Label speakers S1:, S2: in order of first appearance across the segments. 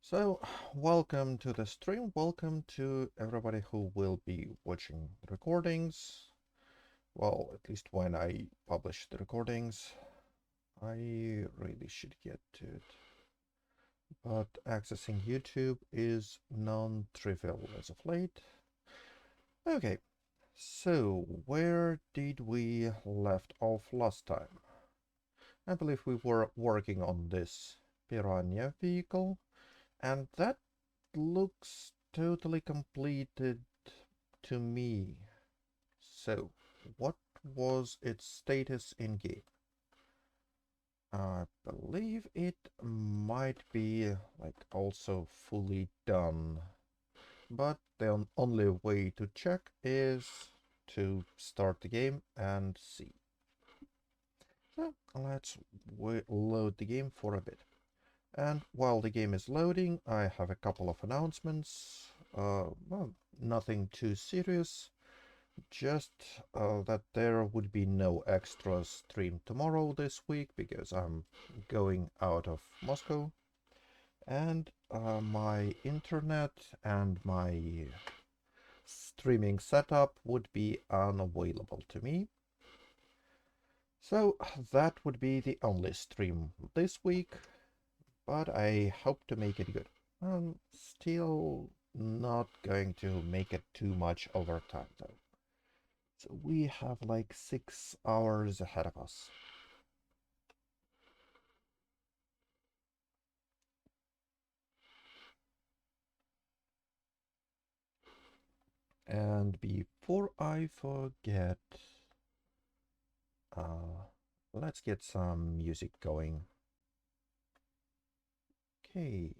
S1: So, welcome to the stream. Welcome to everybody who will be watching the recordings. Well, at least when I publish the recordings. I really should get to it. But accessing YouTube is non-trivial as of late. Okay, so where did we left off last time? I believe we were working on this Piranha vehicle, and that looks totally completed to me. So, what was its status in game? I believe it might be like also fully done, but the only way to check is to start the game and see. So let's load the game for a bit. And while the game is loading, I have a couple of announcements. Well, nothing too serious, just that there would be no extra stream tomorrow this week because I'm going out of Moscow, and my internet and my streaming setup would be unavailable to me. So that would be the only stream this week, but I hope to make it good. I'm still not going to make it too much overtime though. So we have like 6 hours ahead of us. And before I forget, let's get some music going. Okay,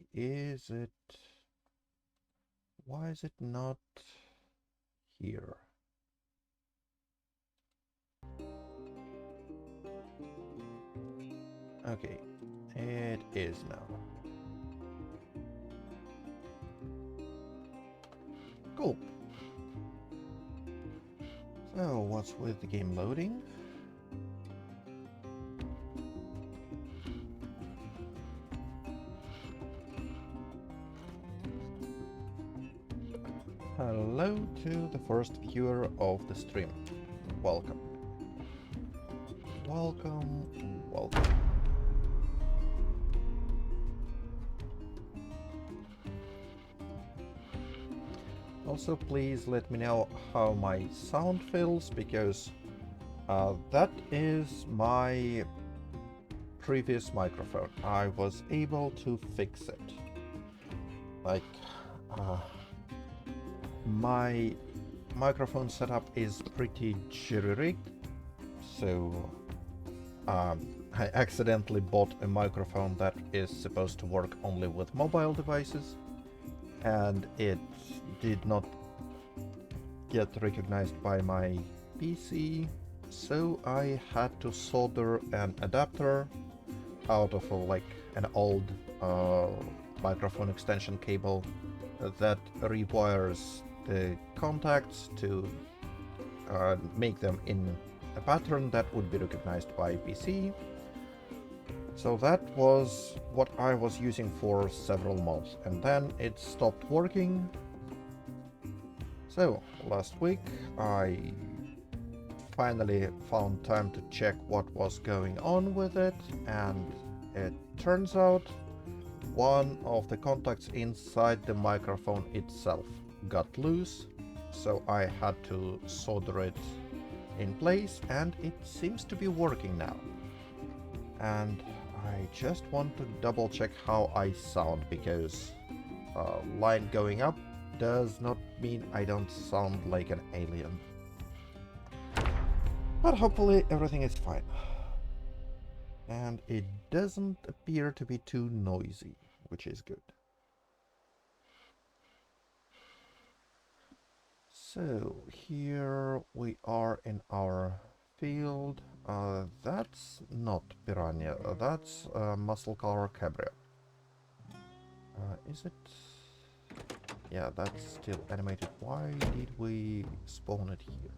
S1: why is it not here? Okay, it is now. Cool. So what's with the game loading? Hello to the first viewer of the stream. Welcome. Welcome, welcome. Also, please let me know how my sound feels, because that is my previous microphone. I was able to fix it. Like, my microphone setup is pretty jerry-rigged, so I accidentally bought a microphone that is supposed to work only with mobile devices, and it did not get recognized by my PC, so I had to solder an adapter out of like an old microphone extension cable that rewires the contacts to make them in a pattern that would be recognized by PC. So that was what I was using for several months, and then it stopped working. So last week I finally found time to check what was going on with it, and it turns out one of the contacts inside the microphone itself got loose, so I had to solder it in place, and it seems to be working now. And I just want to double check how I sound, because line going up does not mean I don't sound like an alien. But hopefully everything is fine. And it doesn't appear to be too noisy, which is good. So here we are in our field. That's not Piranha, that's Muscle Car Cabrio. Is it? Yeah, that's still animated. Why did we spawn it here?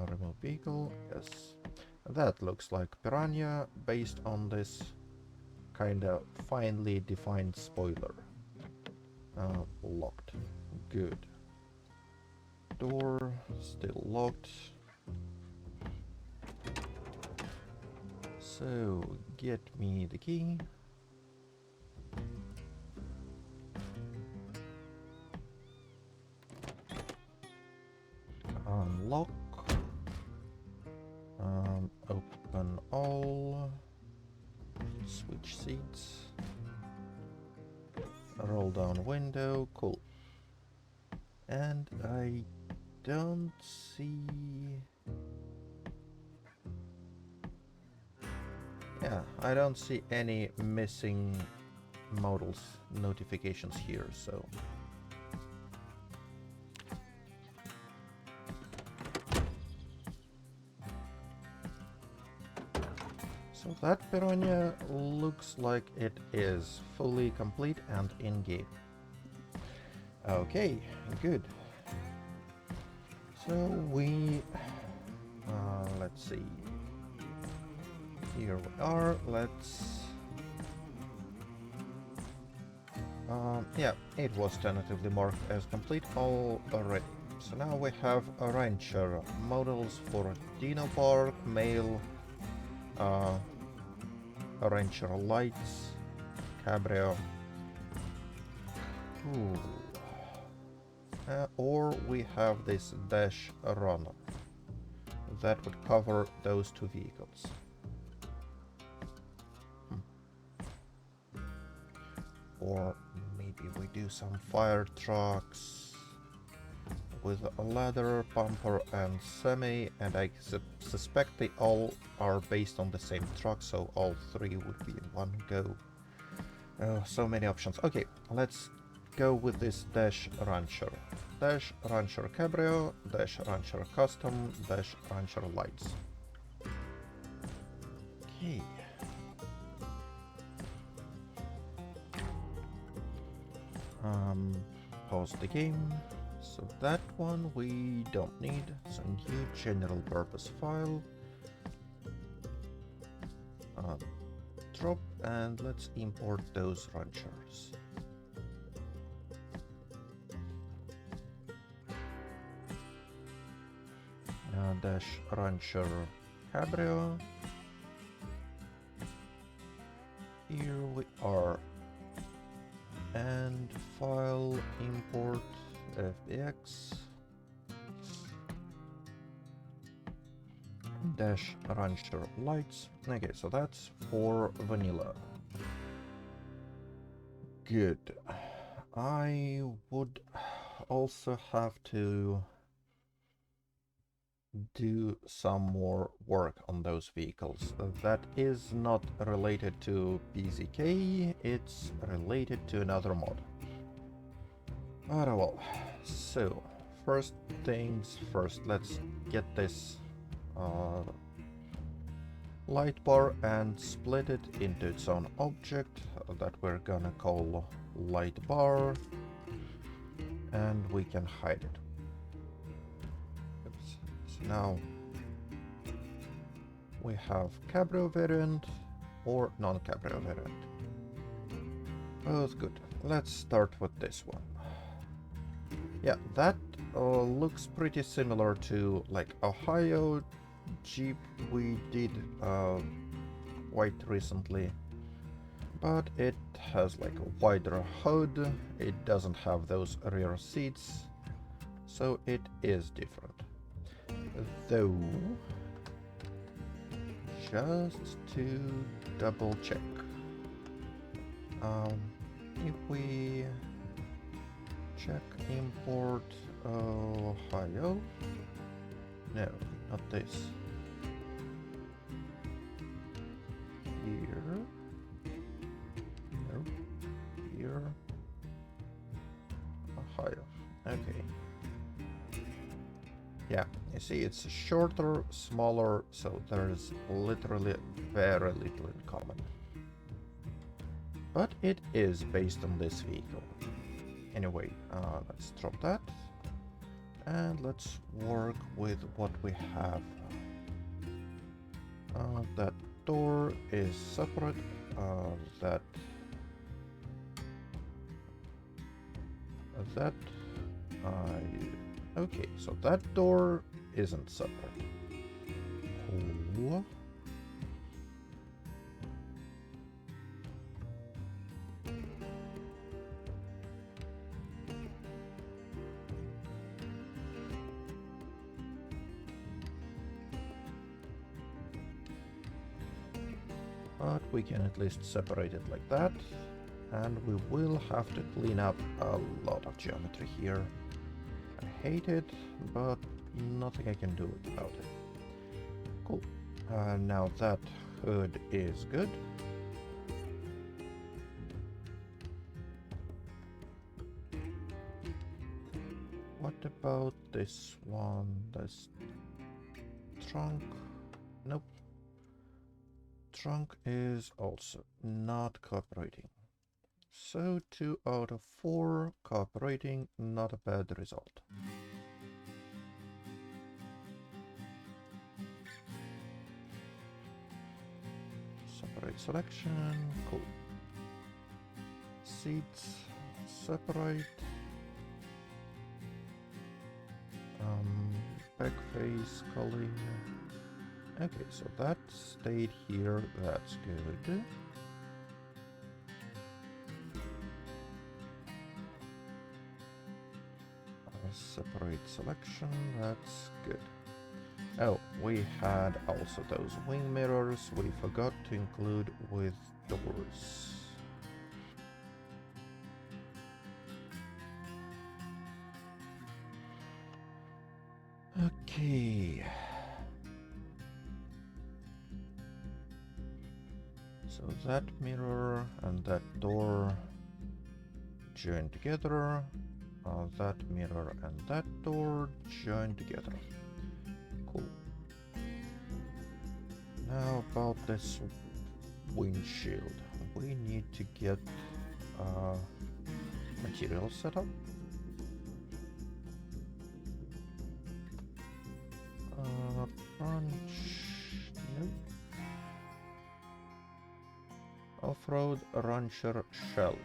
S1: Remove vehicle, yes. That looks like Piranha based on this kind of finely defined spoiler. Locked. Good. Door still locked. So get me the key. Unlock. Open all. Switch seats. Roll down window. Cool. And I don't see... Yeah, I don't see any missing modals notifications here, so... So that piranha looks like it is fully complete and in-game. Okay, good. So we... let's see. Here we are, let's... yeah, it was tentatively marked as complete already. So now we have a rancher models for Dino Park, Mail, rancher lights, Cabrio. Ooh. Or we have this dash runner. That would cover those two vehicles. Or maybe we do some fire trucks with a ladder, pumper and semi, and I suspect they all are based on the same truck, so all three would be in one go. So many options. Okay, let's go with this Dash Rancher. Dash Rancher Cabrio, Dash Rancher Custom, Dash Rancher Lights. Okay. Pause the game. So that one we don't need. So new general purpose file. Drop and let's import those ranchers. Dash Rancher Cabrio. Here we are. And file import FBX dash rancher lights. Okay, so that's for vanilla. Good. I would also have to do some more work on those vehicles. That is not related to PZK, it's related to another mod. But well, so first things first, let's get this light bar and split it into its own object that we're gonna call light bar, and we can hide it. Oops. So now we have Cabrio variant or non-Cabrio variant. Both good. Let's start with this one. Yeah, that looks pretty similar to like Ohio Jeep we did quite recently, but it has like a wider hood, it doesn't have those rear seats, so it is different. Though, just to double check, if we check import Ohio, no, not this, here, no, here, Ohio, okay. Yeah, you see it's shorter, smaller, so there's literally very little in common. But it is based on this vehicle. Anyway, let's drop that. And let's work with what we have. That door is separate. that that okay, so that door isn't separate. Cool. But we can at least separate it like that. And we will have to clean up a lot of geometry here. I hate it, but nothing I can do about it. Cool. Now that hood is good. What about this one? This trunk? Nope. Trunk is also not cooperating. So 2 out of 4 cooperating, not a bad result. Separate selection, cool. Seats, separate. Back face, culling. Okay, so that stayed here, that's good. Separate selection, that's good. Oh, we had also those wing mirrors we forgot to include with doors. Okay. So that mirror and that door join together. That mirror and that door join together. Cool. Now about this windshield. We need to get material set up. Punch. Nope. Off-road rancher shell.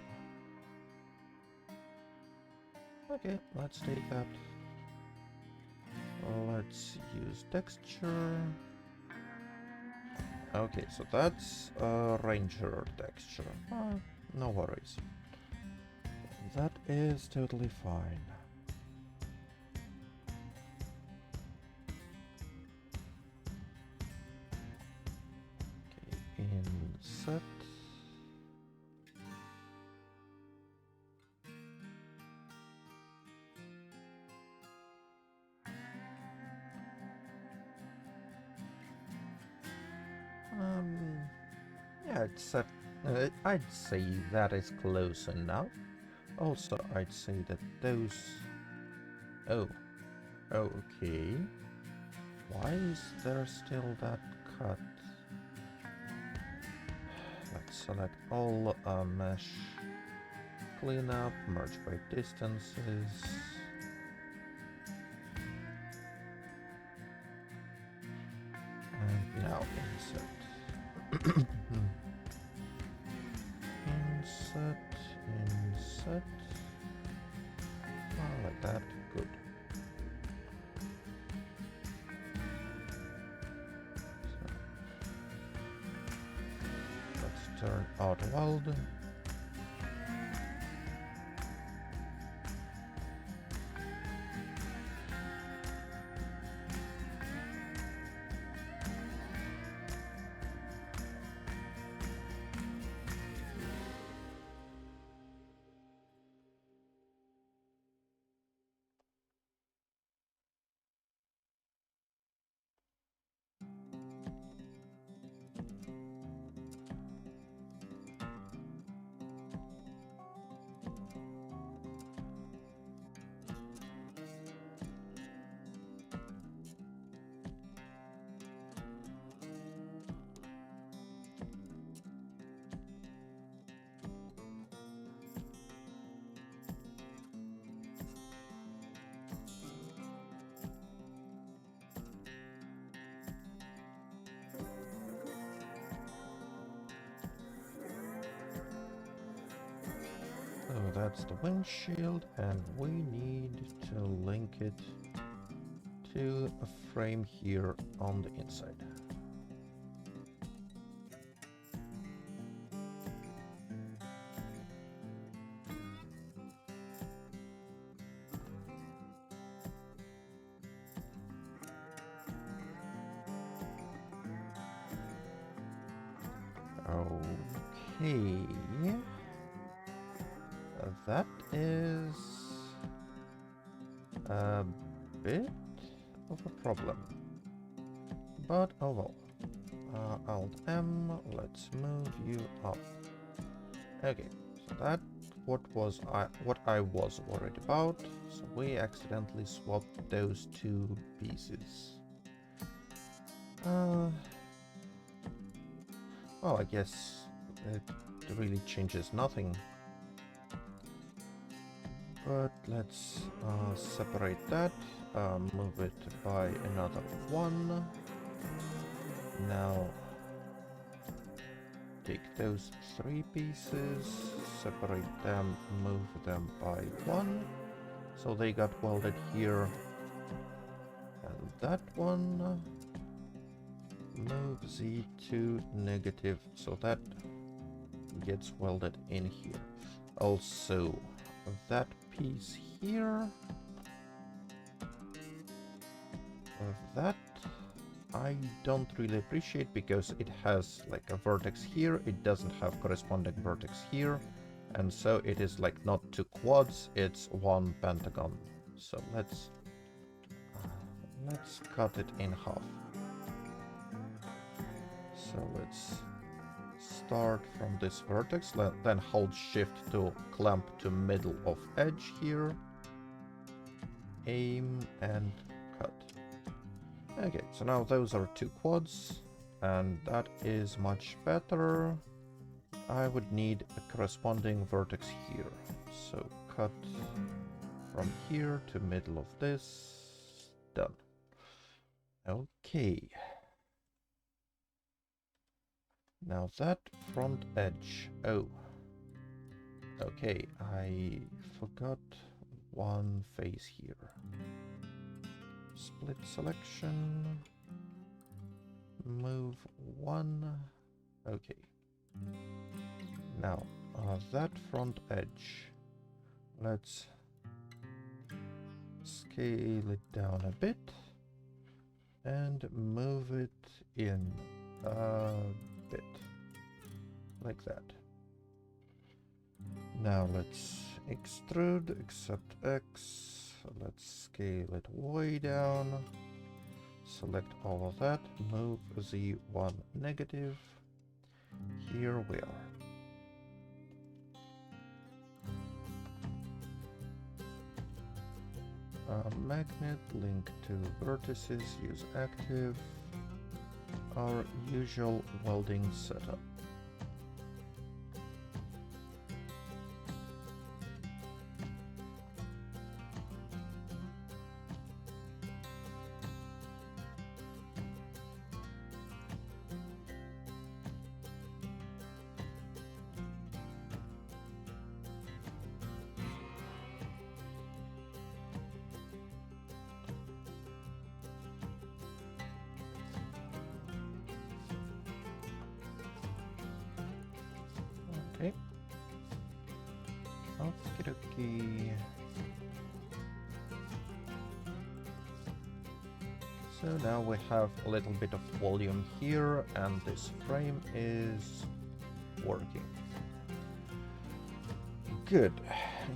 S1: Okay, let's take that. Let's use texture. Okay, so that's a ranger texture. No worries. That is totally fine. Okay, inset. Yeah, I'd say that is close enough. Also, I'd say that those... Oh, okay. Why is there still that cut? Let's select all mesh, clean up, merge by distances. And now insert. Insert. Like that, good. So, let's turn auto weld. that's the windshield, and we need to link it to a frame here on the inside. Okay. That is a bit of a problem. But oh well. Alt M, let's move you up. Okay, so that what I was worried about. So we accidentally swapped those two pieces. Well, I guess it really changes nothing. But let's separate that, move it by another one. Now take those three pieces, separate them, move them by one. So they got welded here. And that one, move Z to negative, so that gets welded in here. Also, that piece here, that I don't really appreciate because it has like a vertex here, it doesn't have corresponding vertex here, and so it is like not two quads, it's one pentagon. So let's cut it in half. So let's start from this vertex, then hold shift to clamp to middle of edge here, aim and cut. Okay, so now those are two quads, and that is much better. I would need a corresponding vertex here. So cut from here to middle of this. Done. Okay. Now that front edge. Oh. Okay, I forgot one face here. Split selection, move one, okay. Now, that front edge, let's scale it down a bit and move it in a bit, like that. Now let's extrude, accept X. Let's scale it way down. Select all of that. Move Z1 negative. Here we are. Magnet link to vertices. Use active. Our usual welding setup. Okay. Okie dokie. So now we have a little bit of volume here, and this frame is working. Good.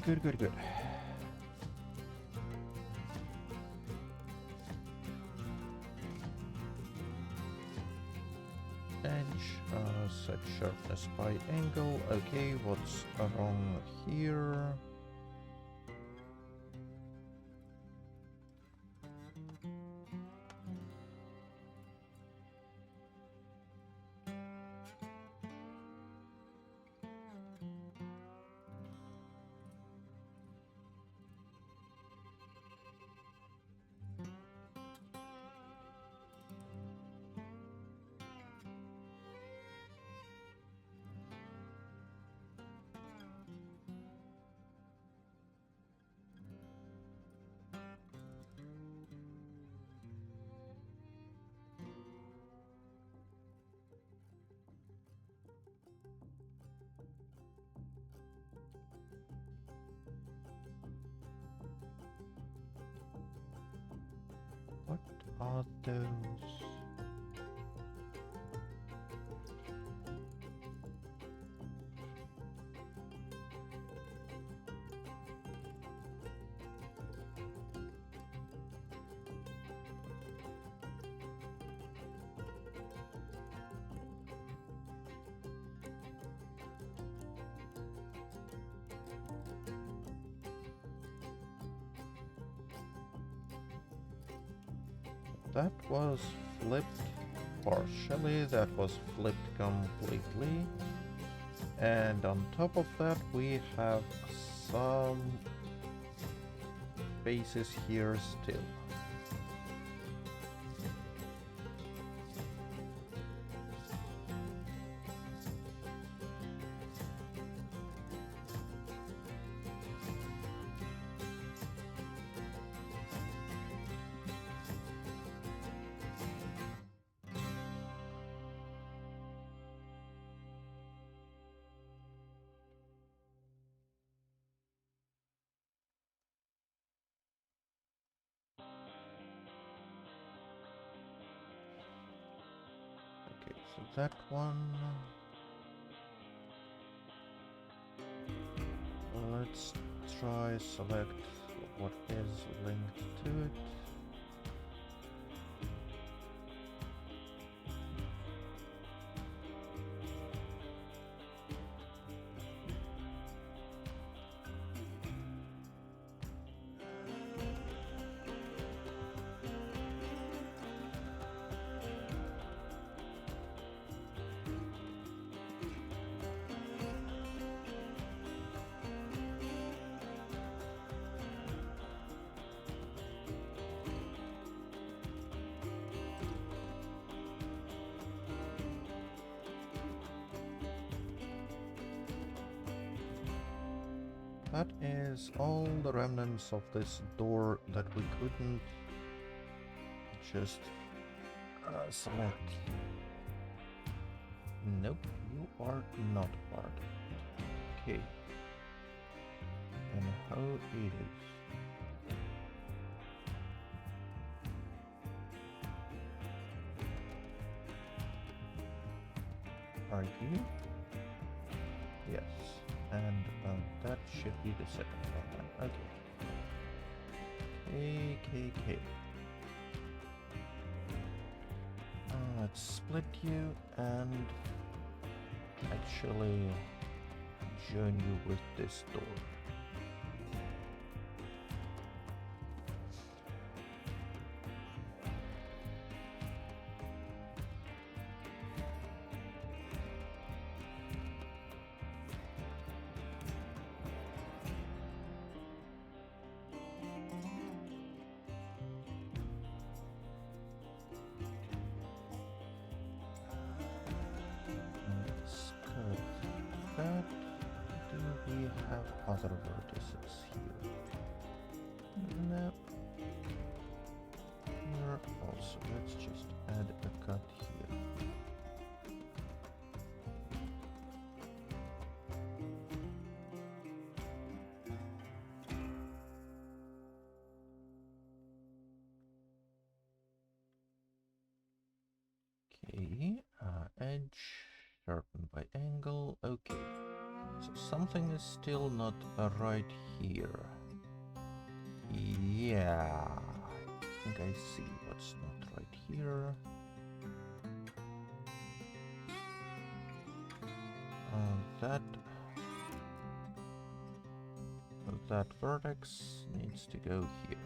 S1: Good, good, good. Edge, set sharpness by angle. Okay, what's wrong here? are those? That was flipped partially, that was flipped completely. And on top of that, we have some bases here still. Okay, so that one. Let's try select what is linked to it. That is all the remnants of this door that we couldn't just select. Nope, you are not part of it. Okay. And how it is. Are you? Yes. And that should be the second one then. Okay. KKK. Let's split you and actually join you with this door. Do we have other vertices here? No. Here also, let's just add a cut here. Okay, edge sharpened by angle. Okay. So something is still not right here. Yeah, I think I see what's not right here. That vertex needs to go here.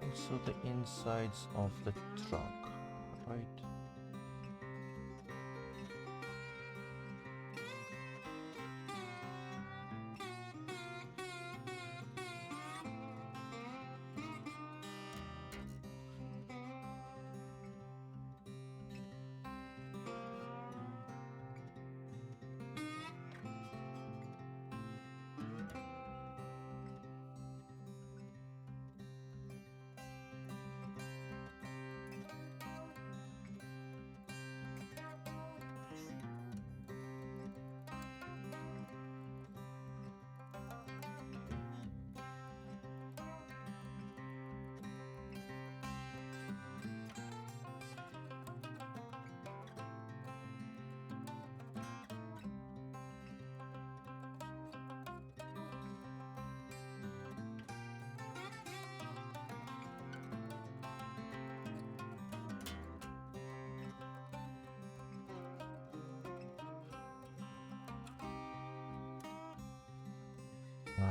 S1: Also the insides of the trunk, right? Ah,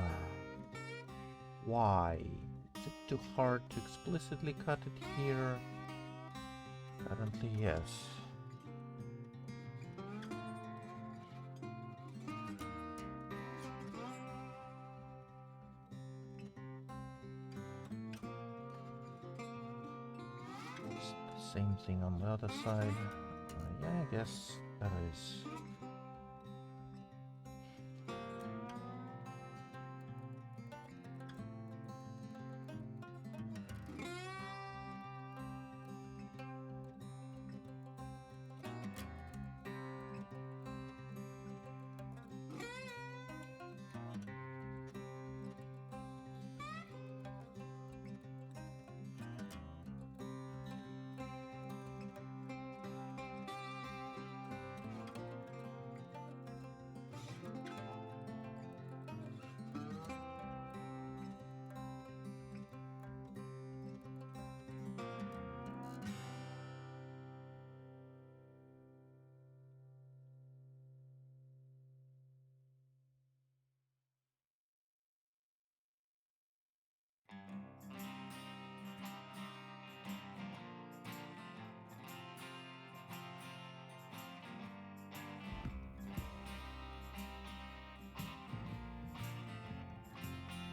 S1: why? Is it too hard to explicitly cut it here? Currently, yes. It's the same thing on the other side. Yeah, I guess that is.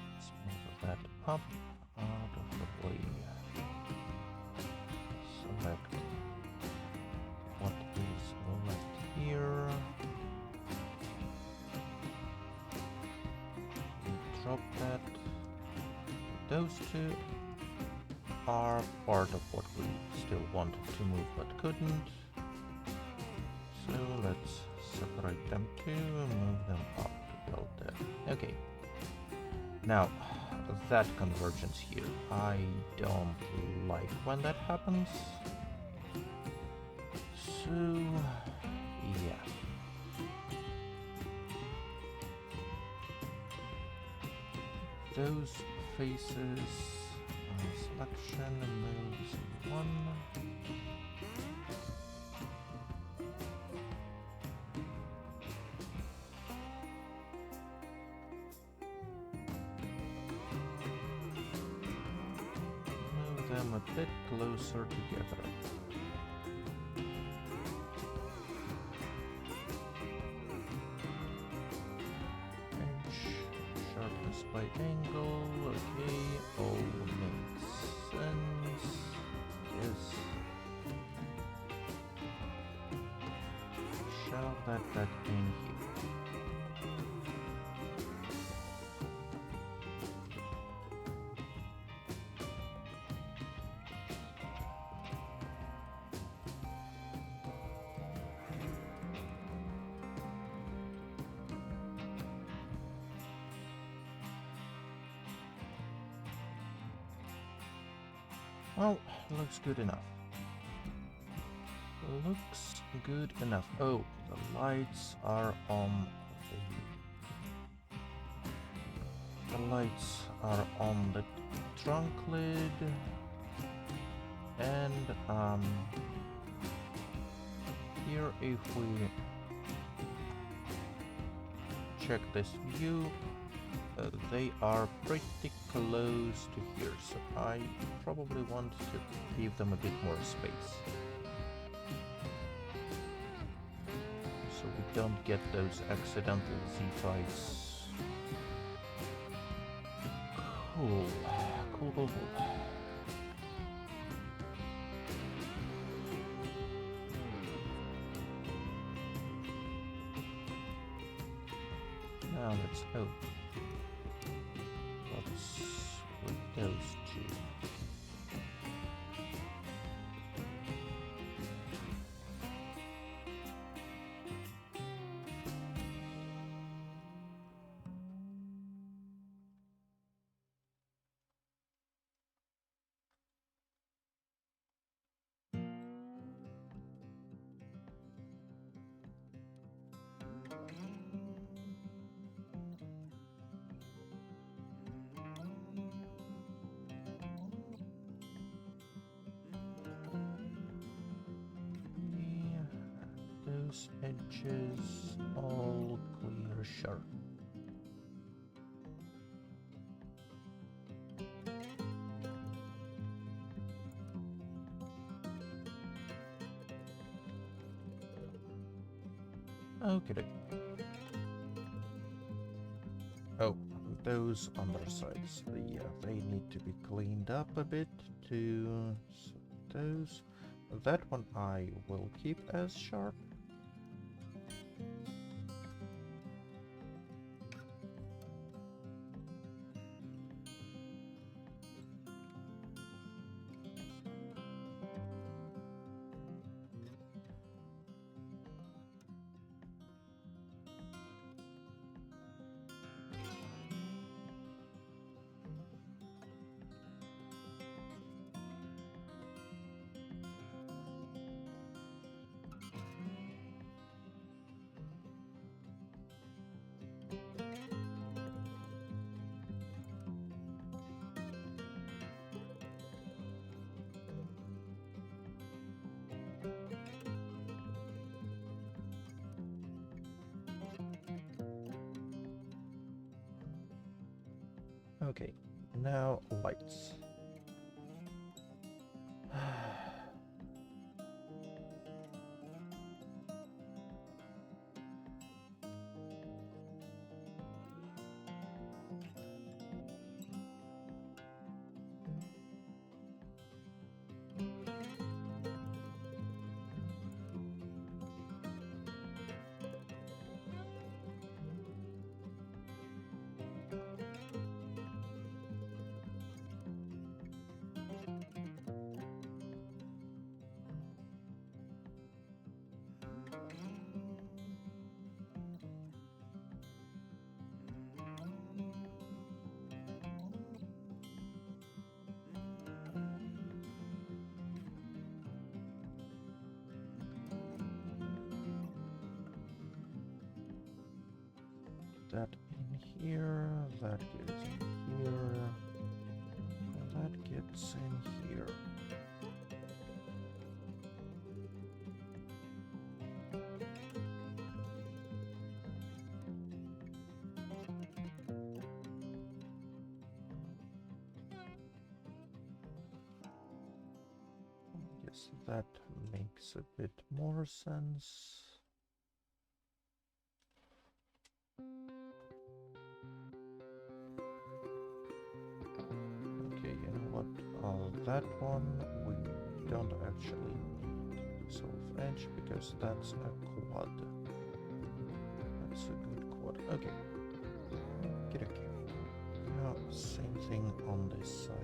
S1: Let's move that up out of the way. Select what is left here. Drop that. Those two are part of what we still wanted to move but couldn't. So let's separate them too and move them up to build that. Okay. Now, that convergence here, I don't like when that happens. So, yeah. Those faces, selection moves one. Move them a bit closer together. Sharpness by angle, okay, all makes sense. Yes. Shove that back in here. Well, looks good enough. Looks good enough. Oh, the lights are on the lights are on the trunk lid, and here if we check this view, they are pretty close to here, so I probably want to give them a bit more space. So we don't get those accidental Z-fights. Cool. Cool, cool, cool. Now let's hope. What's with those two? Those edges all clear sharp. Okay. Oh, those undersides, yeah, they need to be cleaned up a bit too. So those, that one I will keep as sharp. Okay, now lights. That in here, that gets in here, and that gets in here. Yes, that makes a bit more sense. Okay, you know what? That one we don't actually need self-edge because that's a quad. That's a good quad. Okay. Okay. Now, same thing on this side.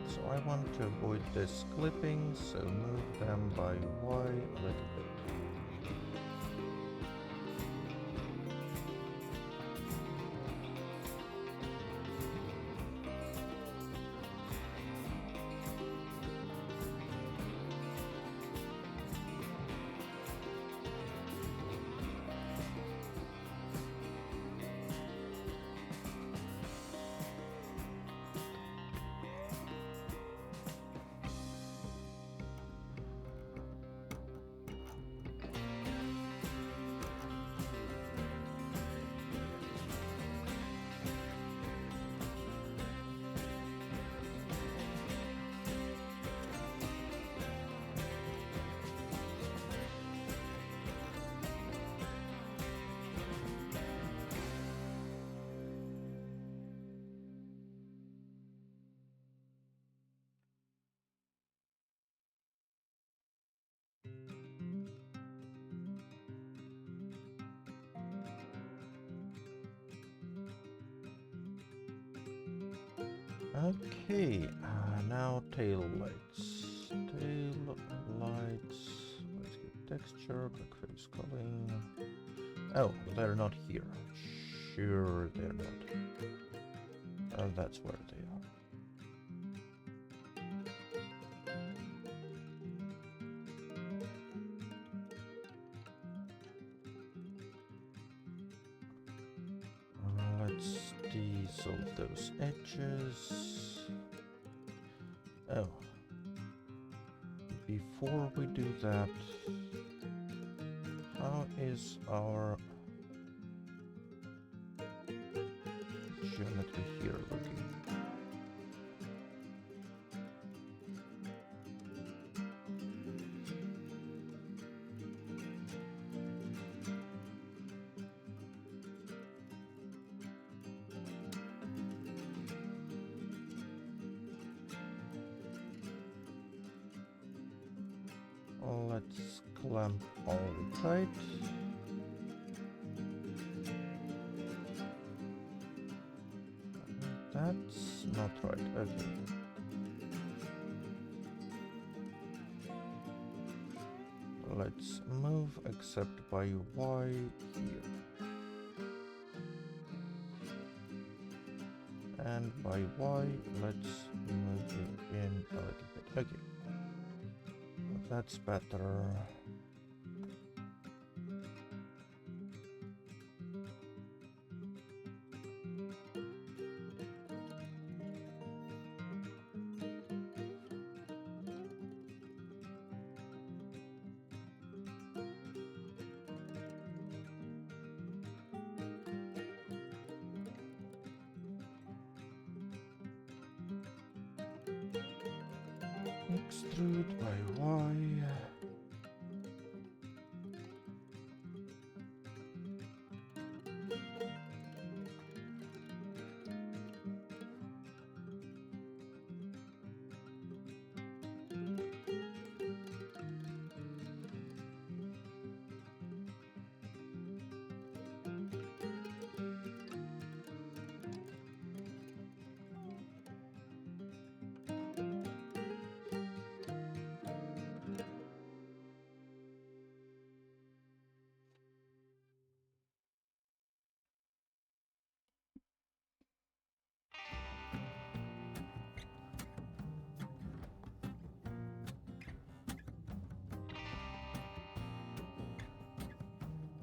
S1: So I want to avoid this clipping, so move them by Y a little bit. Okay, now tail lights. Tail lights. Let's get texture, backface culling. Oh, they're not here. Sure, they're not. That's where they are. Let's dissolve those edges. Oh. Before we do that, how is our geometry here looking? Let's clamp all tight. That's not right. Okay. Let's move except by Y here. And by Y, let's move it in a little bit. Okay. That's better. Extrude by Y.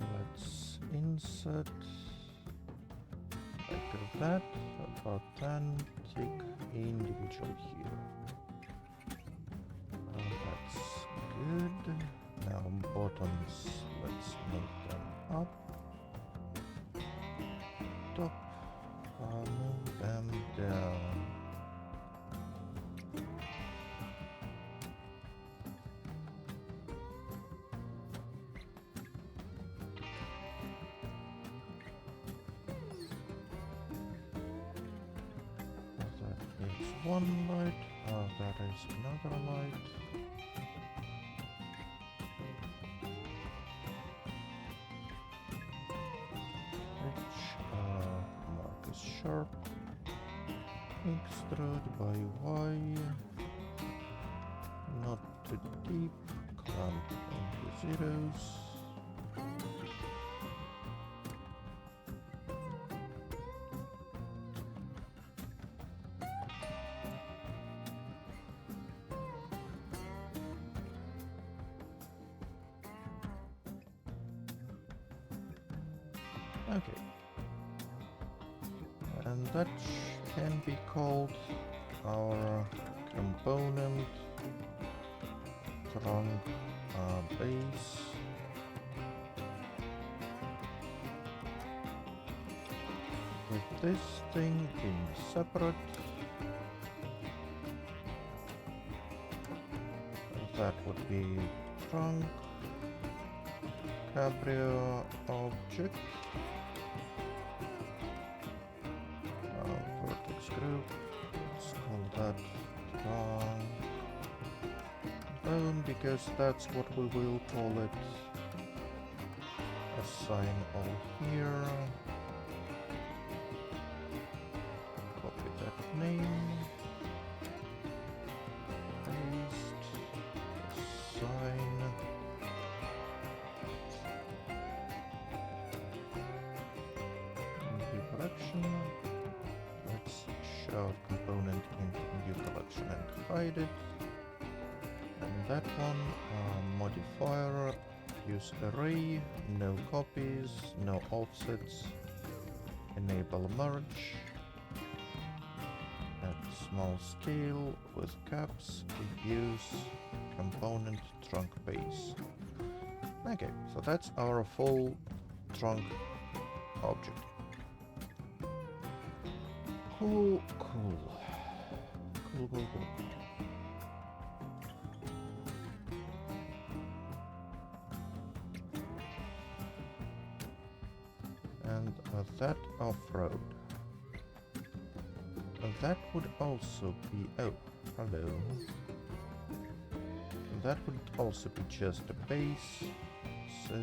S1: Let's insert like that, about 10, tick individual here. That's good. Now bottoms, let's move them up. Top, move them down. That is one light, that is another light. Mark is sharp. Extrude by Y. Not too deep. Clamp into zeros. Okay. And that can be called our component trunk base. With this thing being separate, that would be trunk, cabrio object, vertex group, let's call that trunk bone, because that's what we will call it. Assign all here, copy that name. collection. Let's shove component into new collection and hide it. And that one, modifier, use array, no copies, no offsets, enable merge, at small scale with caps, use component trunk base. Okay, so that's our full trunk object. Cool. And that off-road. That would also be... oh, hello. That would also be just a base. So...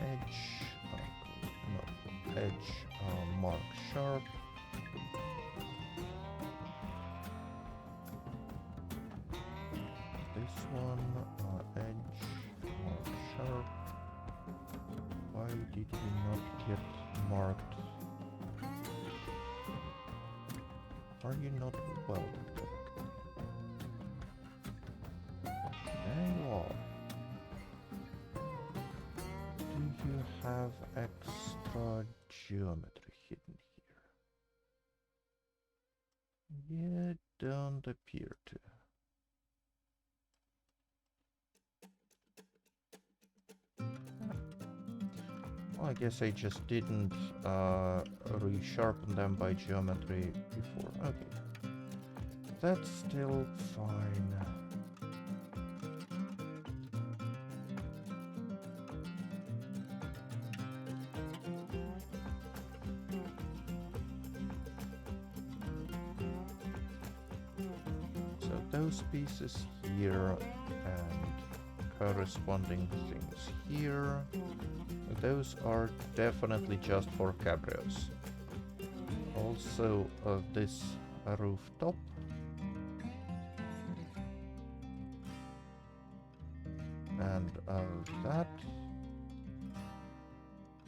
S1: edge... no, edge mark sharp. This one, edge mark sharp. Why did you not get marked? Are you not welded correctly? There you are. Do you have extra geometry hidden here? Yeah, don't appear to. Well, I guess I just didn't resharpen them by geometry before. Okay. That's still fine. So those pieces here and corresponding things here. Those are definitely just for cabrios. Also, this rooftop. And that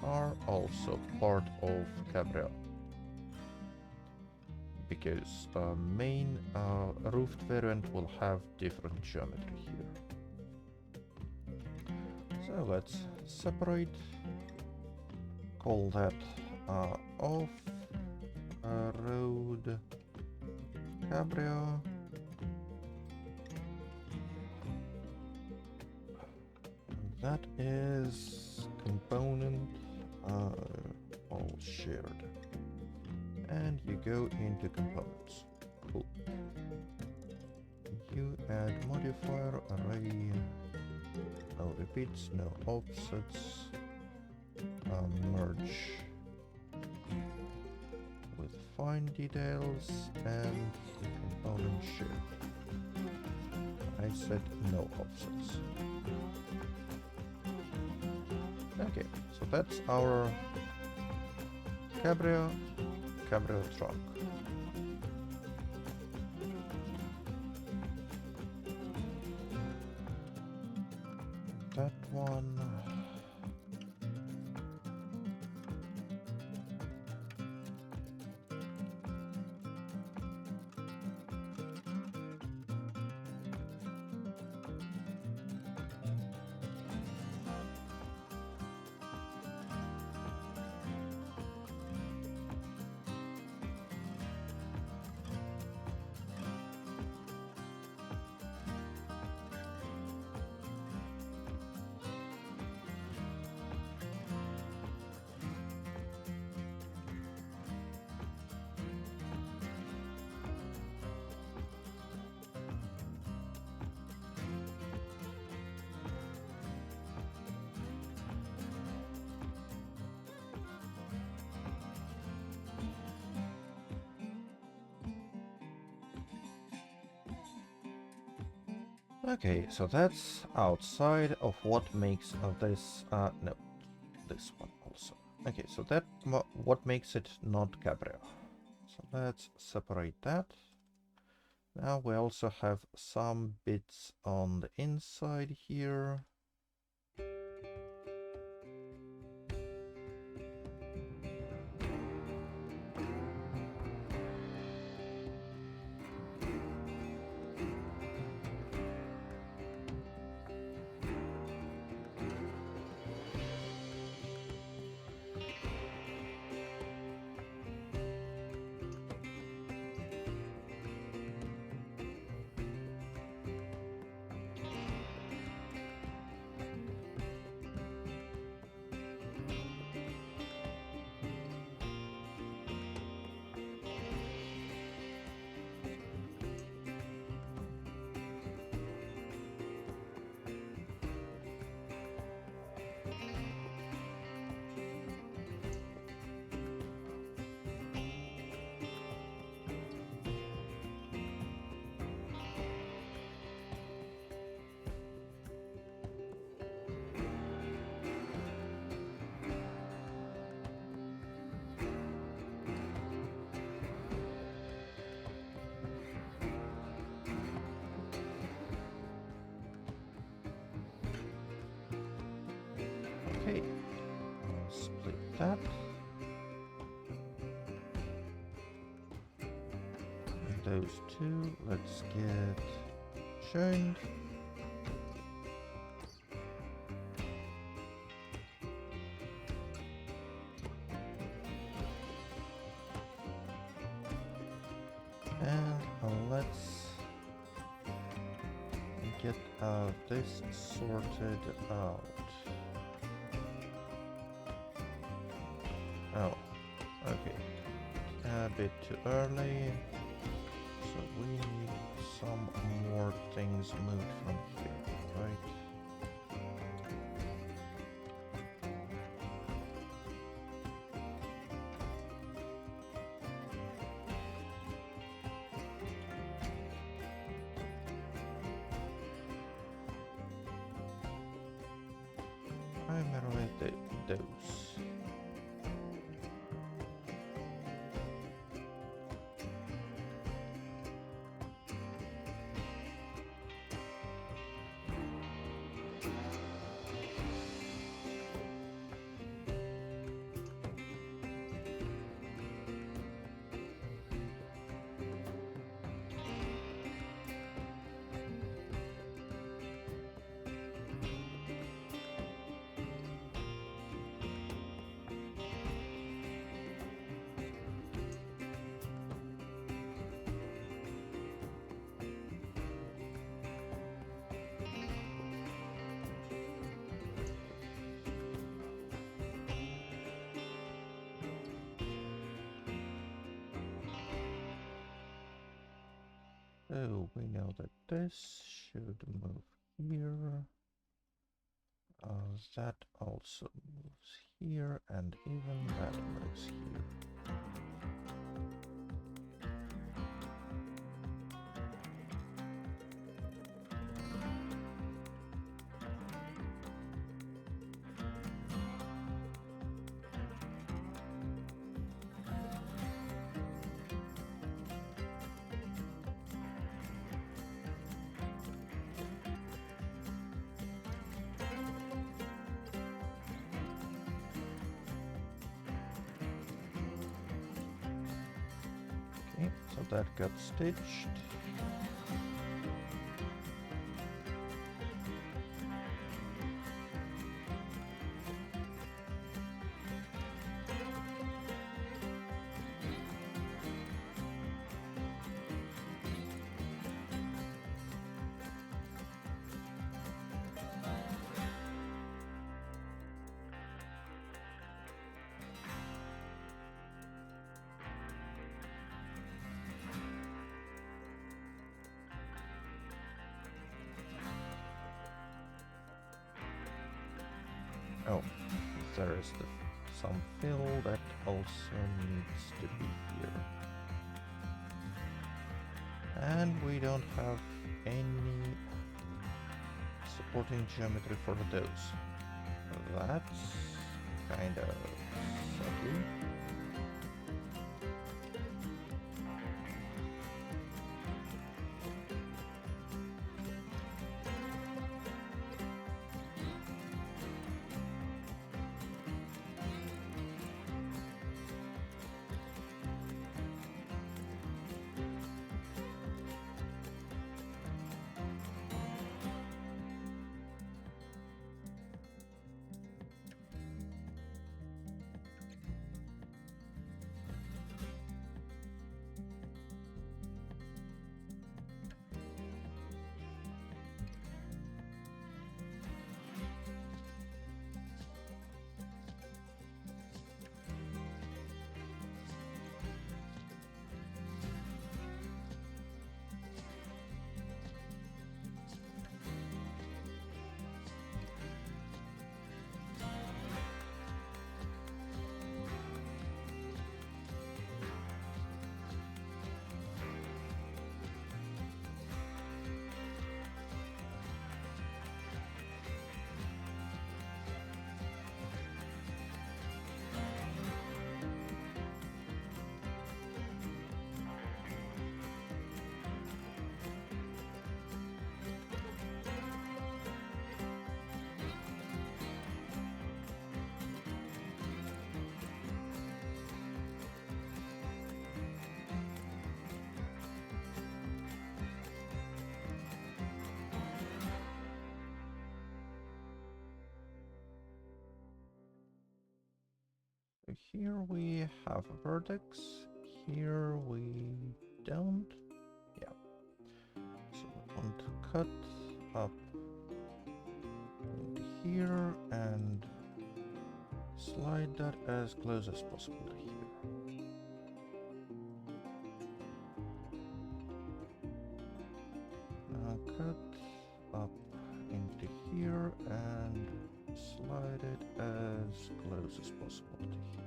S1: are also part of cabrio. Because main roofed variant will have different geometry here. So let's separate. Call that off road cabrio. That is component all shared. And you go into components. Cool. You add modifier array. No repeats, no offsets. Merge with fine details and the component shared. I said no offsets. Okay, so that's our cabrio trunk. That one. Okay, so that's outside of what makes this, no, this one also. Okay, so that what makes it not cabrio. So let's separate that. Now we also have some bits on the inside here. that. And those two, let's get joined. And let's get this sorted out. Oh, okay. A bit too early. So we need some more things moved from here, right? Primarily those. So we know that this should move here. That also moves here, and even that moves here. Okay, so that got stitched. Oh, there is some fill that also needs to be here. And we don't have any supporting geometry for those. That's kind of sucky. here we have a vertex. Here we don't. Yeah. So we want to cut up into here and slide that as close as possible to here. Now cut up into here and slide it as close as possible to here.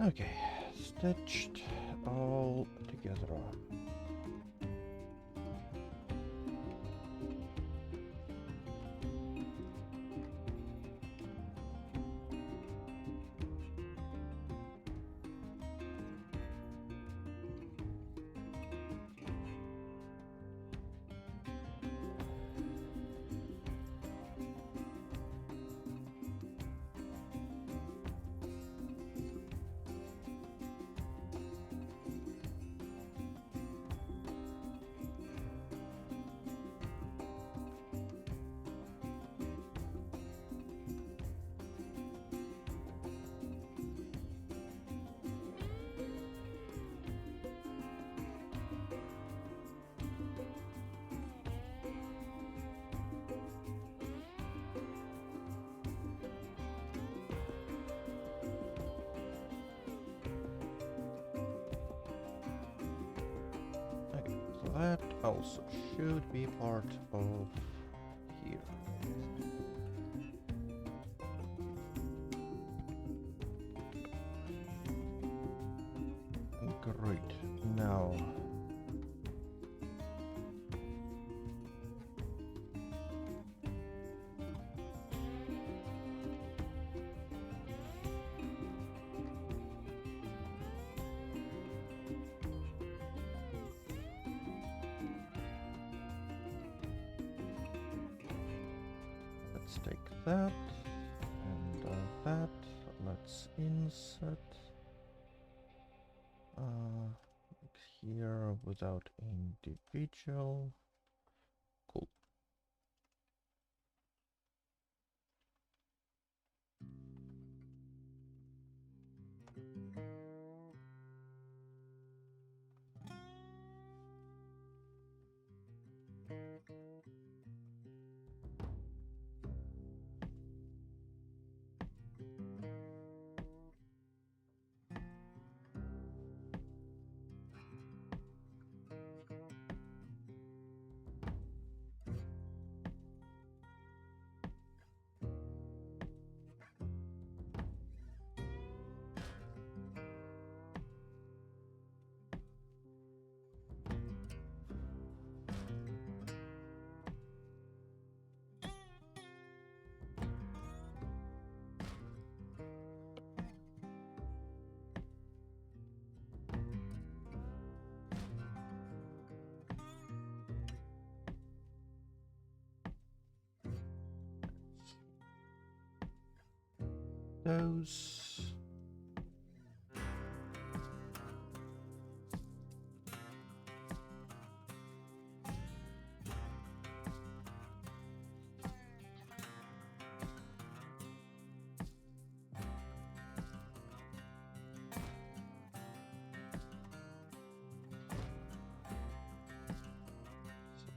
S1: Okay, stitched all together. That also should be part of here. Great. Now let's take that and that. Let's insert here without individual. Cool. Those.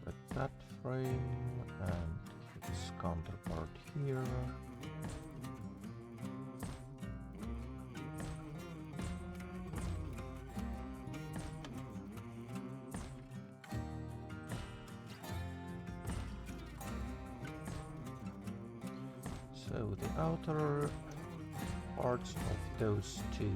S1: Select that frame and its counterpart here. So the outer parts of those two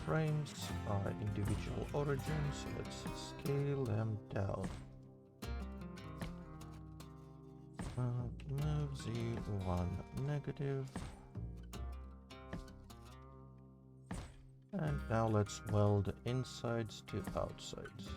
S1: frames are individual origins. Let's scale them down. Move Z1 negative. And now let's weld insides to outsides.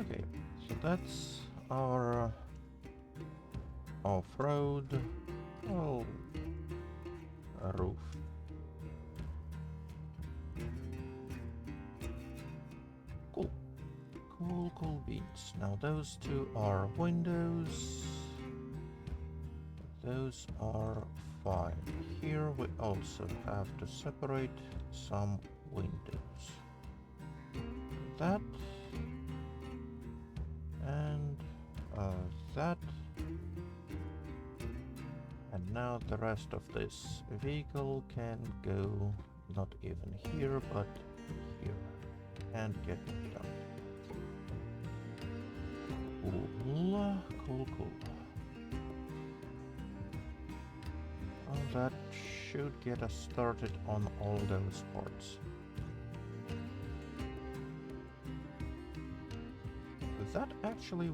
S1: Okay, so that's our off-road, well, roof. Cool. Cool beans. Now those two are windows. Those are fine. Here we also have to separate some windows. That and that. And now the rest of this vehicle can go not even here but here and get it done. Cool. Well, that should get us started on all those parts. That actually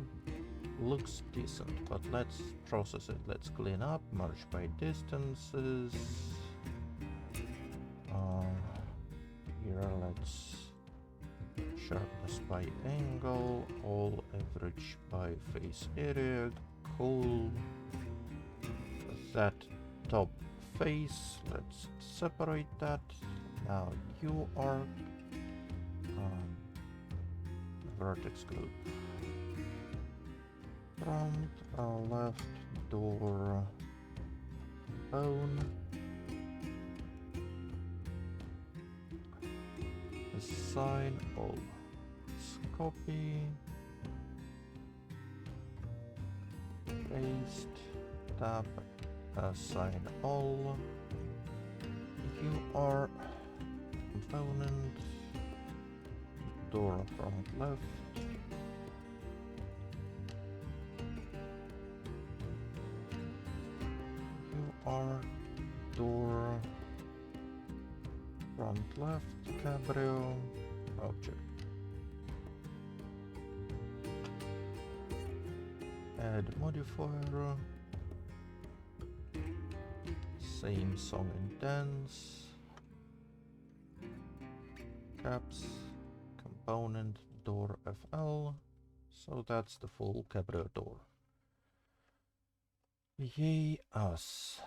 S1: looks decent, but let's process it. Let's clean up, merge by distances. Here let's sharpness by angle, all average by face area. Cool. That top face, let's separate that. Now you are vertex group. Front, left door, bone. Assign all. Let's copy. Paste. Tab. Assign all. You are component. Door front left. Are door front left cabrio object. Add modifier. Same song and dance. Caps component door FL. So that's the full cabrio door. Yay us.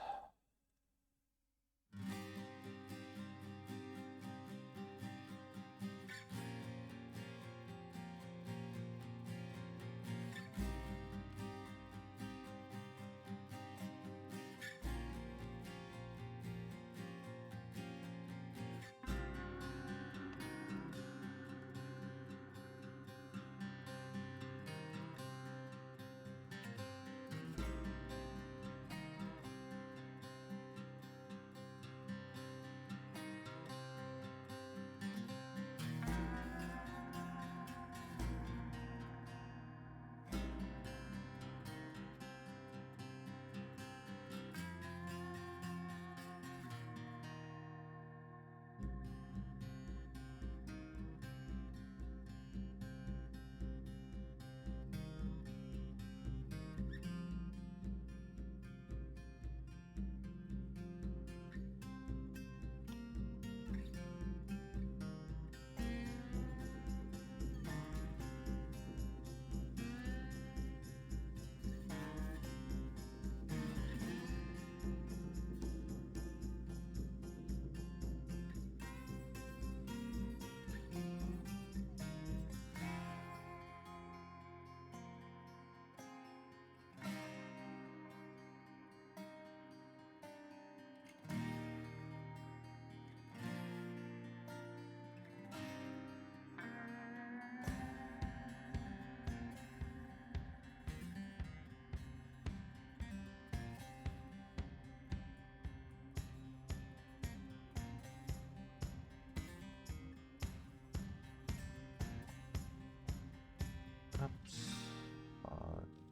S1: Caps.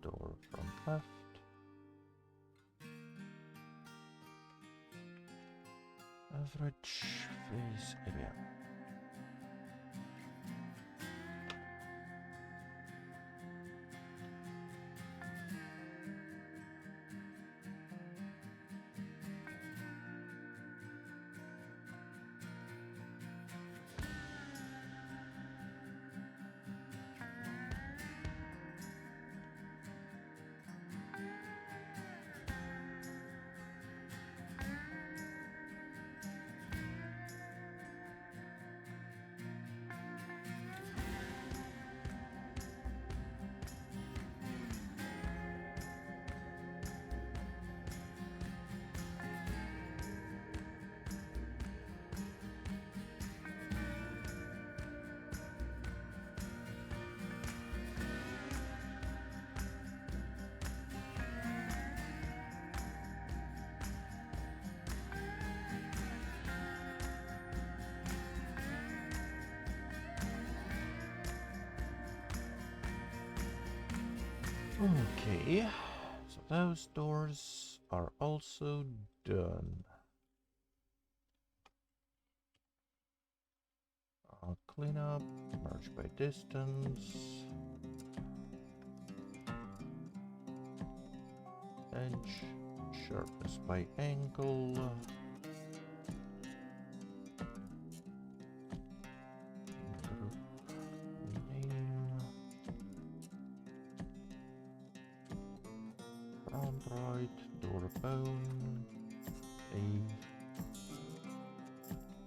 S1: Door front left. Average face area. Okay, so those doors are also done. I'll clean up, merge by distance, edge, sharpness by angle. Name, round right, door bone, A.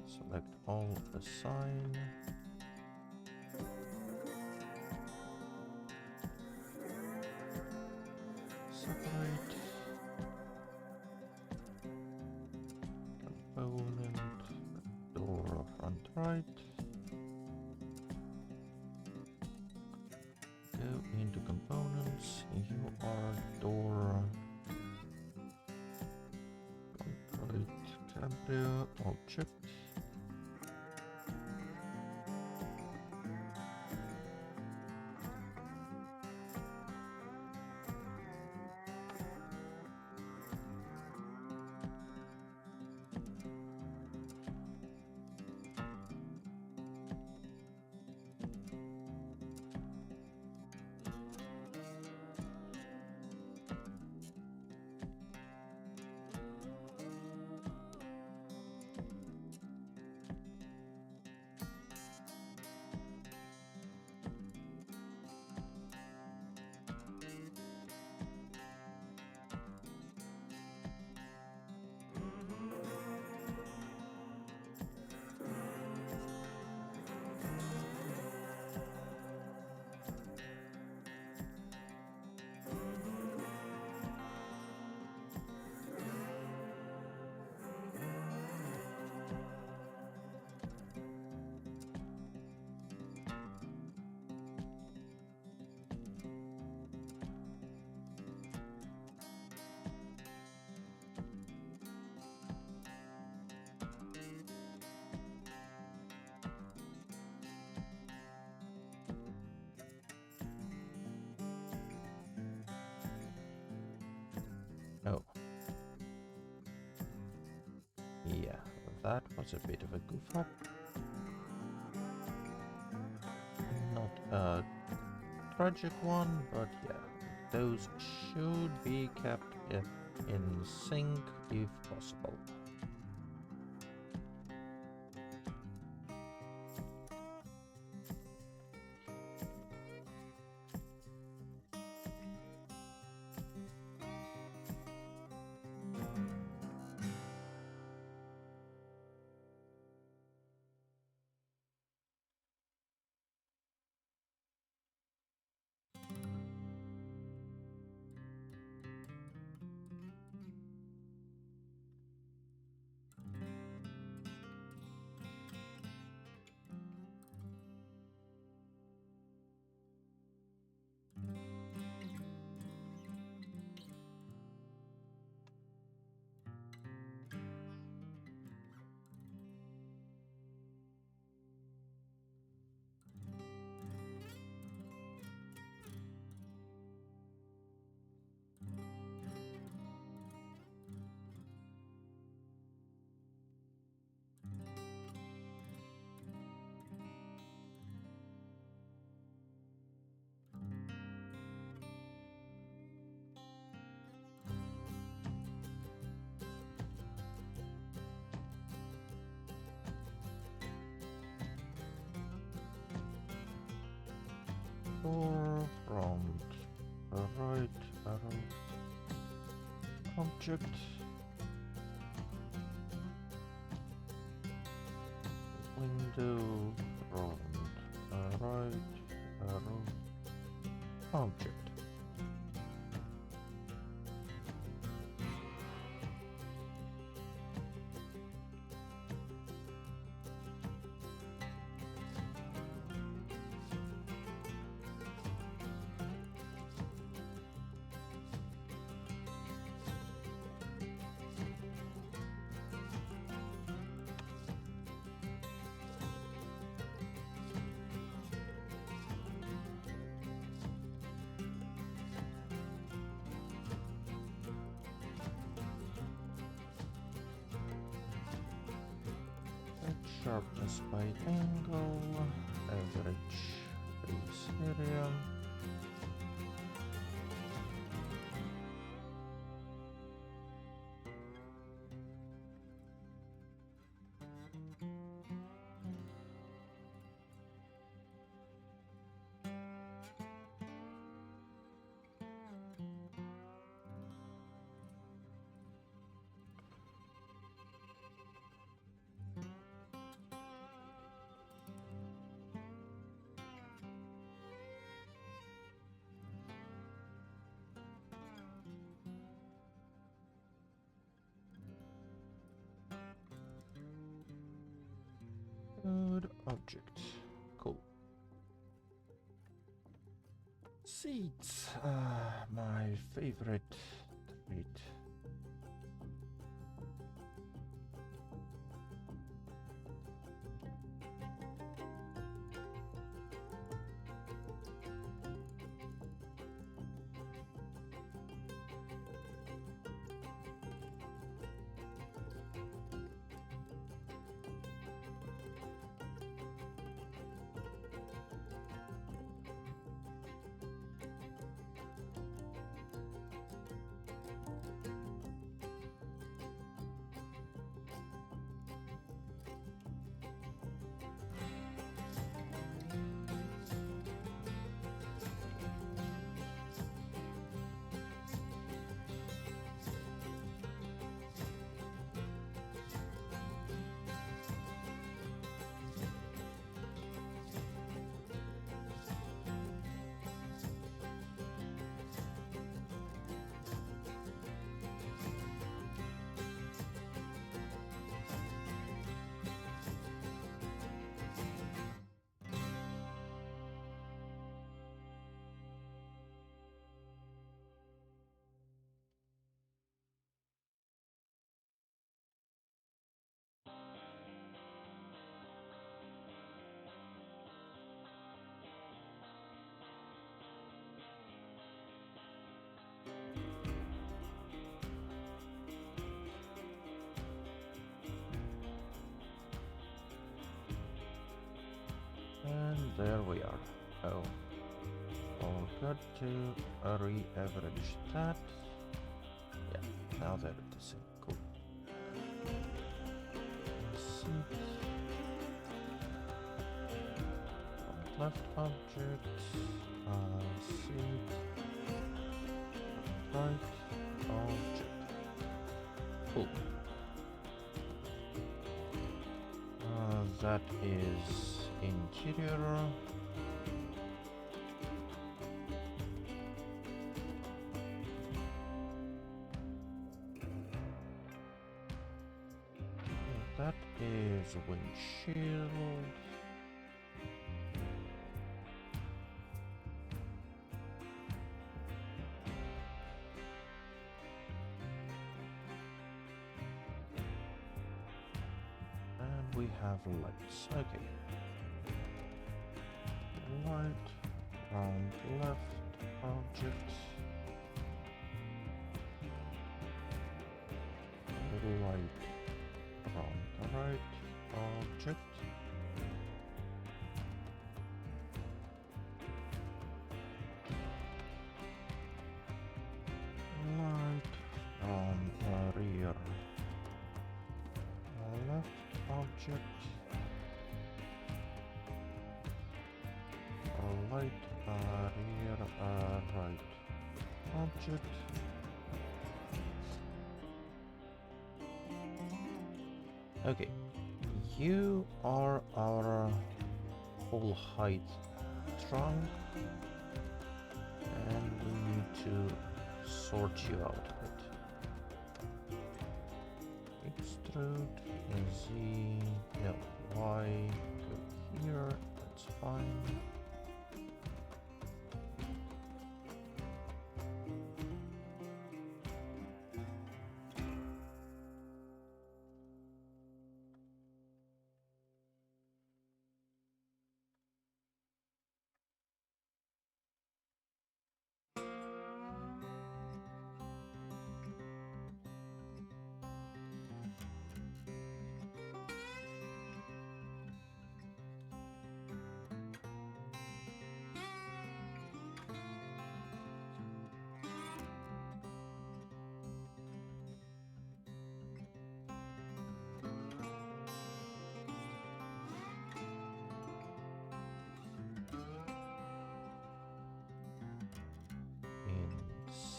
S1: Select all, assign. Separate. Component, door front right. Go into components. You are door front right. Cabrio object. Oh. Yeah, that was a bit of a goof up. Not a tragic one, but yeah, those should be kept in sync if possible. Door front right arrow object. Window front right arrow object. sharpness by angle, average base area. Good object. Cool. Seeds. My favorite trait. And there we are. Oh, forgot to re-average that. Yeah, now that it is cool. Seed. Left object. Seed. Right object. Cool. That is interior. That is windshield. And we have lights. Okay. Right, round left object. Right, round right object. Right, round rear left object. Light rear right object. Okay, you are our full height trunk, and we need to sort you out a bit. Extrude Z, no, Y, go here, that's fine.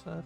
S1: set.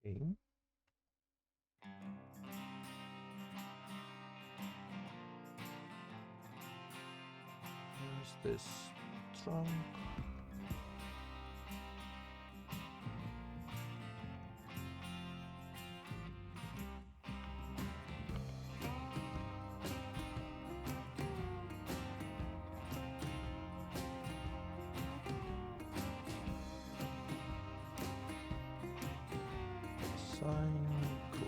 S1: Okay. Where's this trunk? Sign. Cool.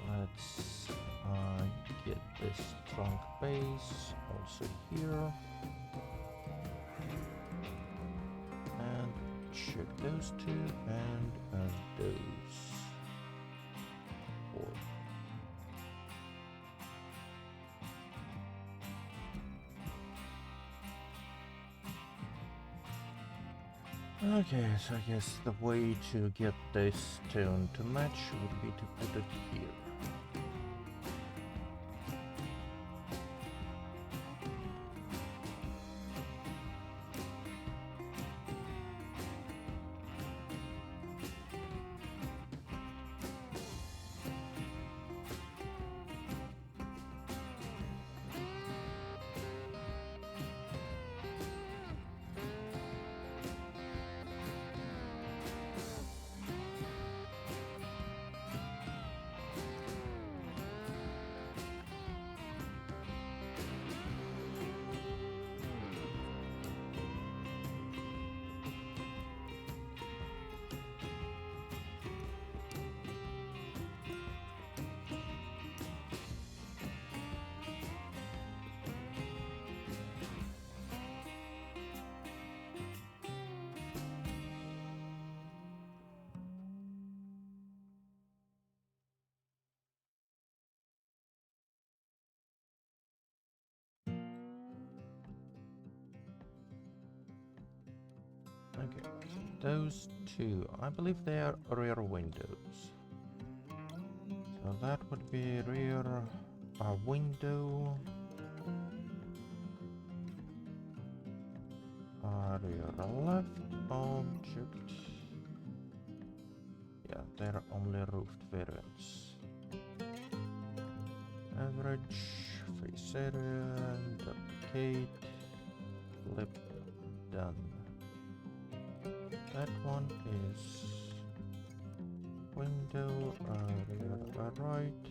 S1: Okay, let's get this trunk base also here. And check those two and those four. Okay, so I guess the way to get this tone to match would be to put it here. Okay, so those two, I believe they are rear windows. So that would be rear window, rear left object. Yeah, they're only roofed variants. Average, face area, duplicate, flip, done. That one is window, rear right,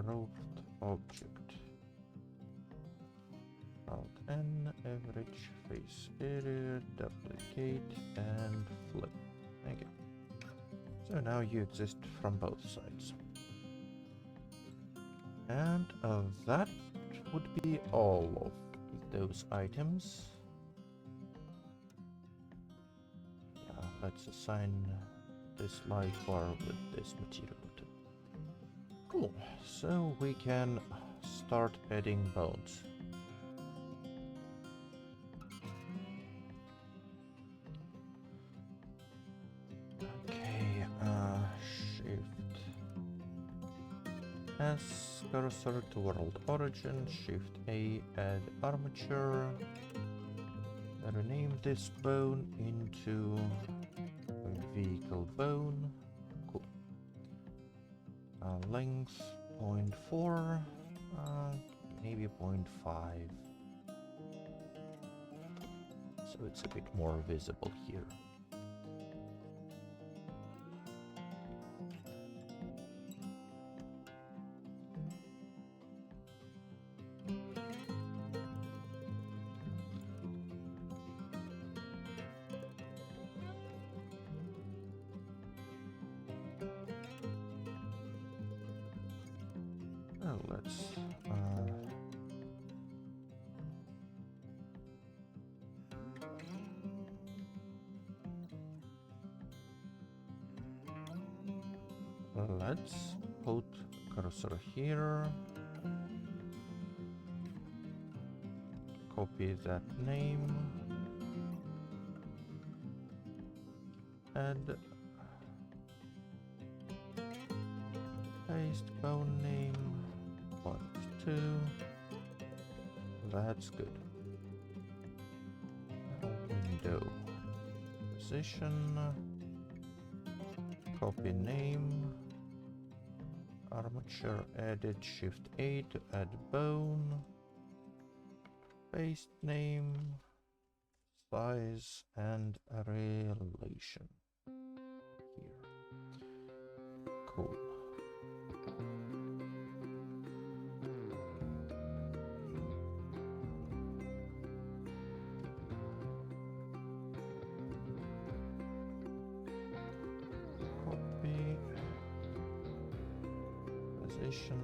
S1: roofed object. Alt N, average, face area, duplicate, and flip. Okay. So now you exist from both sides. And that would be all of those items. Yeah, let's assign this light bar with this material too. Cool, so we can start adding bones. Okay, shift S, cursor to world origin, shift A, add armature. Rename this bone into vehicle bone. Cool. Length 0.4, maybe 0.5. So it's a bit more visible here. Oh, let's put cursor here, copy that name, add, paste bone name, 2. That's good. Window position, copy name, armature added, shift A to add bone, paste name, size, and relation here. Cool. Copy, position,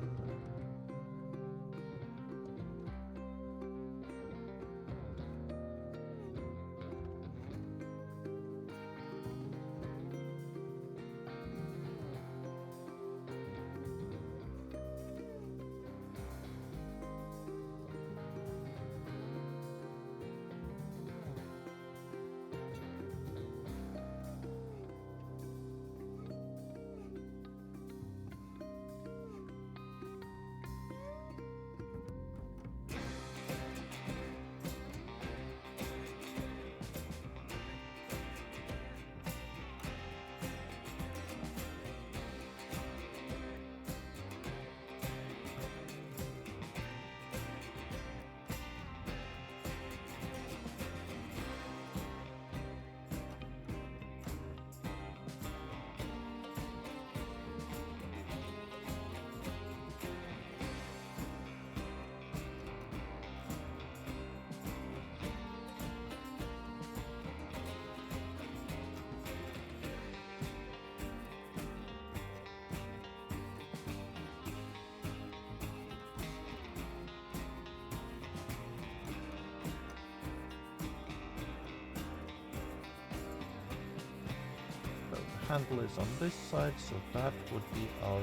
S1: handle is on this side, so that would be our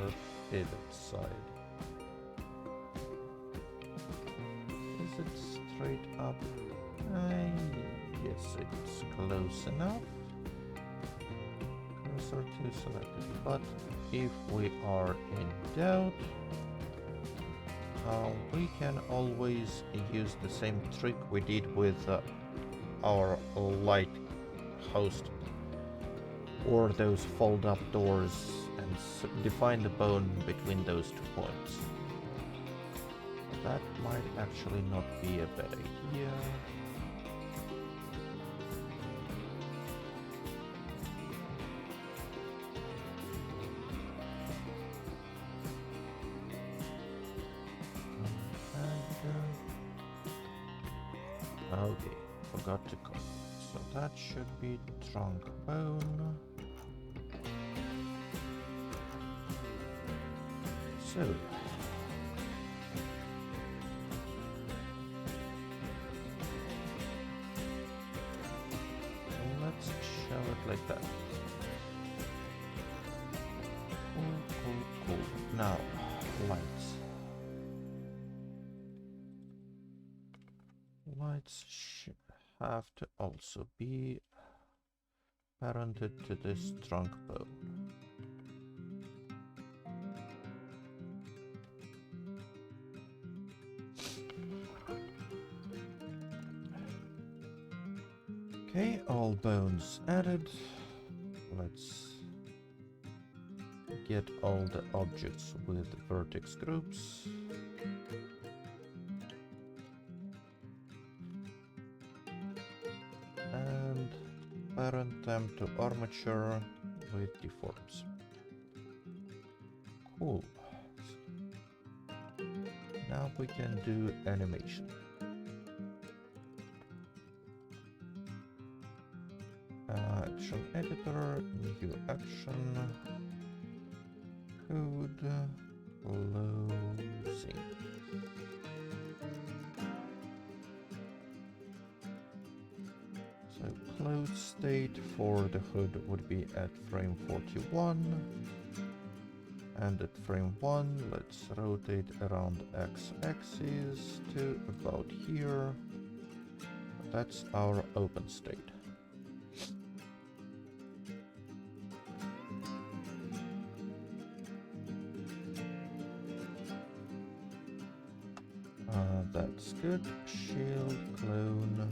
S1: pivot side. Is it straight up? Yes, it's close enough. cursor to selected, but if we are in doubt, we can always use the same trick we did with our light host or those fold-up doors and define the bone between those 2 points. That might actually not be a bad idea. Okay, forgot to copy. So that should be trunk bone. So let's show it like that. Cool. Now, lights. Lights should have to also be parented to this trunk bone. Okay, all bones added. Let's get all the objects with vertex groups. And parent them to armature with deforms. Cool. Now we can do animation. Action editor, new action, code, closing. So closed state for the hood would be at frame 41. And at frame 1, let's rotate around x-axis to about here. That's our open state. That's good. Shield, clone,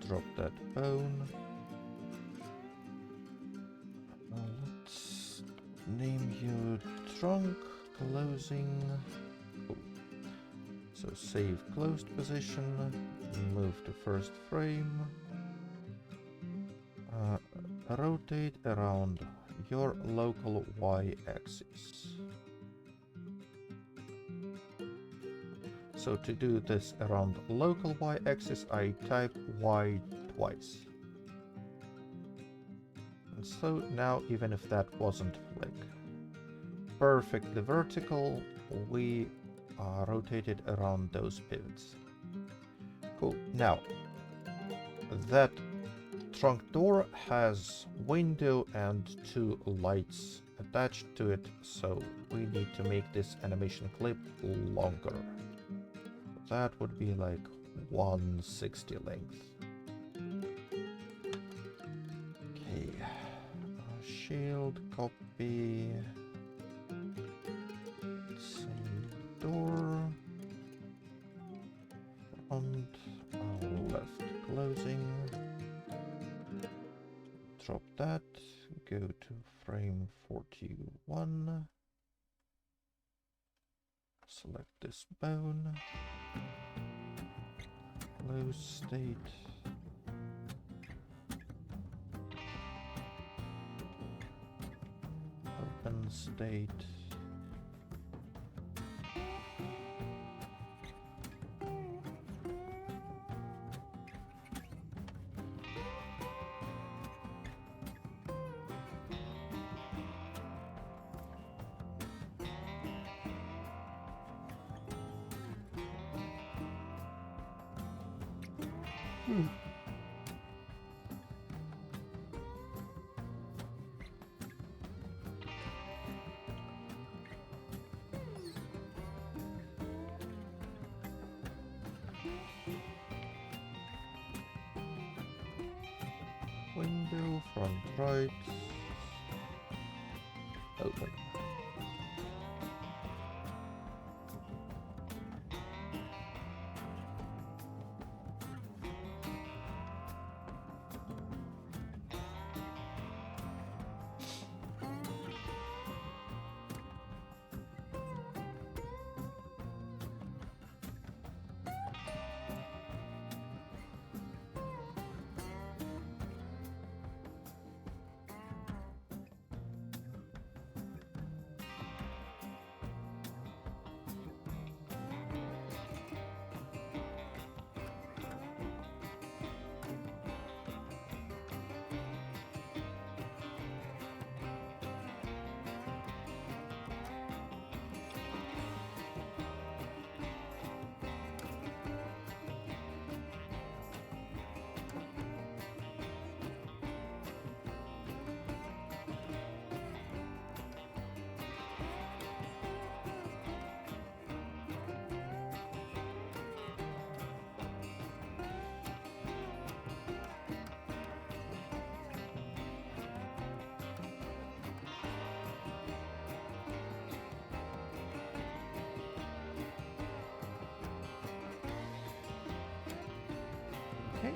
S1: drop that bone. Let's name you trunk, closing. Oh. So save closed position, move to first frame, rotate around your local y-axis. So to do this around local y-axis, I type y twice. And so now, even if that wasn't like perfectly vertical, we rotated around those pivots. Cool. Now, that trunk door has window and 2 lights attached to it, so we need to make this animation clip longer. That would be like 160 length. Okay, shield, copy, save door, front, left closing, drop that, go to frame 41, select this bone, close state, open state, window, front right, open. Okay.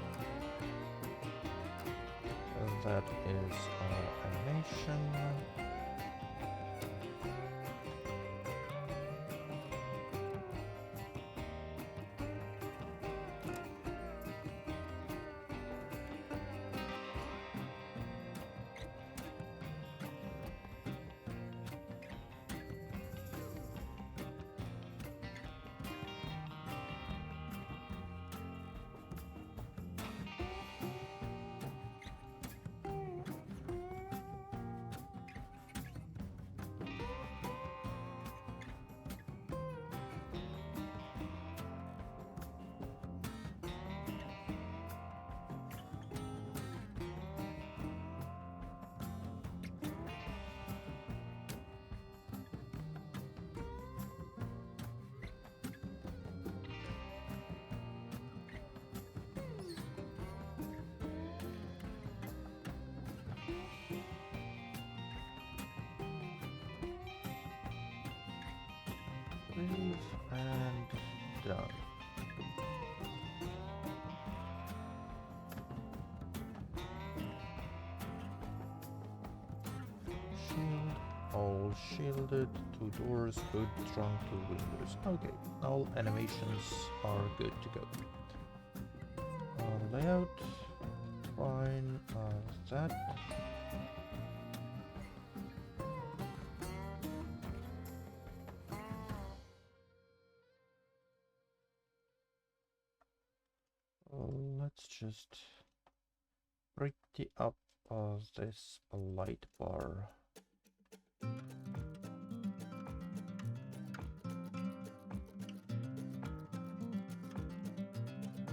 S1: That is our animation. Save and done. Shield, all shielded, 2 doors, hood, trunk, 2 windows. Okay, all animations are good to go. Layout, fine, that. Let's just pretty up this light bar.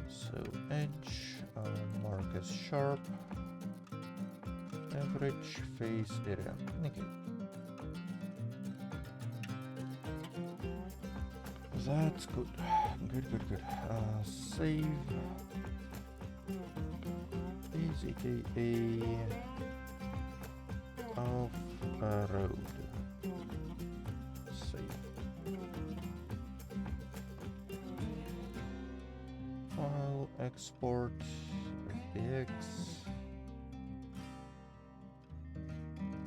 S1: So edge, mark as sharp, average face area. Okay. That's good. Good. Save. PZK of a road. Save. File, export, FBX.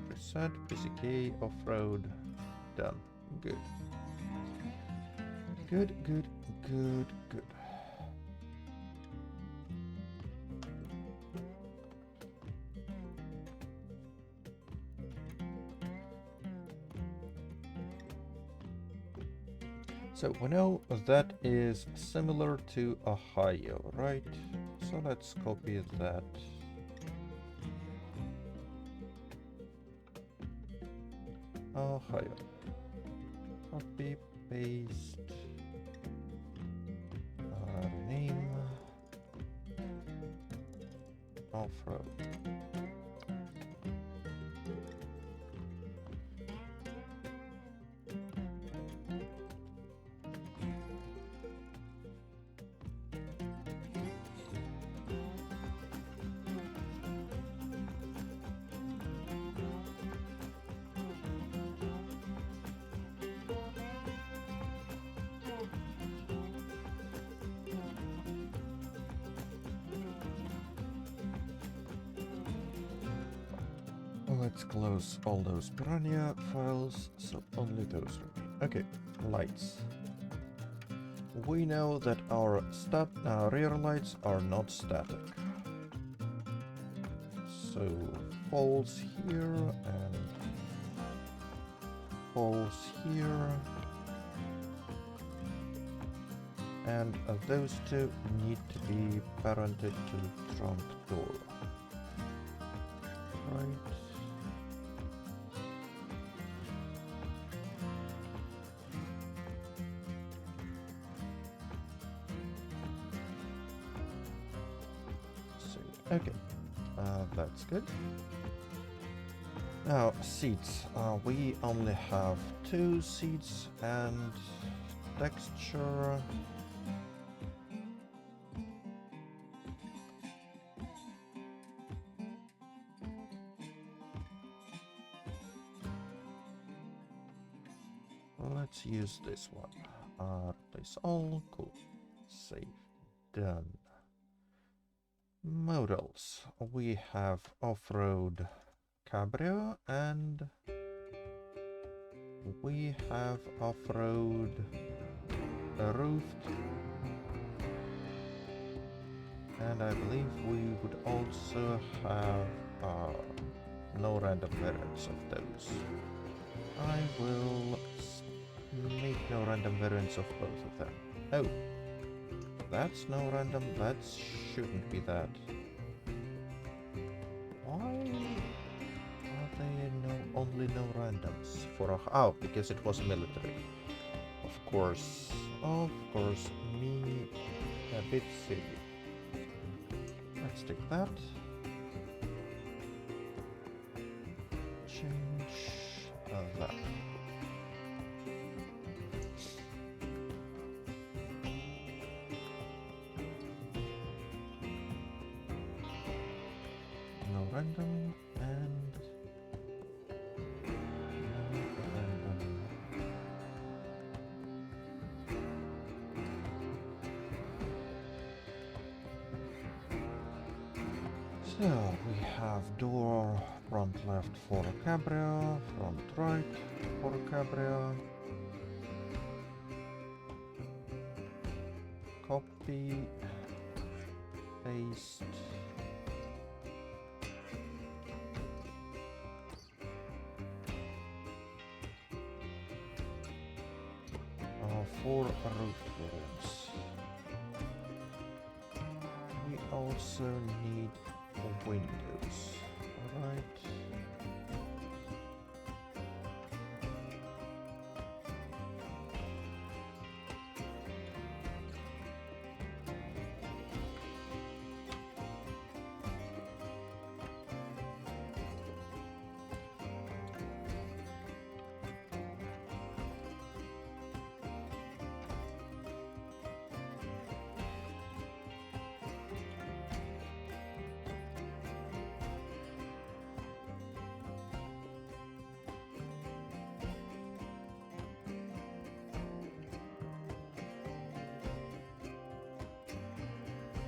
S1: Reset PZK off-road. Done. Good. Good. So we know that is similar to Ohio, right? So let's copy that. Ohio. Copy, paste. Name. Off-road. Let's close all those piranha files, so only those remain. Okay, lights. We know that our rear lights are not static. So false here and false here. And those two need to be parented to the trunk door. Right. Okay, that's good. Now, seats. We only have 2 seats and texture. Let's use this one. Replace all. Cool. Save. Done. Models. We have off-road cabrio and we have off-road roofed, and I believe we would also have no random variants of those. I will make no random variants of both of them. Oh, that's no random. That shouldn't be that. Why are they only no randoms for a... Oh, because it was military. Of course, me a bit silly. Let's take that. Change that. No random and no random. So we have door front left for a cabrio, front right for a cabrio. Copy, paste. For roof variants. We also need windows, alright.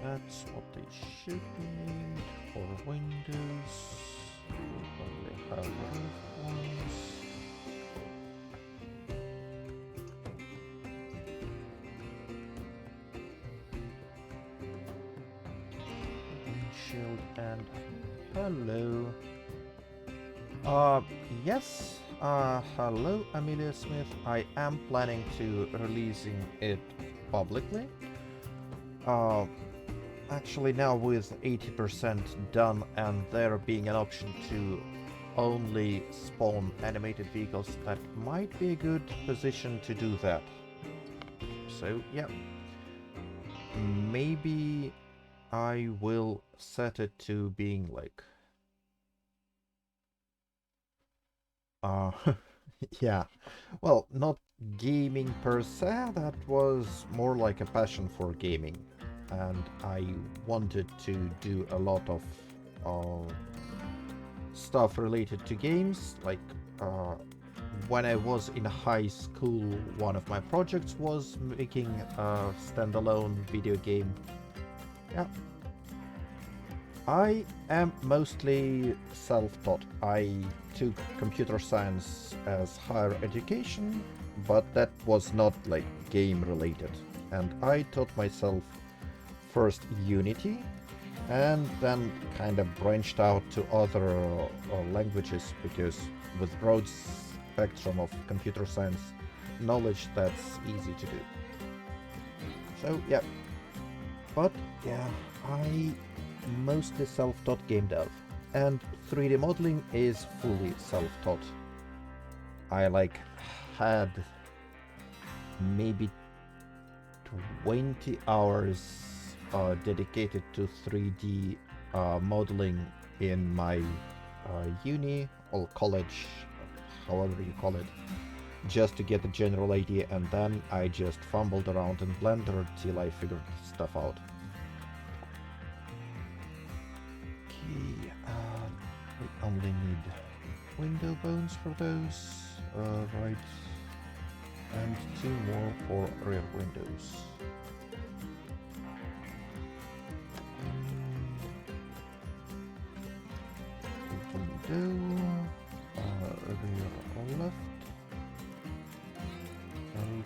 S1: That's what they should need for windows. We only have roof ones. Windshield and hello. Yes. Hello, Amelia Smith. I am planning to releasing it publicly. Actually now with 80% done and there being an option to only spawn animated vehicles, that might be a good position to do that. So yeah, maybe I will set it to being like yeah, well, not gaming per se, that was more like a passion for gaming. And I wanted to do a lot of stuff related to games. Like when I was in high school, one of my projects was making a standalone video game. Yeah. I am mostly self-taught. I took computer science as higher education, but that was not like game related. And I taught myself first Unity and then kind of branched out to other languages because with broad spectrum of computer science knowledge that's easy to do. So yeah, but yeah, I mostly self-taught game dev, and 3D modeling is fully self-taught. I like had maybe 20 hours dedicated to 3D modeling in my uni or college, however you call it, just to get a general idea, and then I just fumbled around in Blender till I figured stuff out. Okay, we only need window bones for those, right, and 2 more for rear windows. Window, rear left, right.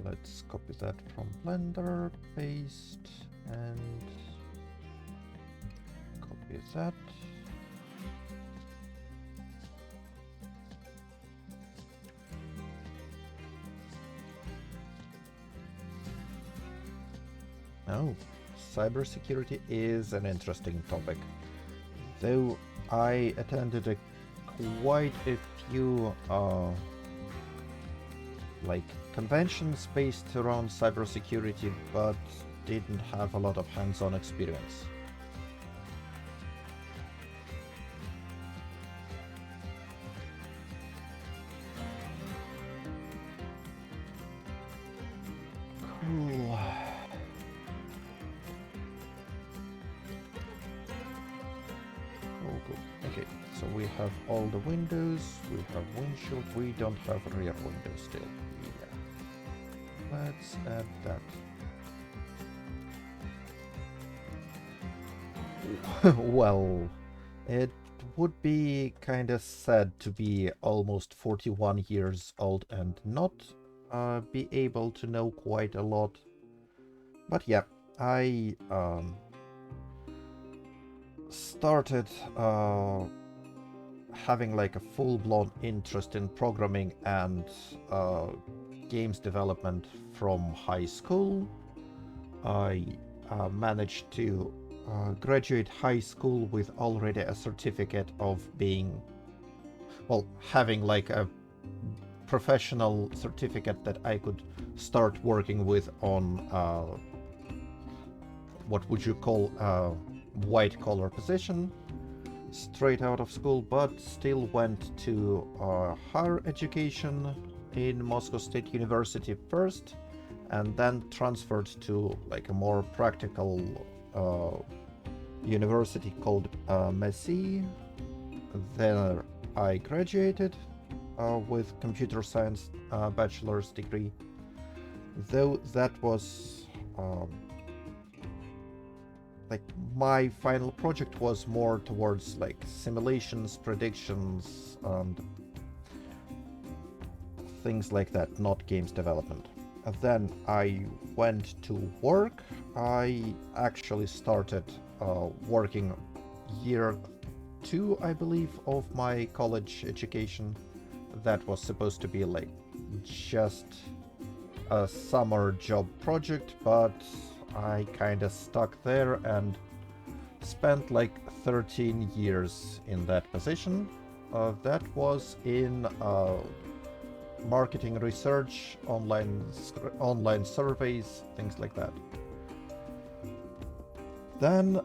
S1: Let's copy that from Blender, paste, and copy that. Oh, cybersecurity is an interesting topic. Though I attended quite a few like conventions based around cybersecurity, but didn't have a lot of hands-on experience. Cool. Oh, good. Okay, so we have all the windows, we have windshield, we don't have rear windows still. Yeah. Let's add that. Well, it would be kinda sad to be almost 41 years old and not be able to know quite a lot. But yeah, I started having like a full-blown interest in programming and games development from high school. I managed to graduate high school with already a certificate of being, well, having like a professional certificate that I could start working with on what would you call a white collar position straight out of school, but still went to higher education in Moscow State University first, and then transferred to like a more practical university called MESI. There I graduated with computer science bachelor's degree, though that was like my final project was more towards like simulations, predictions, and things like that, not games development. And then I went to work. I actually started working year 2, I believe, of my college education. That was supposed to be like just a summer job project, but I kind of stuck there and spent like 13 years in that position. That was in marketing research, online surveys, things like that. Then,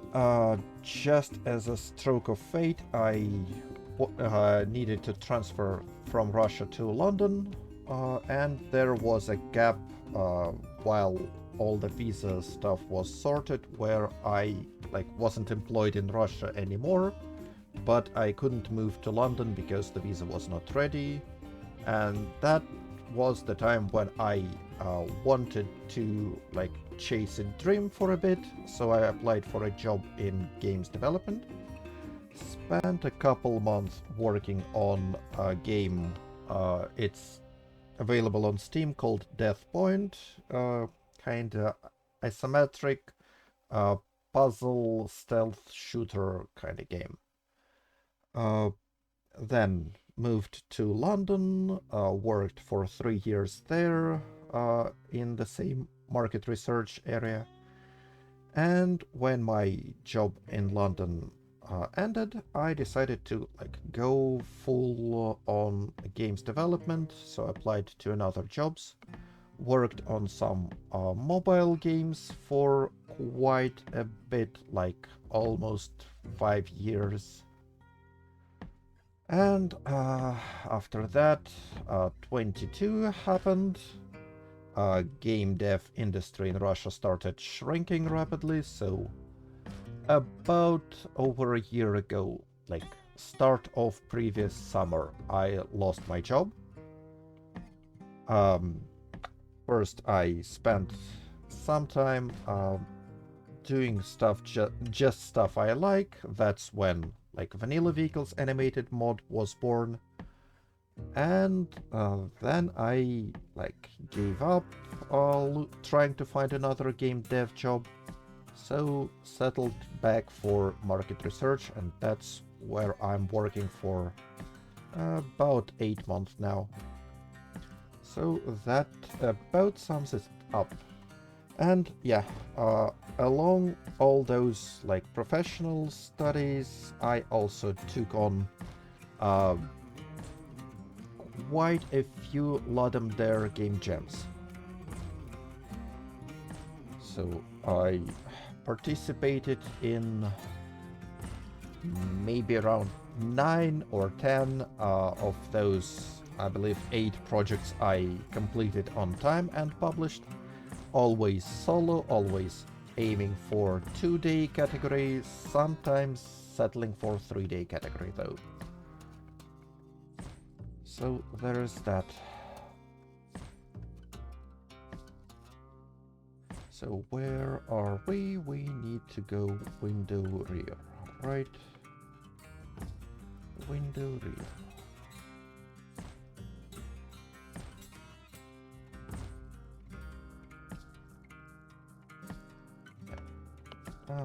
S1: just as a stroke of fate, I needed to transfer from Russia to London, and there was a gap while all the visa stuff was sorted, where I like wasn't employed in Russia anymore, but I couldn't move to London because the visa was not ready. And that was the time when I wanted to like chase a dream for a bit, so I applied for a job in games development. Spent a couple months working on a game. It's available on Steam called Death Point, kinda isometric uh, puzzle stealth shooter kind of game. Uh, then moved to London, worked for 3 years there in the same market research area. And when my job in London ended, I decided to like go full on games development, so I applied to another jobs. Worked on some mobile games for quite a bit, like almost 5 years. And after that, 22 happened. Game dev industry in Russia started shrinking rapidly, so about over a year ago, like start of previous summer, I lost my job. First, I spent some time doing stuff, just stuff I like. That's when like Vanilla Vehicles Animated Mod was born. And then I like gave up trying to find another game dev job, so settled back for market research, and that's where I'm working for about 8 months now. So that about sums it up. And yeah, along all those like professional studies, I also took on quite a few Ludum Dare game jams. So I participated in maybe around 9 or 10 of those, I believe 8 projects I completed on time and published. Always solo, always aiming for 2-day category, sometimes settling for 3-day category though. So there is that. So where are we? We need to go window rear, right? Window rear.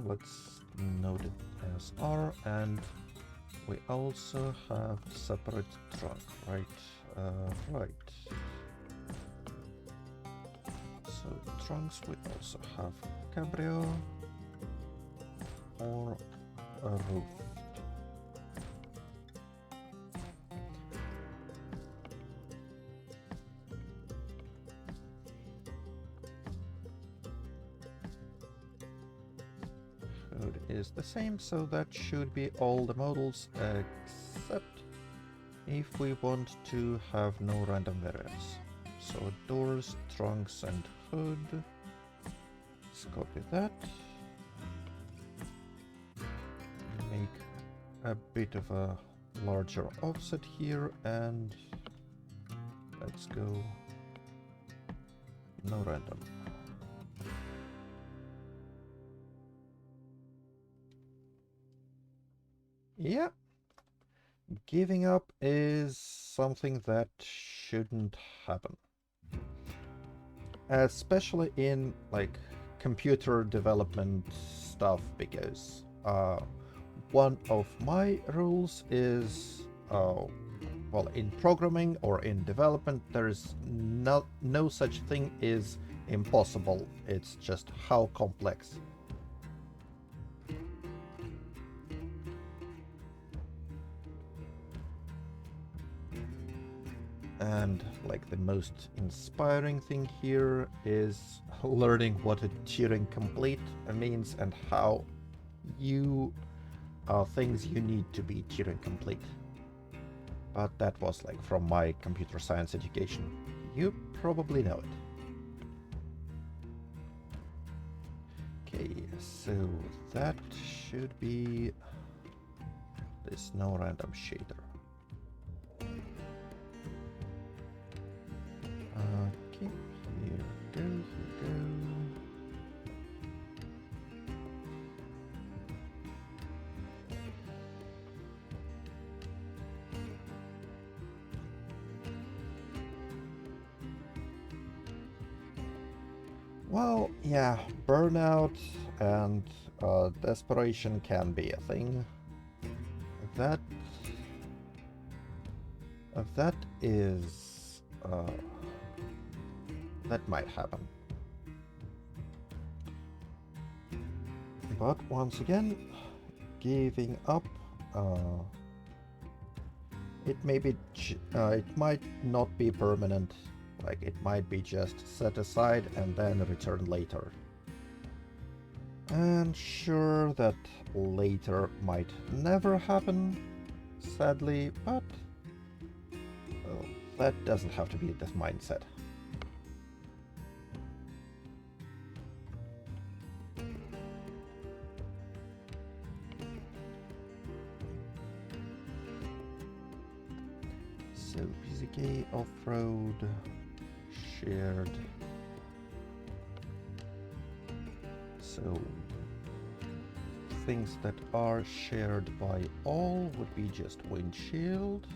S1: Let's note it as R, and we also have separate trunk, right? Right. So trunks we also have cabrio or a roof. Hood is the same, so that should be all the models except if we want to have no random variants. So doors, trunks and hood. Let's copy that. Make a bit of a larger offset here, and let's go no random. Yeah, giving up is something that shouldn't happen. Especially in like computer development stuff, because one of my rules is well, in programming or in development, there is no such thing is impossible. It's just how complex. And like the most inspiring thing here is learning what a Turing complete means and how you things you need to be Turing complete. But that was like from my computer science education. You probably know it. Okay, so that should be... There's no random shader. Okay, here we go, here we go. Well, yeah, burnout and desperation can be a thing. That is that might happen. But once again, giving up, it might not be permanent. Like, it might be just set aside and then return later. And sure, that later might never happen, sadly, but well, that doesn't have to be the mindset. So PZK off-road shared. So things that are shared by all would be just windshield.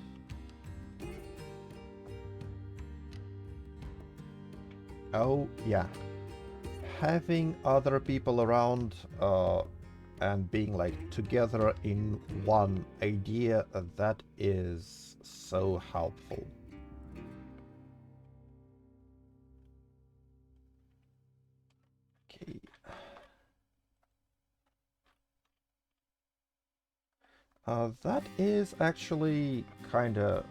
S1: Oh yeah, having other people around and being like together in one idea, that is so helpful. Okay. That is actually kinda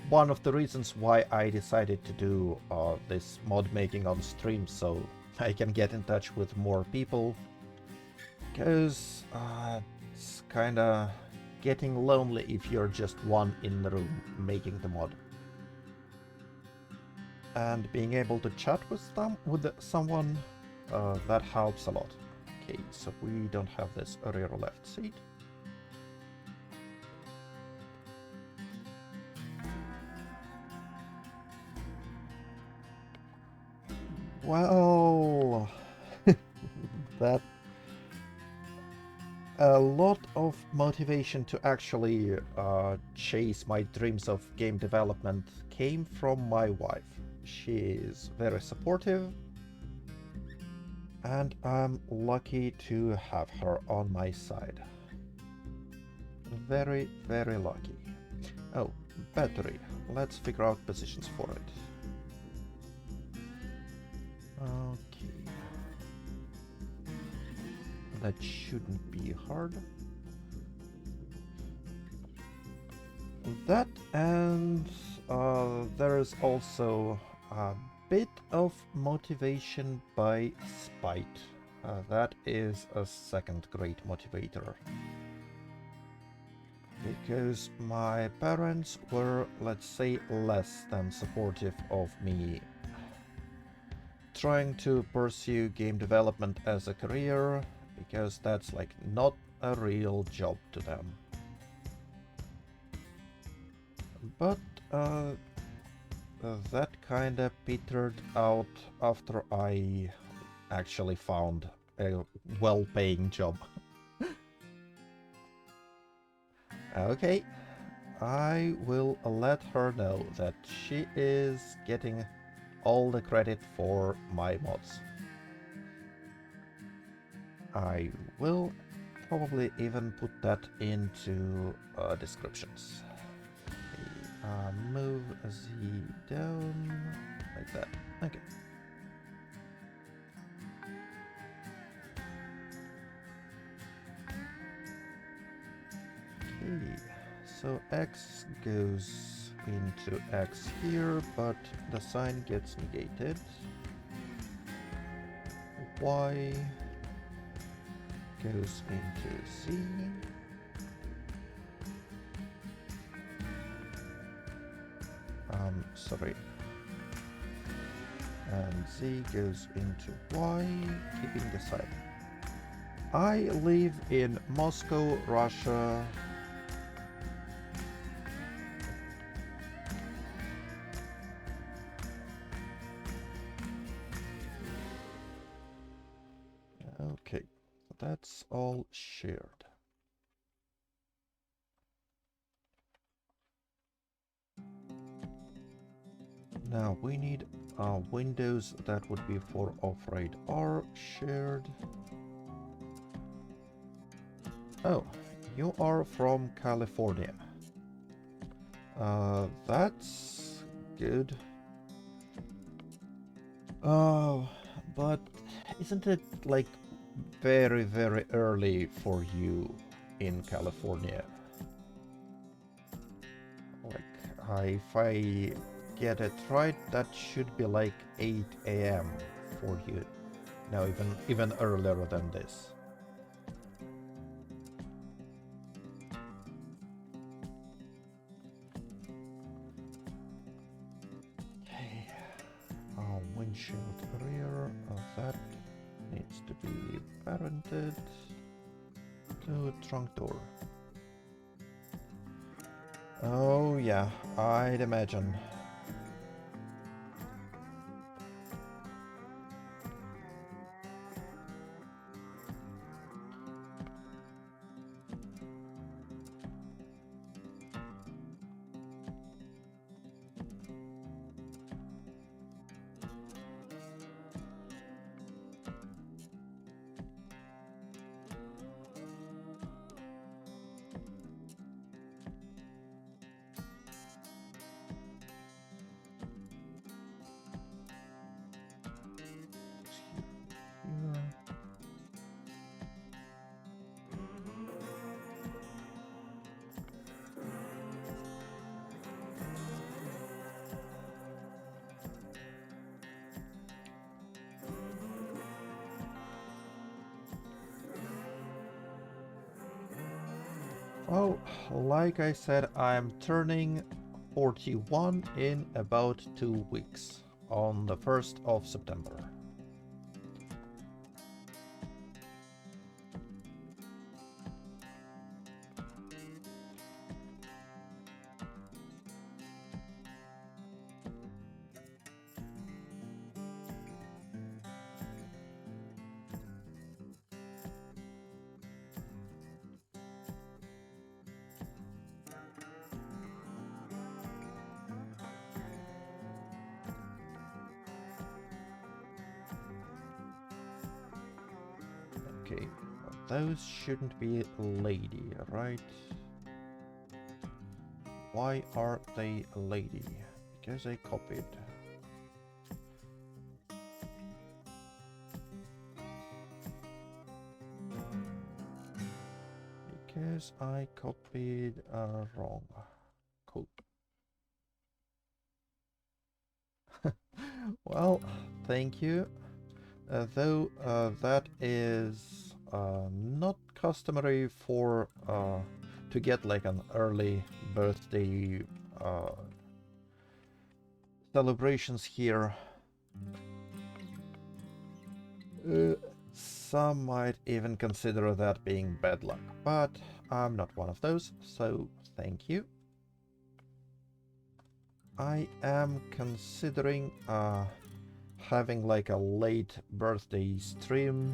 S1: one of the reasons why I decided to do this mod making on stream, so I can get in touch with more people, because it's kinda getting lonely if you're just one in the room making the mod. And being able to chat with someone, that helps a lot. Okay, so we don't have this rear left seat. Well, that a lot of motivation to actually chase my dreams of game development came from my wife. She is very supportive, and I'm lucky to have her on my side. Very, very lucky. Oh, battery. Let's figure out positions for it. Okay. That shouldn't be hard. That, and there is also a bit of motivation by spite. That is a second great motivator. Because my parents were, let's say, less than supportive of me trying to pursue game development as a career, because that's like not a real job to them. But that kinda petered out after I actually found a well-paying job. Okay, I will let her know that she is getting all the credit for my mods. I will probably even put that into descriptions. Okay, move Z down like that. Okay. Okay, so X goes into X here, but the sign gets negated. Y goes into Z. Sorry. and Z goes into Y, keeping the same. I live in Moscow, Russia. Okay, that's all shared. Now we need windows that would be for off-rate are shared. Oh, you are from California. That's good. Oh, but isn't it like very, very early for you in California? Like, if I get it right, that should be like 8 a.m. for you. No, even earlier than this. Okay. Windshield rear, that needs to be parented to trunk door. Oh yeah, I'd imagine. Here. Well, like I said, I'm turning 41 in about 2 weeks, on the 1st of September. Okay, those shouldn't be lady, right? Why are they lady? Because I copied. Because I copied wrong. Cool. Well, thank you. Though that is not customary for to get like an early birthday celebrations here. Some might even consider that being bad luck, but I'm not one of those, so thank you. I am considering having like a late birthday stream,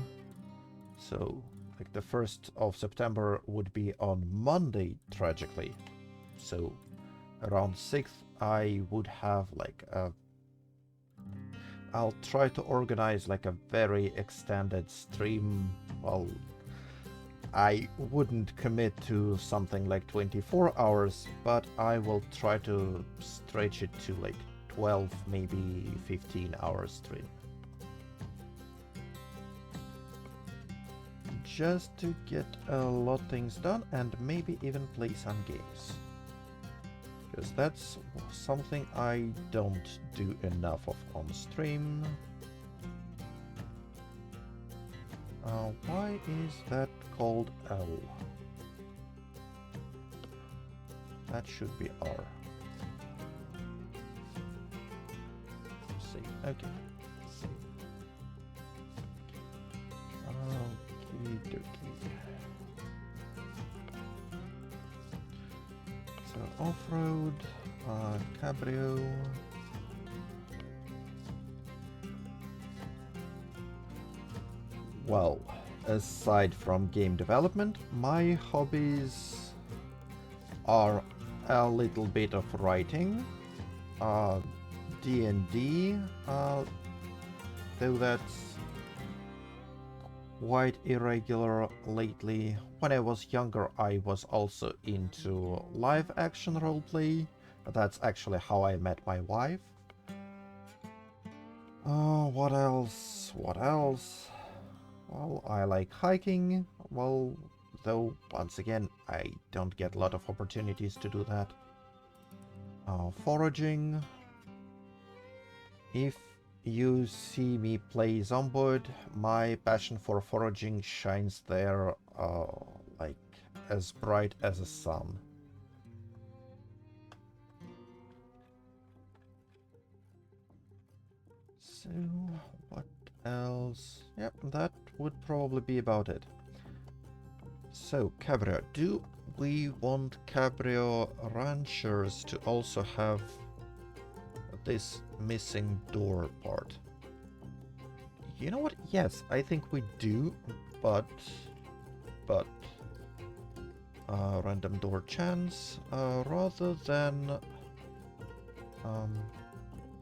S1: so like the 1st of September would be on Monday, tragically. So around 6th I would have like a... I'll try to organize like a very extended stream. Well, I wouldn't commit to something like 24 hours, but I will try to stretch it to like 12, maybe 15 hours stream. Just to get a lot of things done and maybe even play some games. Because that's something I don't do enough of on stream. Why is that called L? That should be R. Let's see. Okay. So off-road, cabrio. Well, aside from game development, my hobbies are a little bit of writing, D&D, though that's quite irregular lately. When I was younger, I was also into live action roleplay. That's actually how I met my wife. What else? What else? Well, I like hiking. Well, though, once again, I don't get a lot of opportunities to do that. Foraging. If you see me play Zomboid, my passion for foraging shines there like as bright as a sun. So, what else? Yep, that would probably be about it. So, Cabrio, do we want Cabrio Ranchers to also have this missing door part? You know what? Yes, I think we do, but random door chance rather than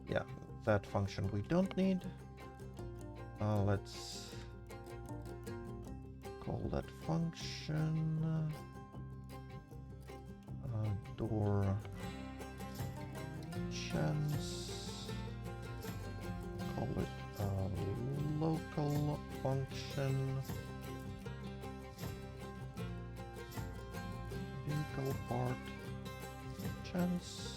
S1: yeah, that function we don't need. Let's call that function door chance. Call it local function. Vehicle part chance.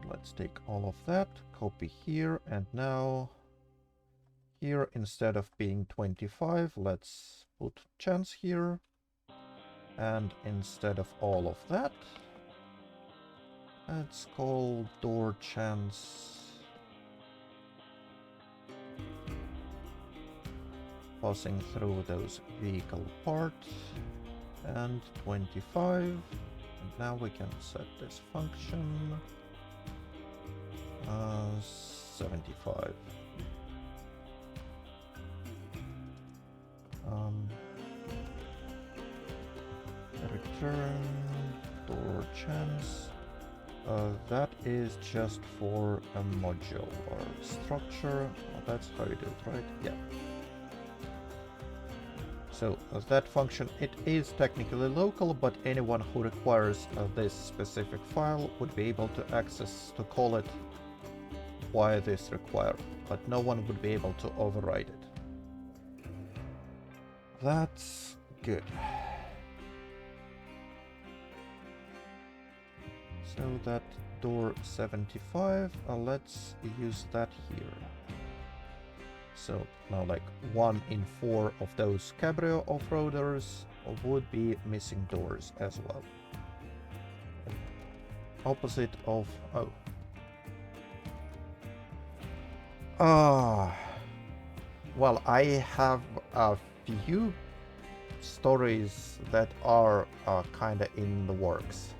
S1: Let's take all of that, copy here, and now here, instead of being 25, let's put chance here, and instead of all of that, let's call door chance passing through those vehicle parts, and 25, and now we can set this function 75. Return door chance. That is just for a module or structure. Oh, that's how you do it, right? Yeah. So that function, it is technically local, but anyone who requires this specific file would be able to access to call it via this require, but no one would be able to override it. That's good. So that door 75, let's use that here. So now like 1 in 4 of those Cabrio off-roaders would be missing doors as well. Opposite of... oh. Well, I have a few stories that are kinda in the works.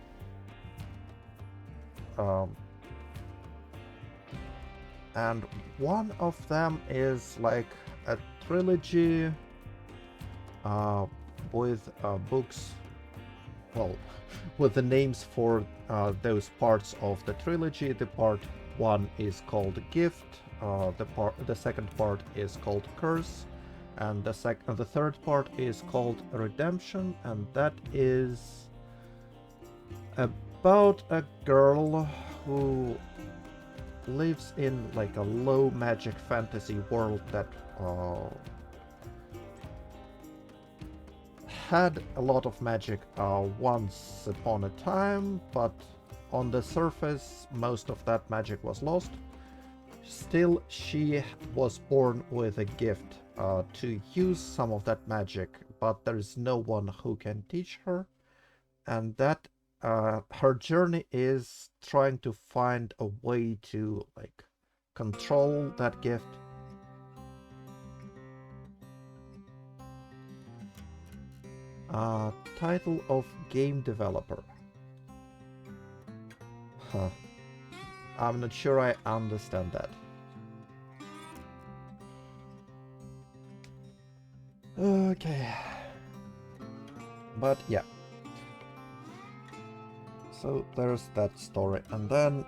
S1: And one of them is like a trilogy with books, well, with the names for those parts of the trilogy. The part 1 is called Gift, the second part is called Curse, and the third part is called Redemption, and that is about a girl who lives in like a low magic fantasy world that had a lot of magic once upon a time, but on the surface most of that magic was lost. Still, she was born with a gift to use some of that magic, but there is no one who can teach her, and that her journey is trying to find a way to like control that gift. Title of game developer. Huh. I'm not sure I understand that. Okay. But yeah. So there's that story. And then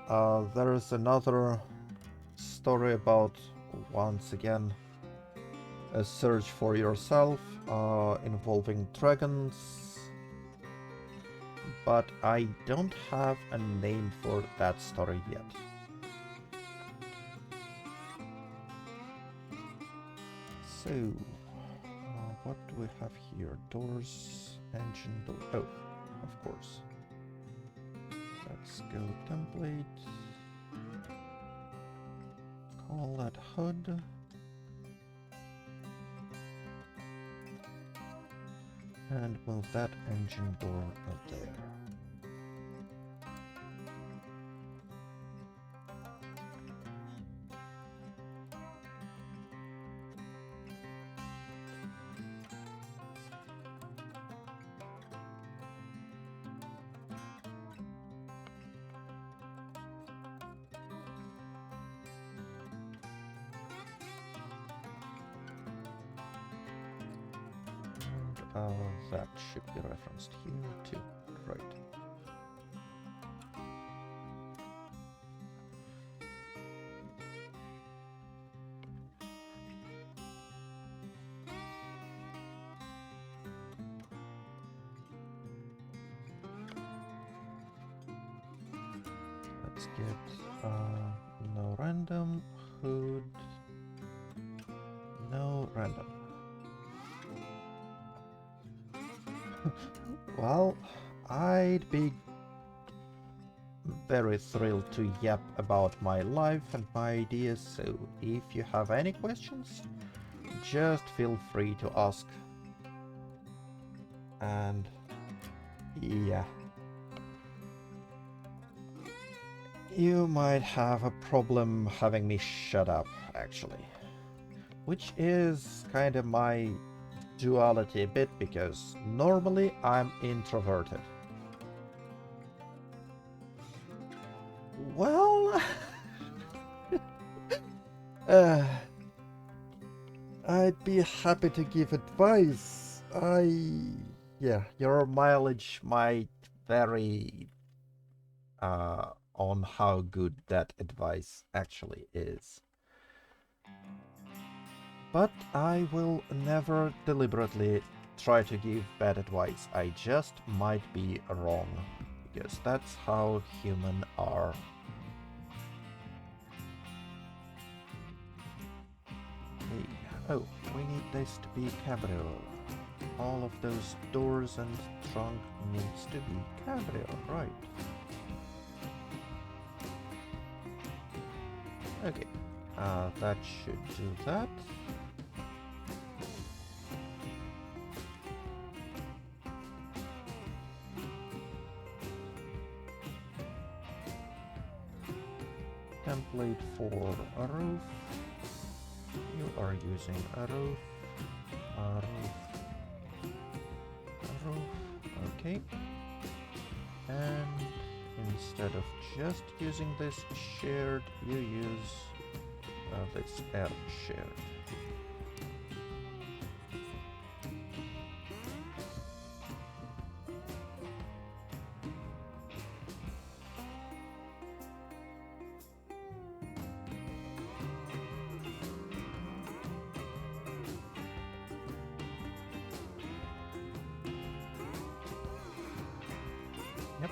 S1: there's another story about, once again, a search for yourself involving dragons. But I don't have a name for that story yet. So, what do we have here? Doors, engine door. Oh, of course. Let's go template. Call that hood. And move that engine door up there. That should be referenced here too, right? Let's get no random hood, no random. Well, I'd be very thrilled to yap about my life and my ideas, so if you have any questions, just feel free to ask. And yeah, you might have a problem having me shut up, actually, which is kind of my duality a bit, because normally I'm introverted. Well, I'd be happy to give advice. Yeah, your mileage might vary on how good that advice actually is. But I will never deliberately try to give bad advice. I just might be wrong, because that's how humans are. Okay. Oh, we need this to be cabrio. All of those doors and trunk needs to be cabrio, right? Okay, that should do that. Template for a roof. You are using a roof, a roof, a roof. Okay. And instead of just using this shared, you use this air shared. Yep.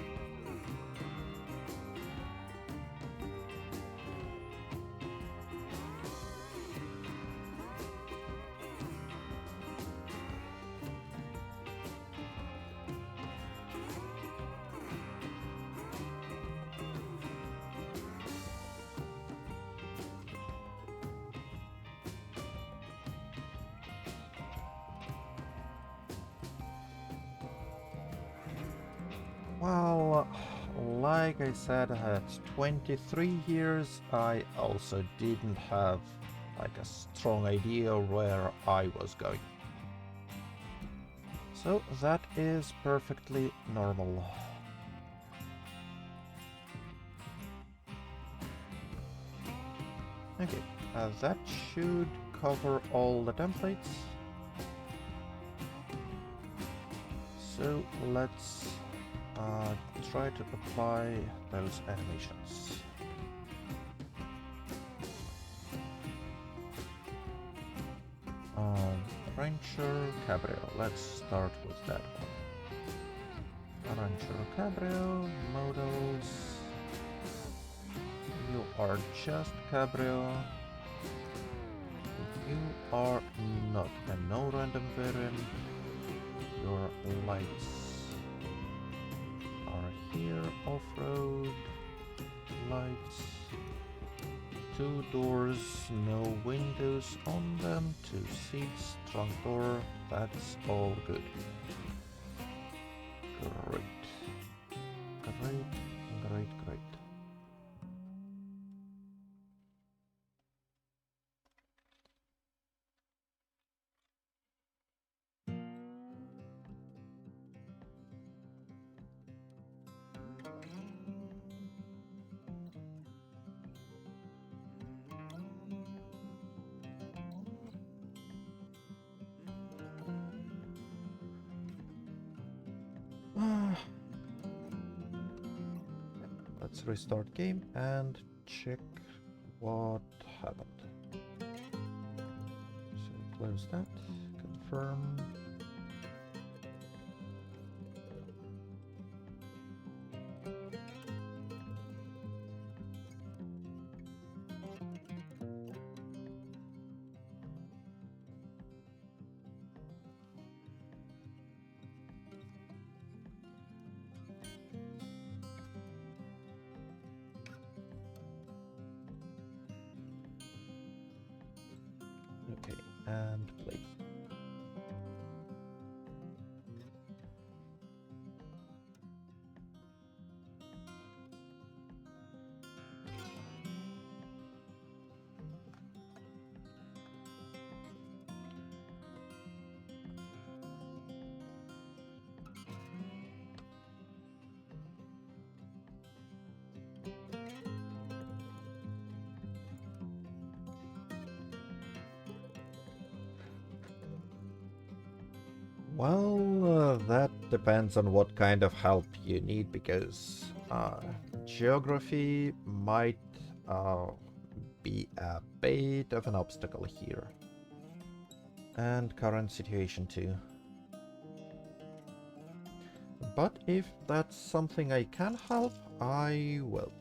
S1: Well, like I said, at 23 years, I also didn't have like a strong idea where I was going. So that is perfectly normal. Okay, that should cover all the templates. So let's try to apply those animations. Rancher Cabrio, let's start with that one. Rancher Cabrio, models. You are just Cabrio. You are not a no random variant. Your lights are here, off-road, lights, 2 doors, no windows on them, 2 seats, trunk door, that's all good. Great. Great, great, great. Let's restart game and check what happened. So close that, confirm. Okay, and play. Well, that depends on what kind of help you need, because geography might be a bit of an obstacle here. And current situation too. But if that's something I can help, I will.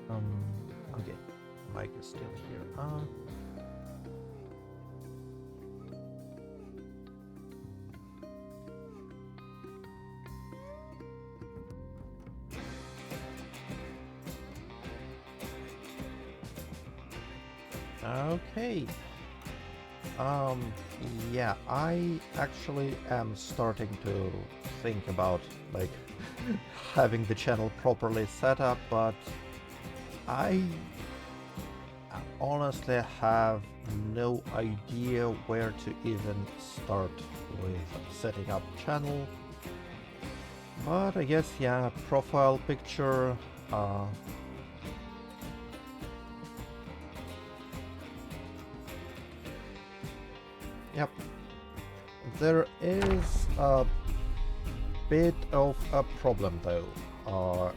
S1: Um, okay, Mike is still here. Okay. Um, yeah, I actually am starting to think about like having the channel properly set up, but I honestly have no idea where to even start with setting up channel. But I guess, yeah, profile picture, yep. There is a bit of a problem though,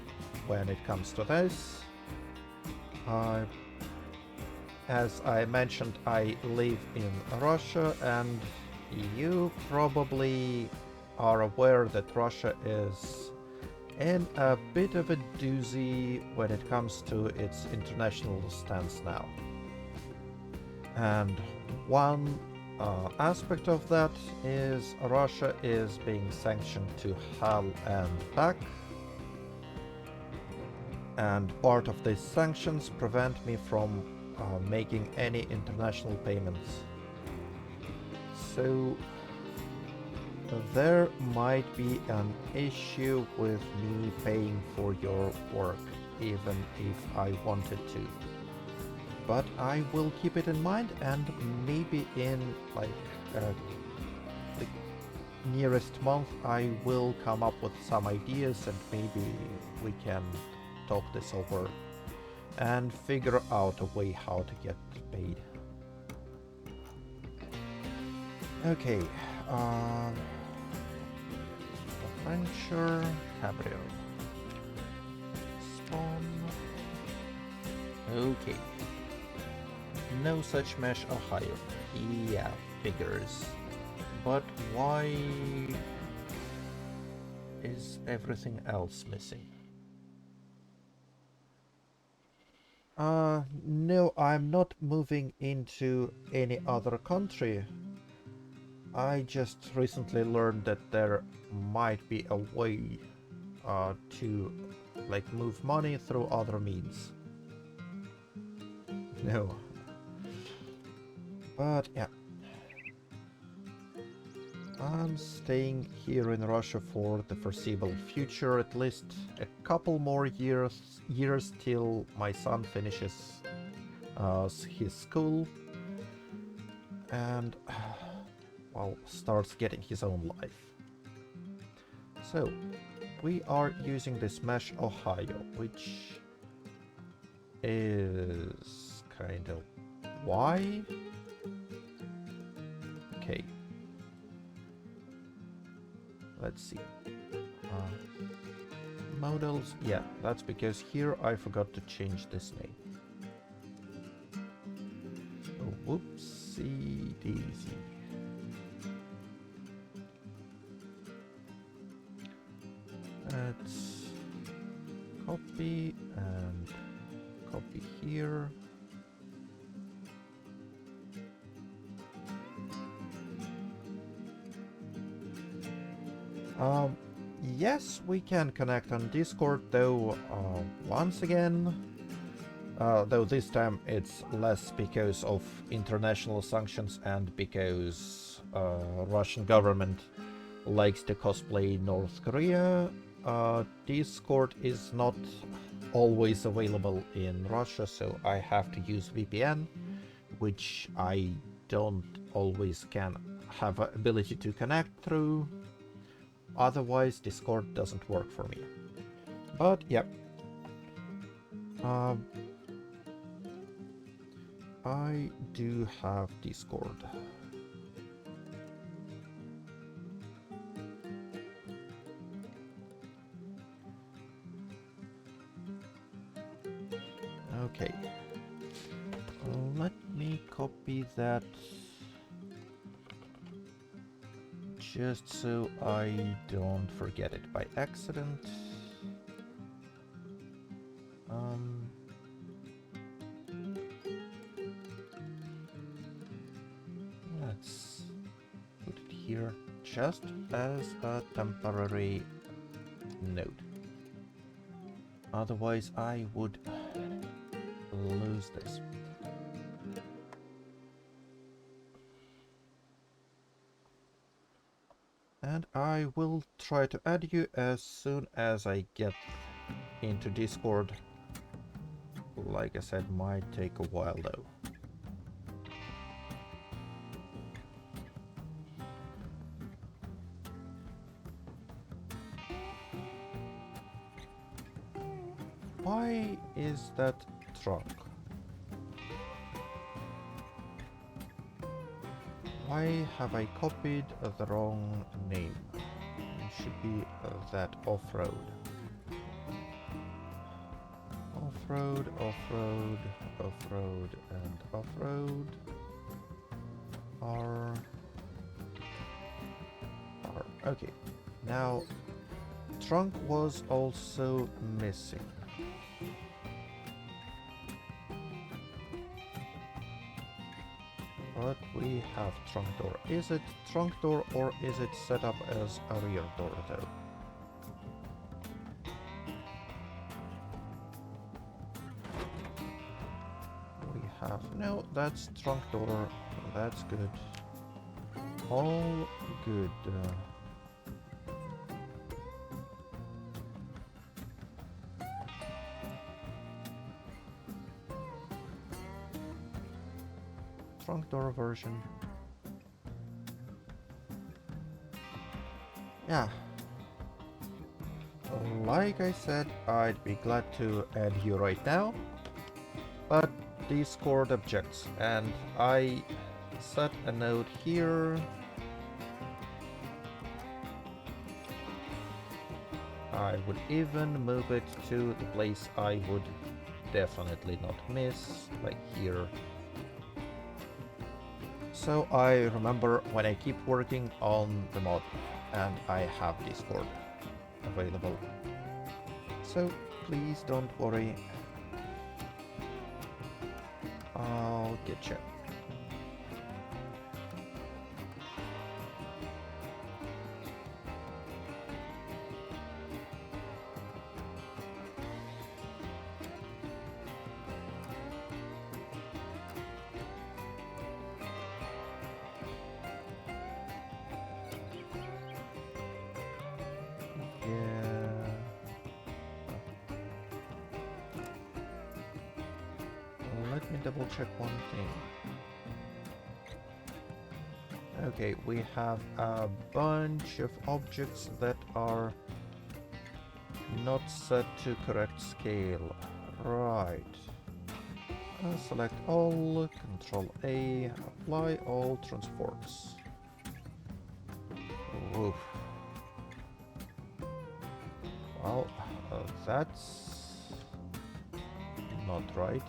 S1: when it comes to this. Uh, as I mentioned, I live in Russia, and you probably are aware that Russia is in a bit of a doozy when it comes to its international stance now. And one aspect of that is Russia is being sanctioned to hell and back, and part of these sanctions prevent me from making any international payments. So there might be an issue with me paying for your work, even if I wanted to. But I will keep it in mind, and maybe in like the nearest month I will come up with some ideas, and maybe we can talk this over and figure out a way how to get paid. Okay, adventure, cabrio, spawn. Okay, no such mesh Ohio. Yeah, figures. But why is everything else missing? No, I'm not moving into any other country. I just recently learned that there might be a way to like move money through other means. No. But yeah. I'm staying here in Russia for the foreseeable future, at least a couple more years till my son finishes his school and well, starts getting his own life. So we are using this mesh Ohio, which is kind of why. Okay, let's see. Models, yeah, that's because here I forgot to change this name. Oh, whoopsie daisy. Let's copy and copy here. Yes, we can connect on Discord, though once again, though this time it's less because of international sanctions and because Russian government likes to cosplay North Korea. Discord is not always available in Russia, so I have to use VPN, which I don't always can have ability to connect through. Otherwise, Discord doesn't work for me. But yeah, I do have Discord. Okay, let me copy that just so I don't forget it by accident. here just as a temporary node. Otherwise I would lose this. And I will try to add you as soon as I get into Discord. Like I said, might take a while though. Why is that trunk? Why have I copied the wrong name? It should be that off-road. Off-road, off-road, off-road, and off-road. R. Okay. Now, trunk was also missing. But we have trunk door. Is it trunk door or is it set up as a rear door though? We have, no, that's trunk door. That's good. All good. Trunk door version. Yeah. Like I said, I'd be glad to add you right now, but Discord objects, and I set a note here. I would even move it to the place I would definitely not miss, like here. So I remember when I keep working on the mod and I have Discord available. So please don't worry. I'll get you. Let me double check one thing. Okay, we have a bunch of objects that are not set to correct scale. Right. Select all, Control A, apply all transports. Oof. Well, that's not right.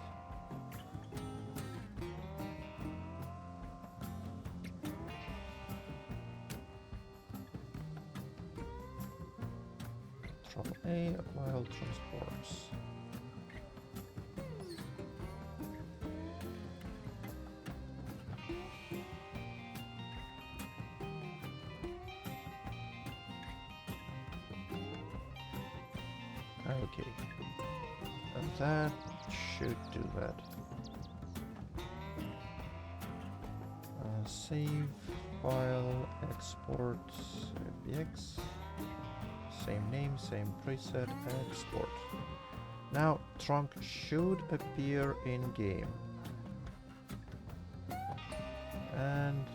S1: Control A, apply all transports. Okay, and that should do that. Save file, export, APX, same name, same preset, export. Now trunk should appear in game. And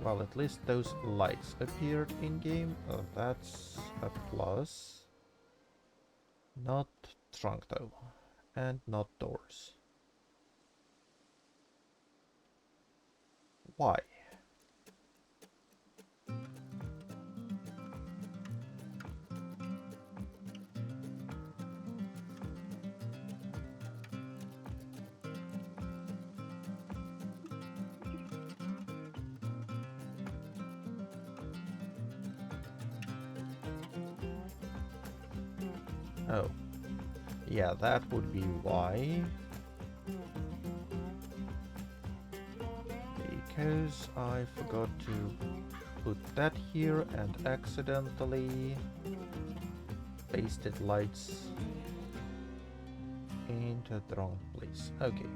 S1: well, at least those lights appeared in game. That's a plus. Not trunk though, and not doors. Why? Oh, yeah, that would be why. Because I forgot to put that here and accidentally pasted lights into the wrong place. Okay,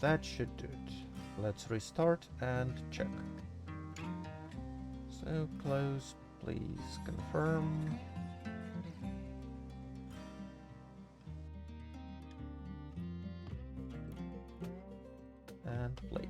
S1: that should do it. Let's restart and check. So close, please confirm. And play.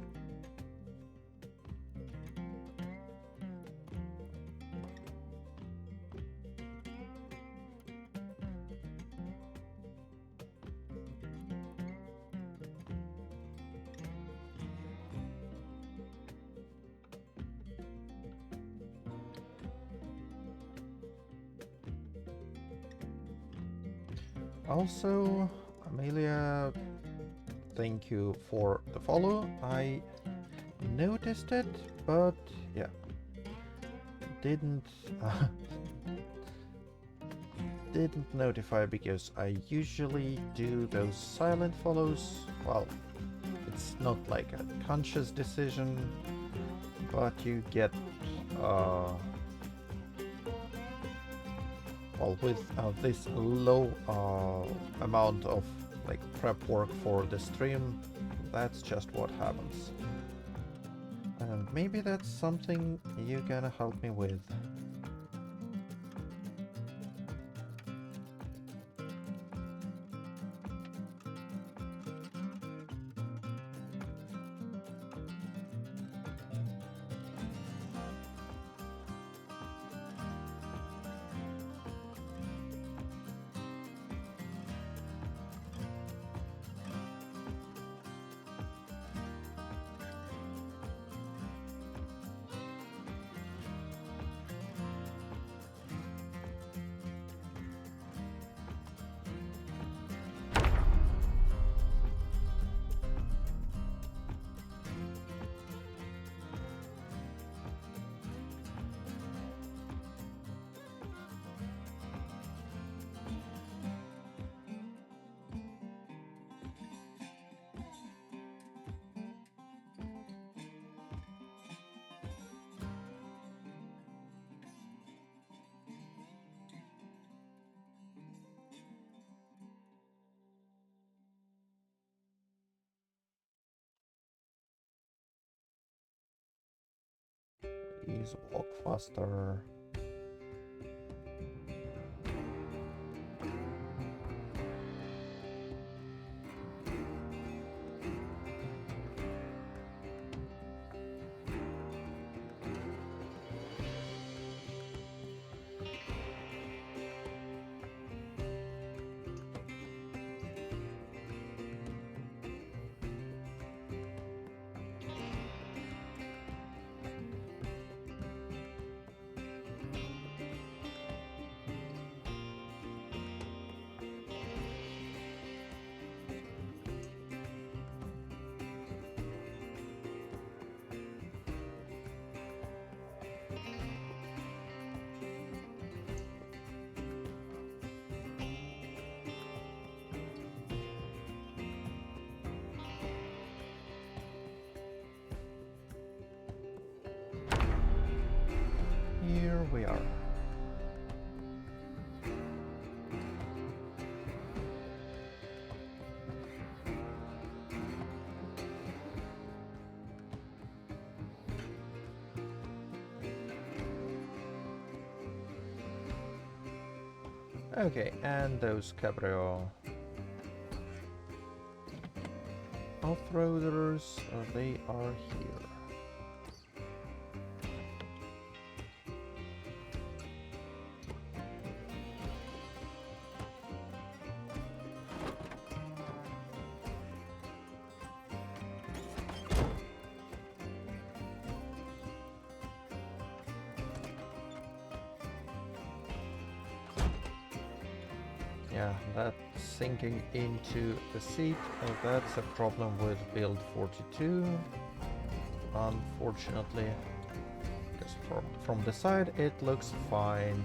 S1: Also, Amelia, thank you for the follow. I noticed it, but yeah, didn't didn't notify because I usually do those silent follows. Well, it's not like a conscious decision, but you get well, with this low amount of like prep work for the stream, that's just what happens. And maybe that's something you're gonna help me with. Please walk faster. Here we are. Okay, and those Cabrio off-roaders, they are here. Yeah, that sinking into the seat, that's a problem with build 42, unfortunately, because from the side it looks fine,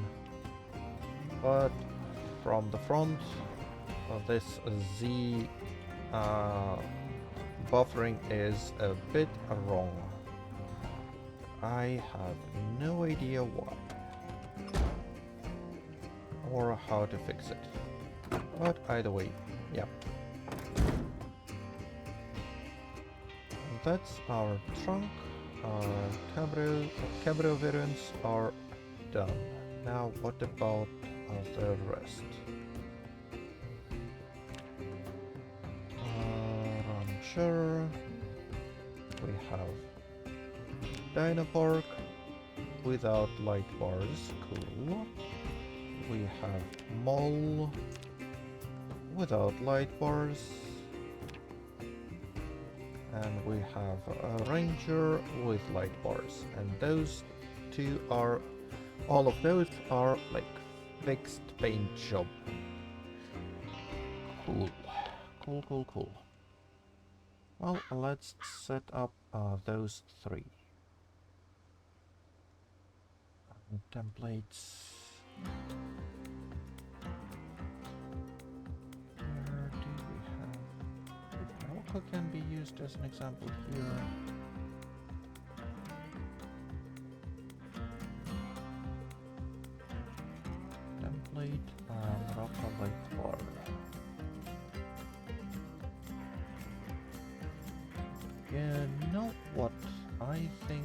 S1: but from the front, this Z buffering is a bit wrong. I have no idea why or how to fix it. But either way, yeah. That's our trunk. Cabrio variants are done. Now what about the rest? Rancher. We have Dino Park without light bars. Cool. We have Mall without light bars. And we have a Ranger with light bars. And those two are... all of those are like fixed paint job. Cool. Cool. Well, let's set up those three. Templates. Where do we have... Elko can be used as an example here. Template and Rafa light bar. Yeah, you know what I think?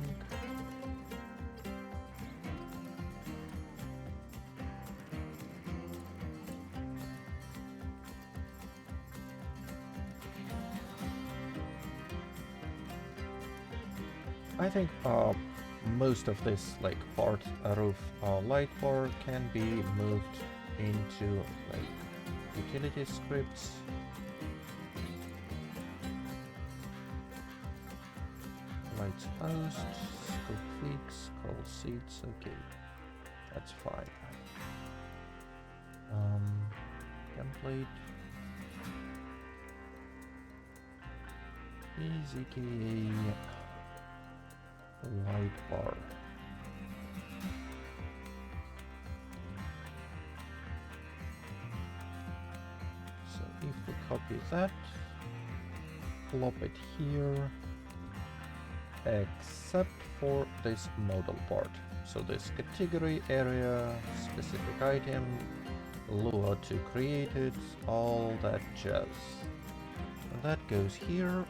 S1: I think most of this like part roof light bar can be moved into like utility scripts. Lights host, scope fix, call seats, okay, that's fine. Template PZK light bar. So if we copy that, plop it here, except for this modal part. So this category area, specific item, Lua to create it, all that jazz. And that goes here.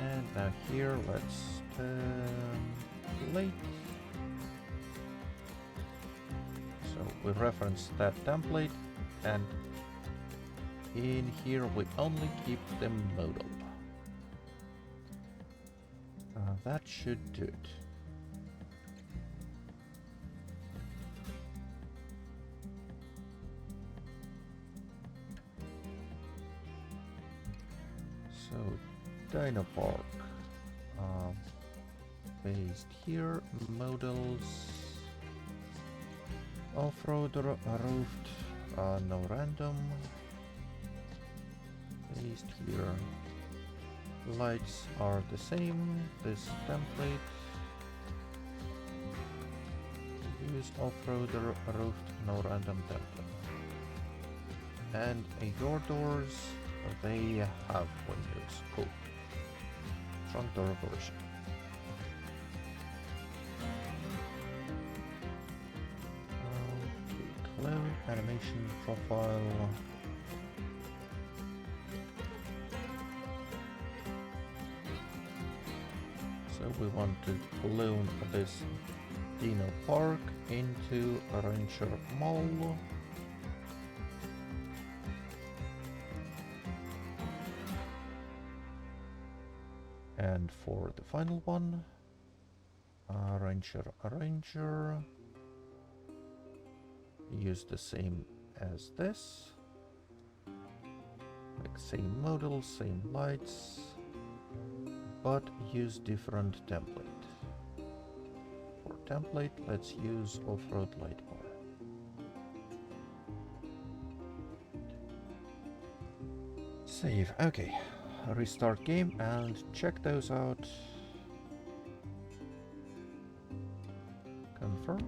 S1: And now here, let's template. So we reference that template, and in here we only keep the modal. That should do it. So Dino Park, based here, modals, off-road roofed, no random, based here. Lights are the same, this template, use off-roader roofed, no random template. And your doors, they have windows, cool. Trunk door version. Okay, clone, animation, profile. So we want to clone this Dino Park into Rancher Mall. And for the final one, Ranger, use the same as this, like same model, same lights, but use different template. For template, let's use off-road light bar. Save, okay. Restart game and check those out. Confirm.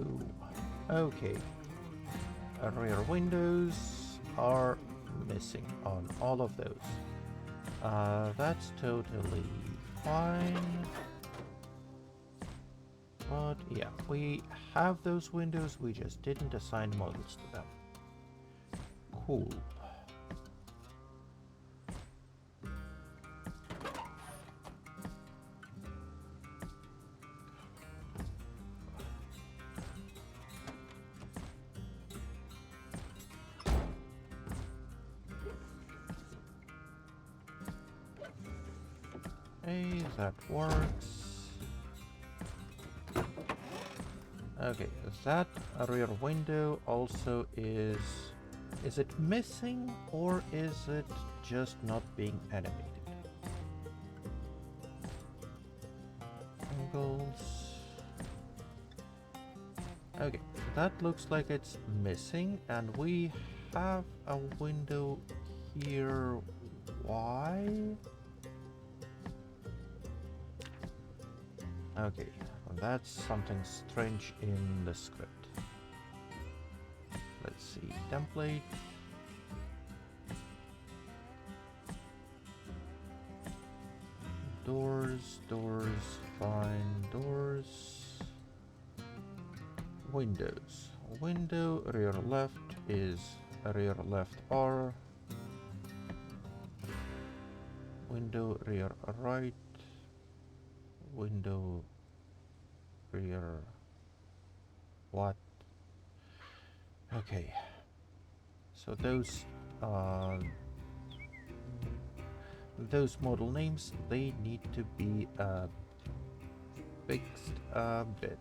S1: So, okay. Rear windows are missing on all of those. That's totally fine. But yeah, we have those windows, we just didn't assign models to them. Cool. Okay, that works. Okay, that rear window also is... Is it missing or is it just not being animated? Angles. Okay, that looks like it's missing, and we have a window here. Why? Okay, that's something strange in the script. Let's see, template. Doors, fine, doors. Windows. Window rear left is rear left R. Window rear right. Window rear what? Okay. So those model names, they need to be fixed a bit.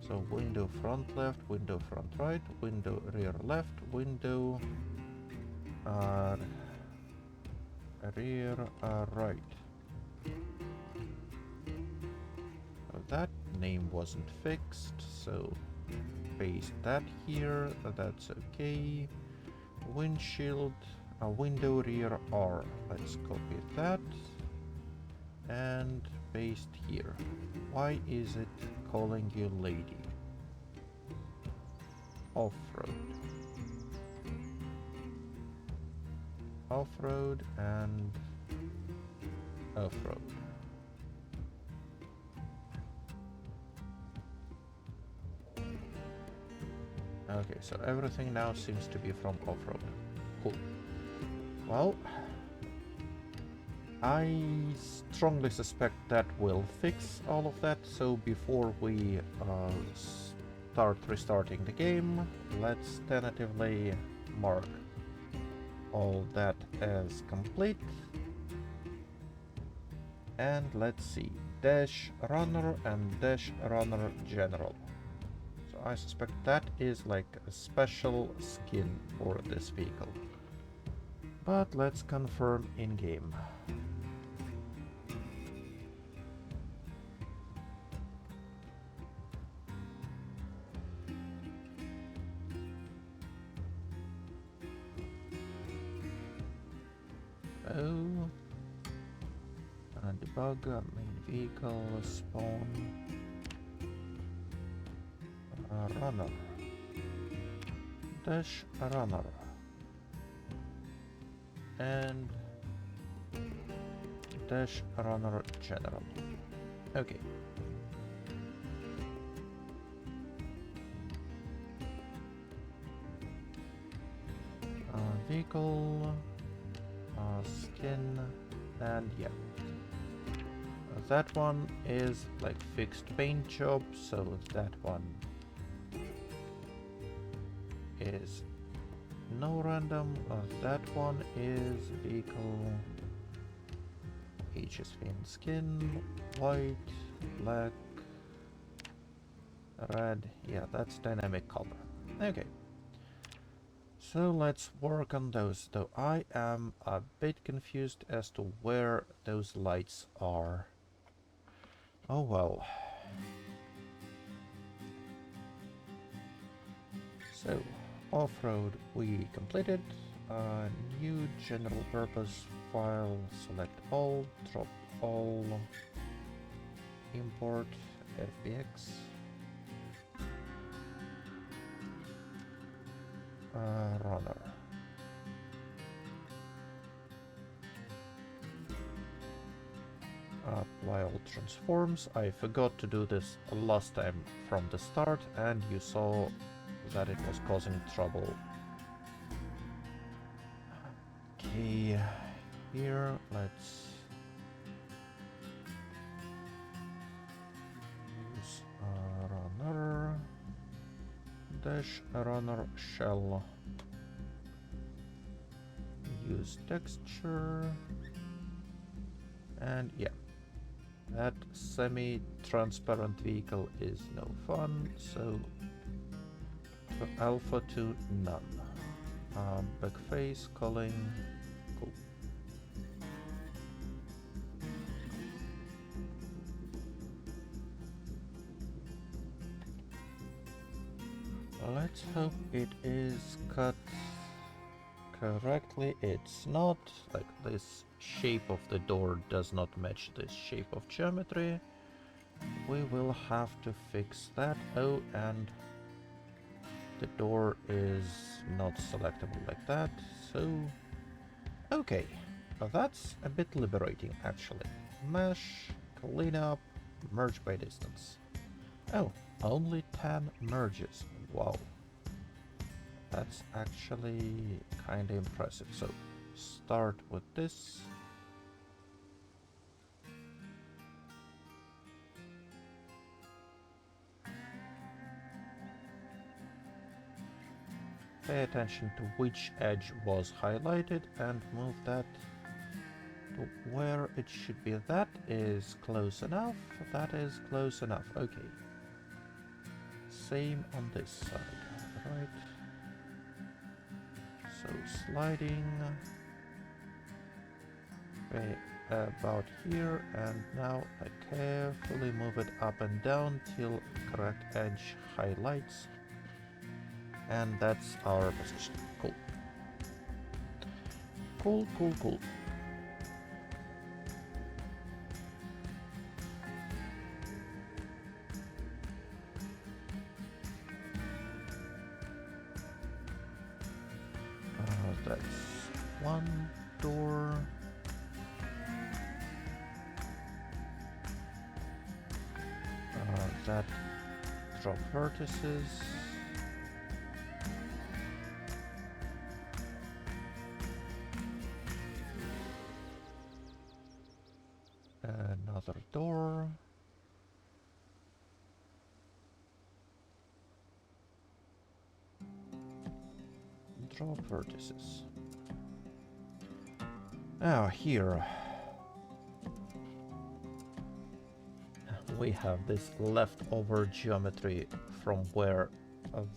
S1: So window front left, window front right, window rear left, window rear right. That name wasn't fixed, so paste that here, that's okay. Windshield, window rear R. Let's copy that and paste here. Why is it calling you lady? Off-road. Off-road and off-road. Okay, so everything now seems to be from off-road. Cool. Well, I strongly suspect that will fix all of that, so before we start restarting the game, let's tentatively mark all that as complete. And let's see, dash runner and dash runner general. So I suspect that is like a special skin for this vehicle. But let's confirm in-game. Oh, debug main vehicle spawn runner dash runner and dash runner general. Okay. Vehicle skin, and yeah, that one is like fixed paint job, so that one is no random. That one is vehicle HSV skin, white, black, red. Yeah, that's dynamic color. Okay. So let's work on those, though I am a bit confused as to where those lights are. Oh well. So, off-road we completed. New general purpose file, select all, drop all, import FBX. runner. Apply all transforms. I forgot to do this last time from the start, and you saw that it was causing trouble. Okay, here let's use runner dash runner shell. Use texture, and yeah, that semi-transparent vehicle is no fun, so to alpha to none. Backface culling, cool. Let's hope it is cut correctly. It's not. Like, this shape of the door does not match this shape of geometry. We will have to fix that. Oh, and the door is not selectable like that, so okay. That's a bit liberating, actually. Mesh, clean up, merge by distance. Oh, only 10 merges. Wow. That's actually kinda impressive. So, start with this. Pay attention to which edge was highlighted and move that to where it should be. That is close enough. That is close enough. Okay. Same on this side. Right. So sliding about here, and now I carefully move it up and down till correct edge highlights. And that's our position. Cool. Cool, cool, cool. That's one door. That drop vertices. Another door. Drop vertices. Now here we have this leftover geometry from where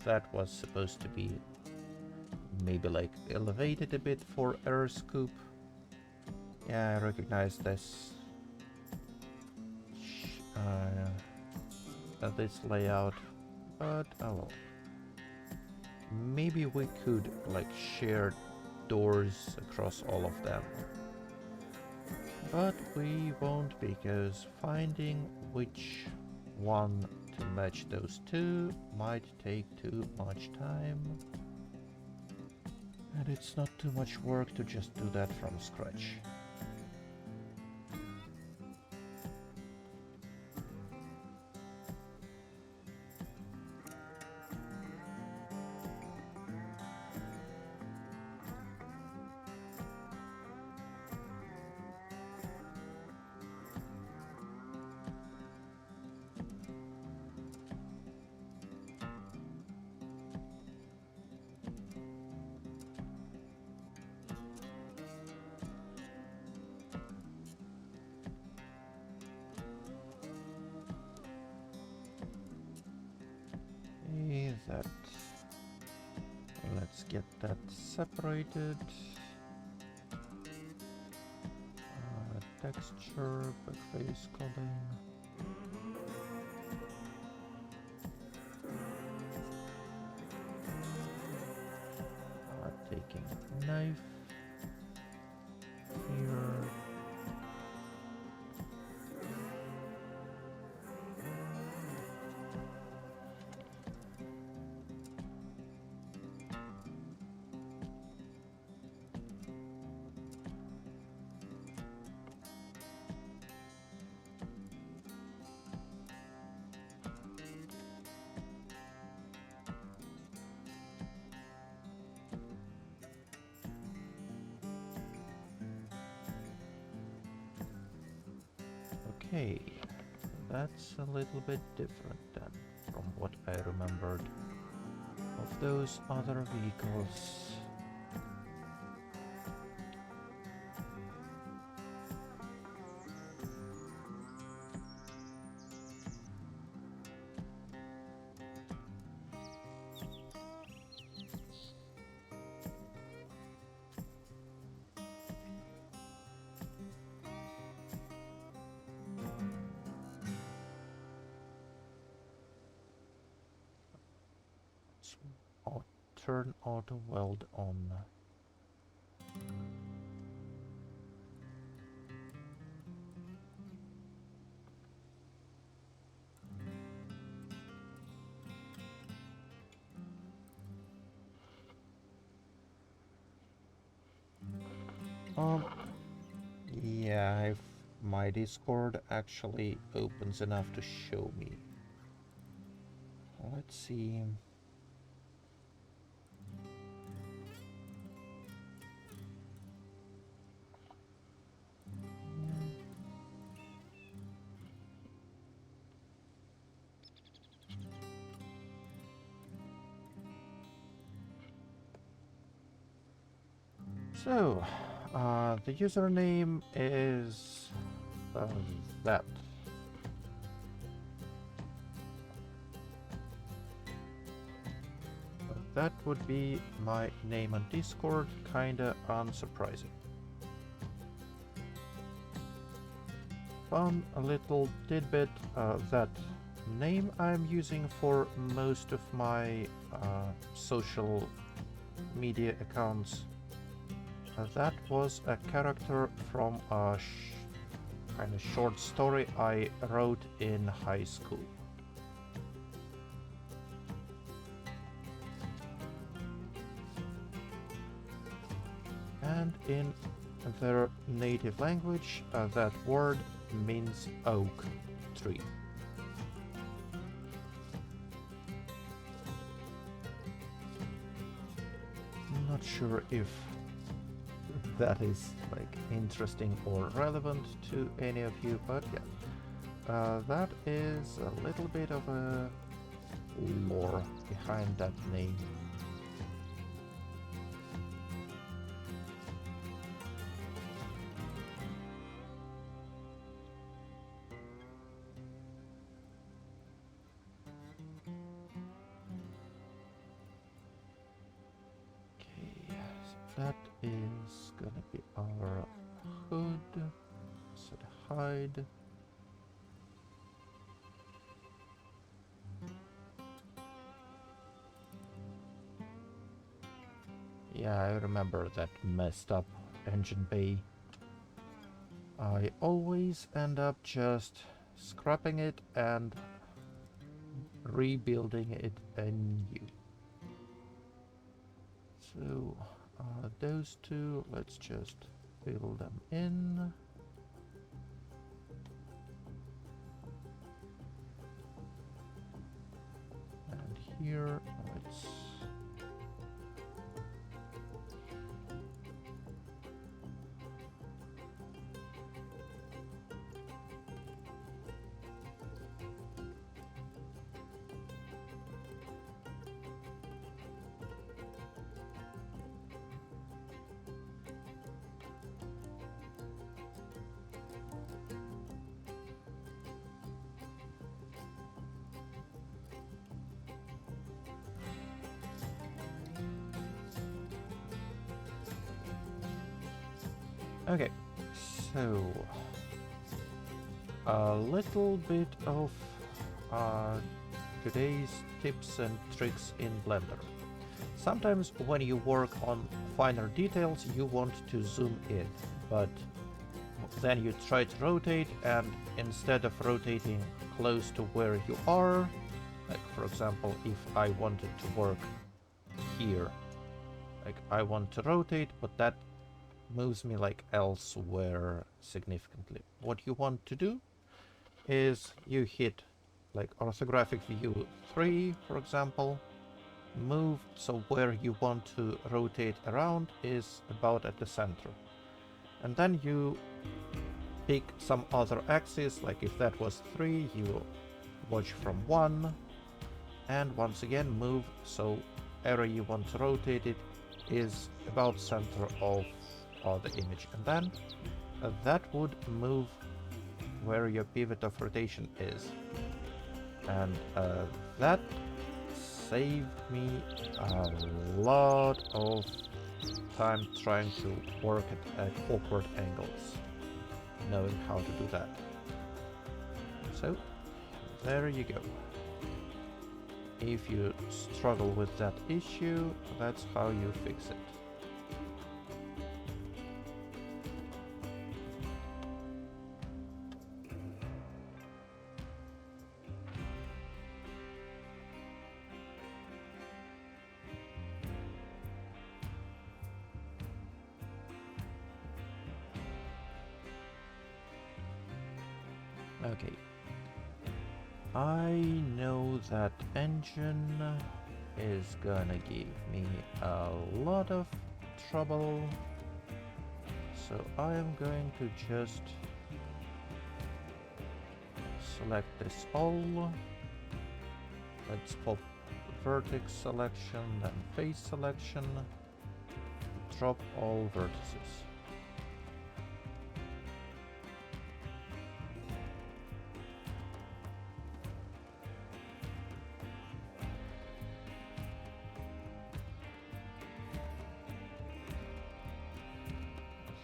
S1: that was supposed to be, maybe like elevated a bit for error scoop. Yeah, I recognize this. This layout, but oh well. Maybe we could like share doors across all of them. But we won't, because finding which one to match those two might take too much time. And it's not too much work to just do that from scratch. That. Let's get that separated. Texture, backface culling. Taking knife here. Okay, that's a little bit different then from what I remembered of those other vehicles. Turn auto weld on. Yeah, if my Discord actually opens enough to show me. Let's see. So, the username is that. That would be my name on Discord, kinda unsurprising. Fun little tidbit, that name I'm using for most of my social media accounts. That was a character from a kind of short story I wrote in high school. And in their native language, that word means oak tree. I'm not sure if that is like interesting or relevant to any of you, but yeah, that is a little bit of a lore behind that name. That is gonna be our hood. Set hide. Yeah, I remember that messed up engine bay. I always end up just scrapping it and rebuilding it anew. So those two, let's just fill them in. And here, let's... Okay, so a little bit of today's tips and tricks in Blender. Sometimes when you work on finer details, you want to zoom in, but then you try to rotate, and instead of rotating close to where you are, like for example, if I wanted to work here, like I want to rotate, but that moves me like elsewhere significantly. What you want to do is you hit like orthographic view 3, for example, move so where you want to rotate around is about at the center. And then you pick some other axis, like if that was 3, you watch from 1, and once again move so area you want to rotate it is about center of the image, and then that would move where your pivot of rotation is, and that saved me a lot of time trying to work at awkward angles, knowing how to do that. So there you go. If you struggle with that issue, that's how you fix it. Okay. I know that engine is gonna give me a lot of trouble, so I am going to just select this all. Let's pop vertex selection, then face selection, drop all vertices.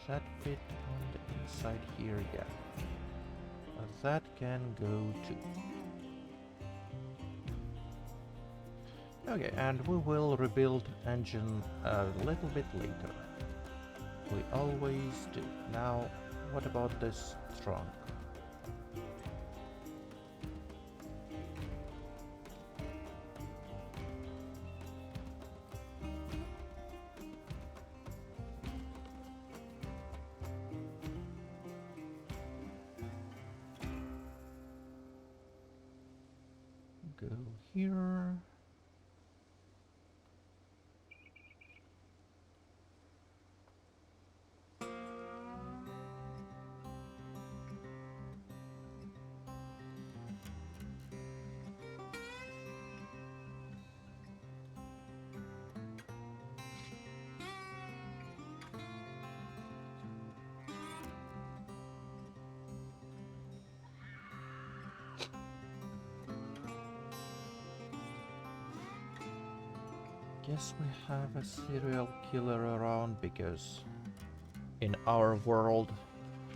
S1: That bit on the inside here, yeah. That can go too. Okay, and we will rebuild engine a little bit later. We always do. Now, what about this trunk? Go here. Guess we have a serial killer around, because in our world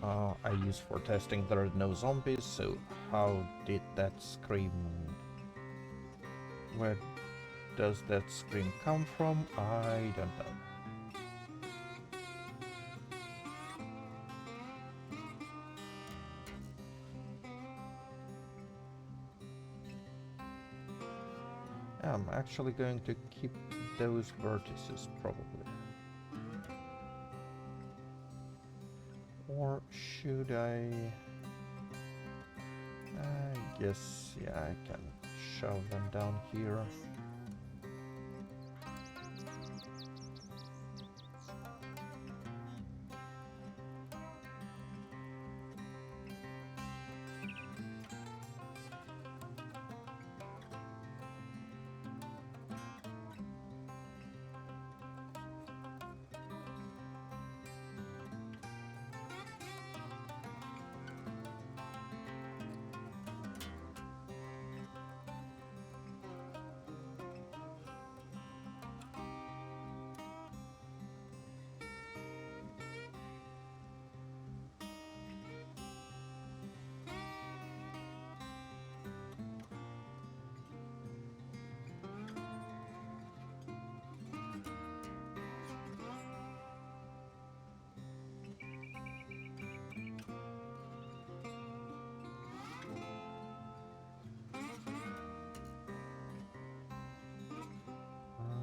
S1: I use for testing there are no zombies, so how did that scream? Where does that scream come from? I don't know. I'm actually going to keep those vertices probably. Or should I guess, yeah, I can shove them down here.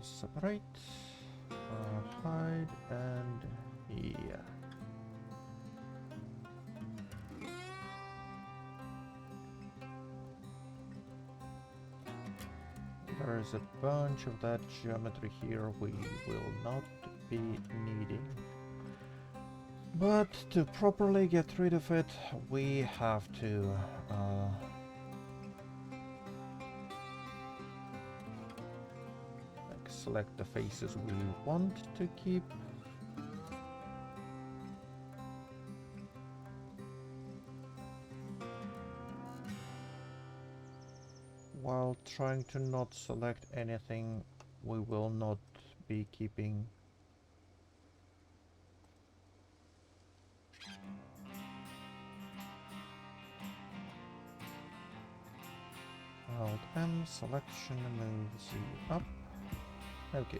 S1: Separate, hide, and yeah. There is a bunch of that geometry here we will not be needing. But to properly get rid of it, we have to like select the faces we want to keep. While trying to not select anything we will not be keeping. Alt M, selection moves you up. Okay.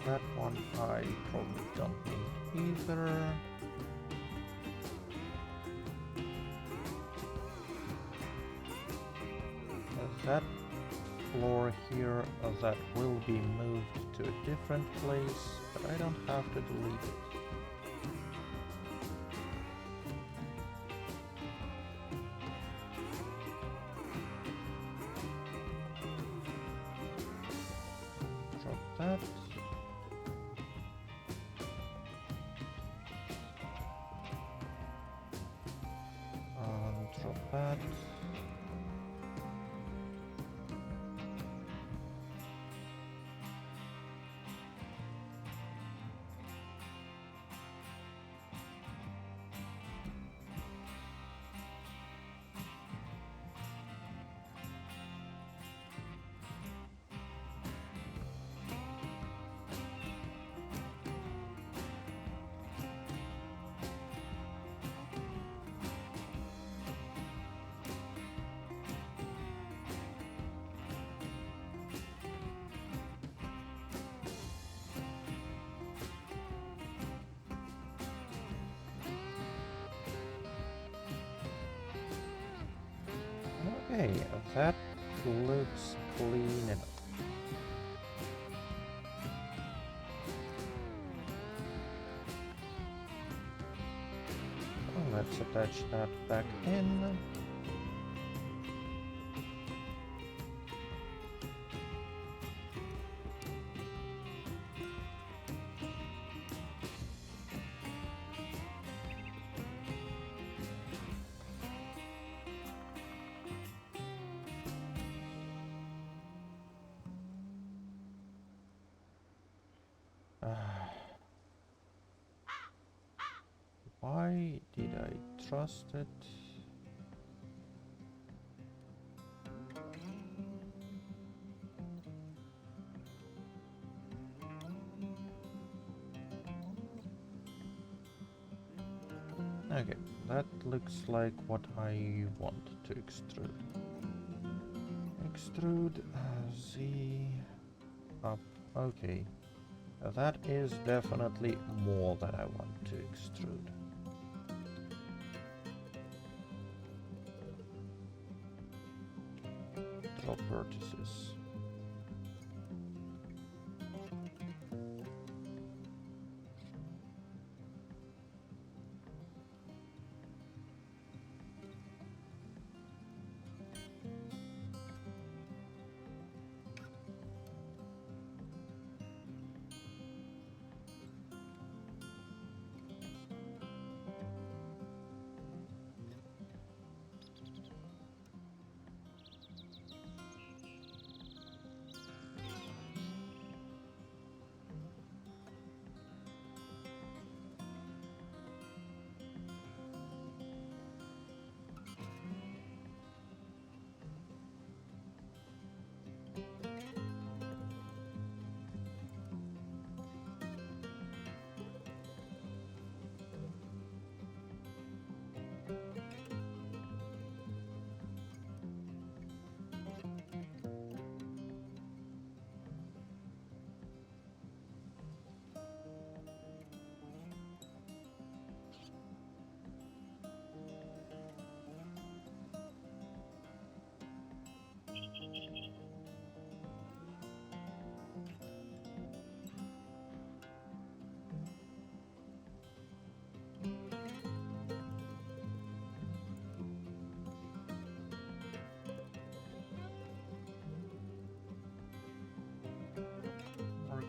S1: That one I probably don't need either. That floor here, that will be moved to a different place, but I don't have to delete it. Drop that. Drop that. Okay, that looks clean enough. Let's attach that back in. Why did I trust it? Okay, that looks like what I want to extrude. Extrude Z up. Okay, that is definitely more than I want to extrude. Drop vertices.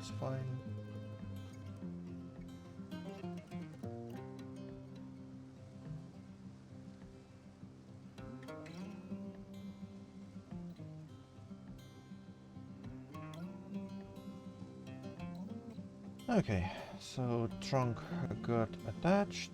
S1: that's fine. Okay, so trunk got attached.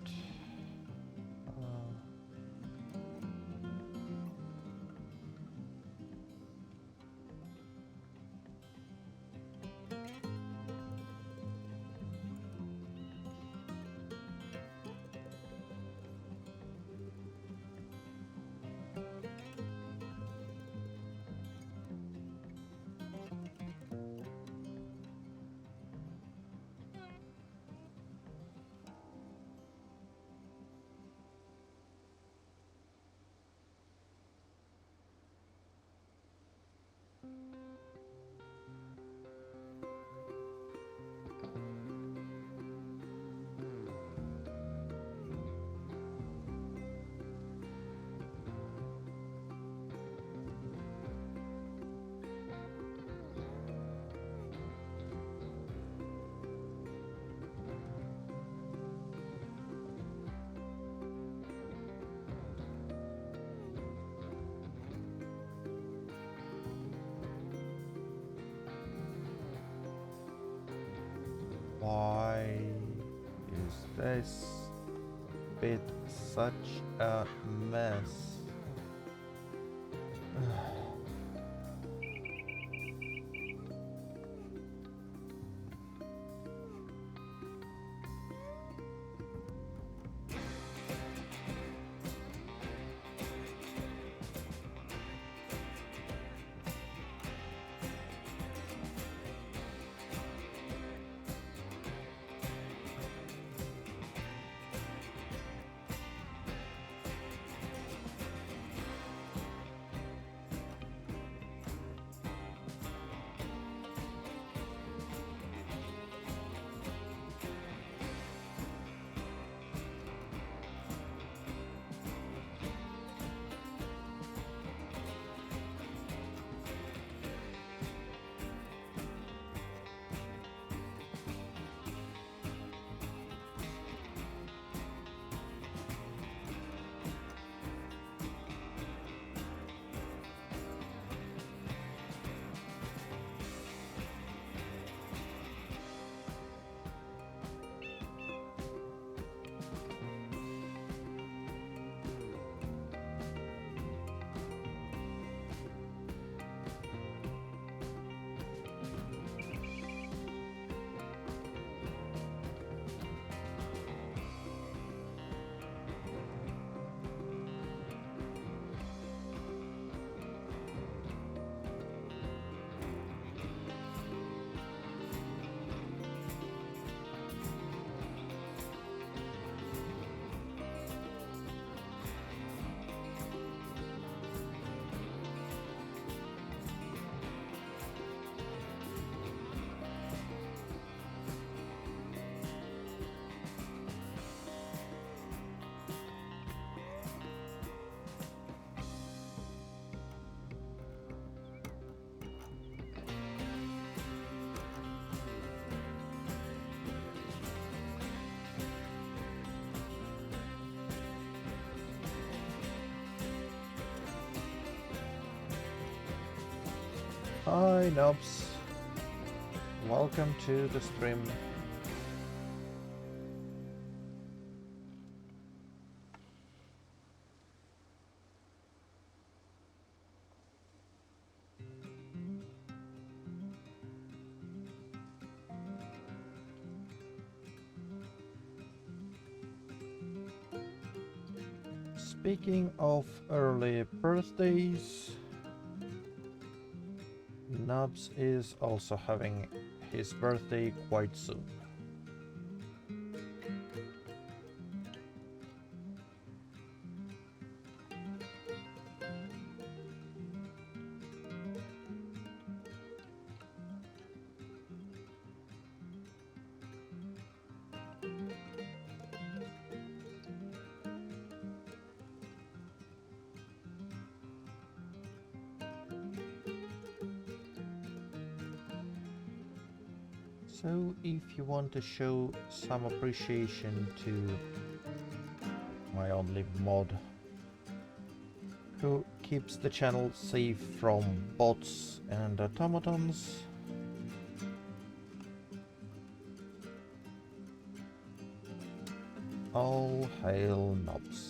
S1: Why is this bit such a mess? Hi Nobs, welcome to the stream. Speaking of early birthdays, Nubs is also having his birthday quite soon. So if you want to show some appreciation to my only mod who keeps the channel safe from bots and automatons, all hail knobs.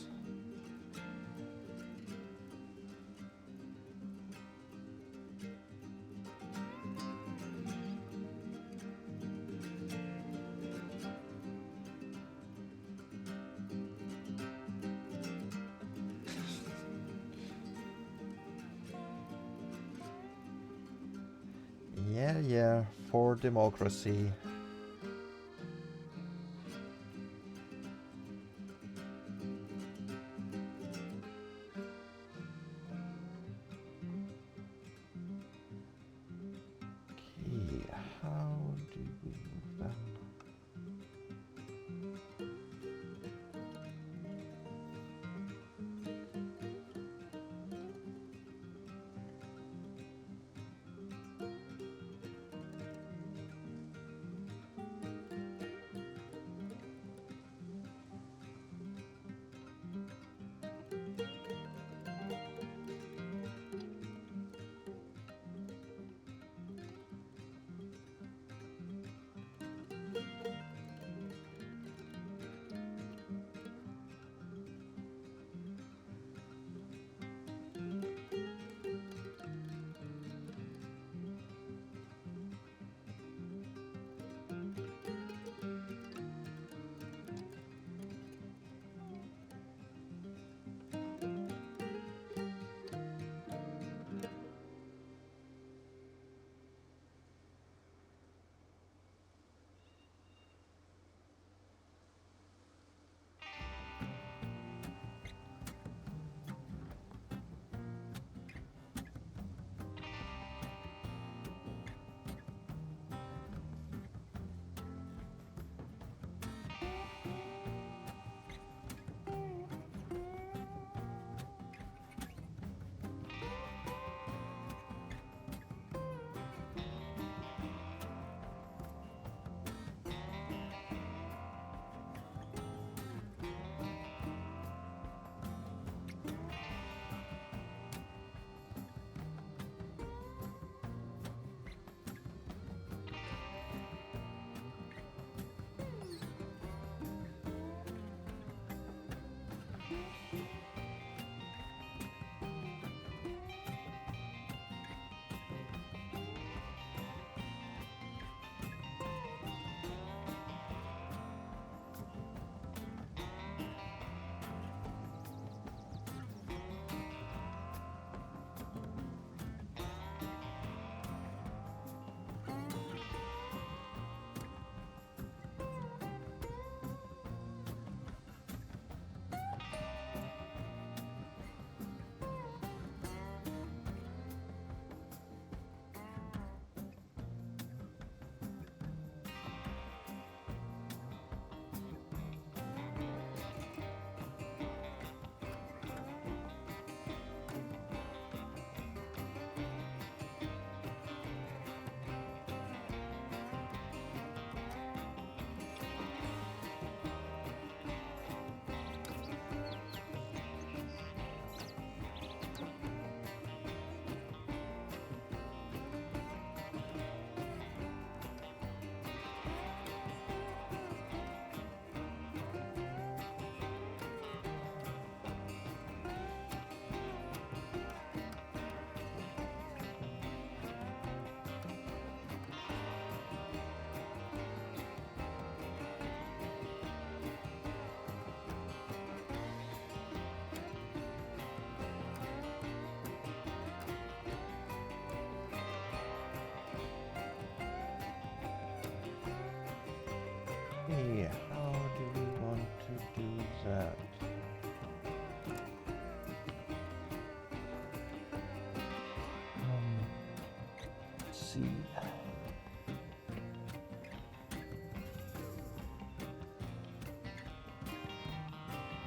S1: Yeah, for democracy. Okay, how do we move that? Okay, how do we want to do that? Let's see.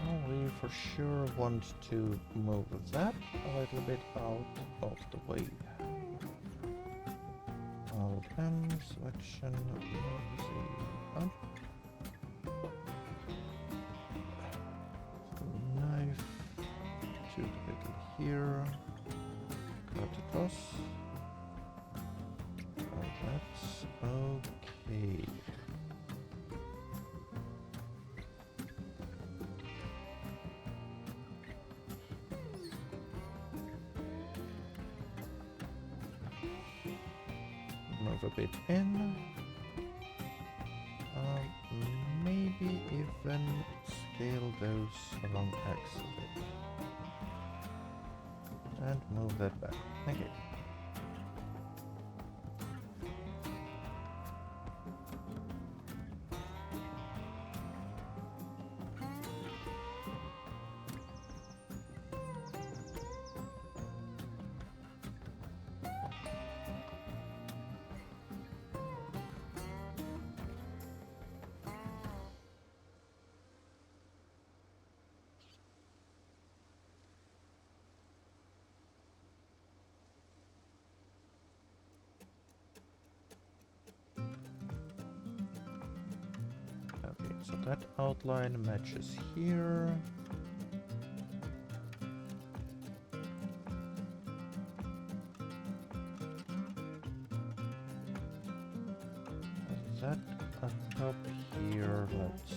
S1: Well, we for sure want to move that a little bit out of the way. M, selection, easy up. Knife to the middle here. Cut across. Oh, that's okay. Move a bit in. Maybe even scale those along X a bit. And move that back. Okay. Okay, so that outline matches here. That up here, let's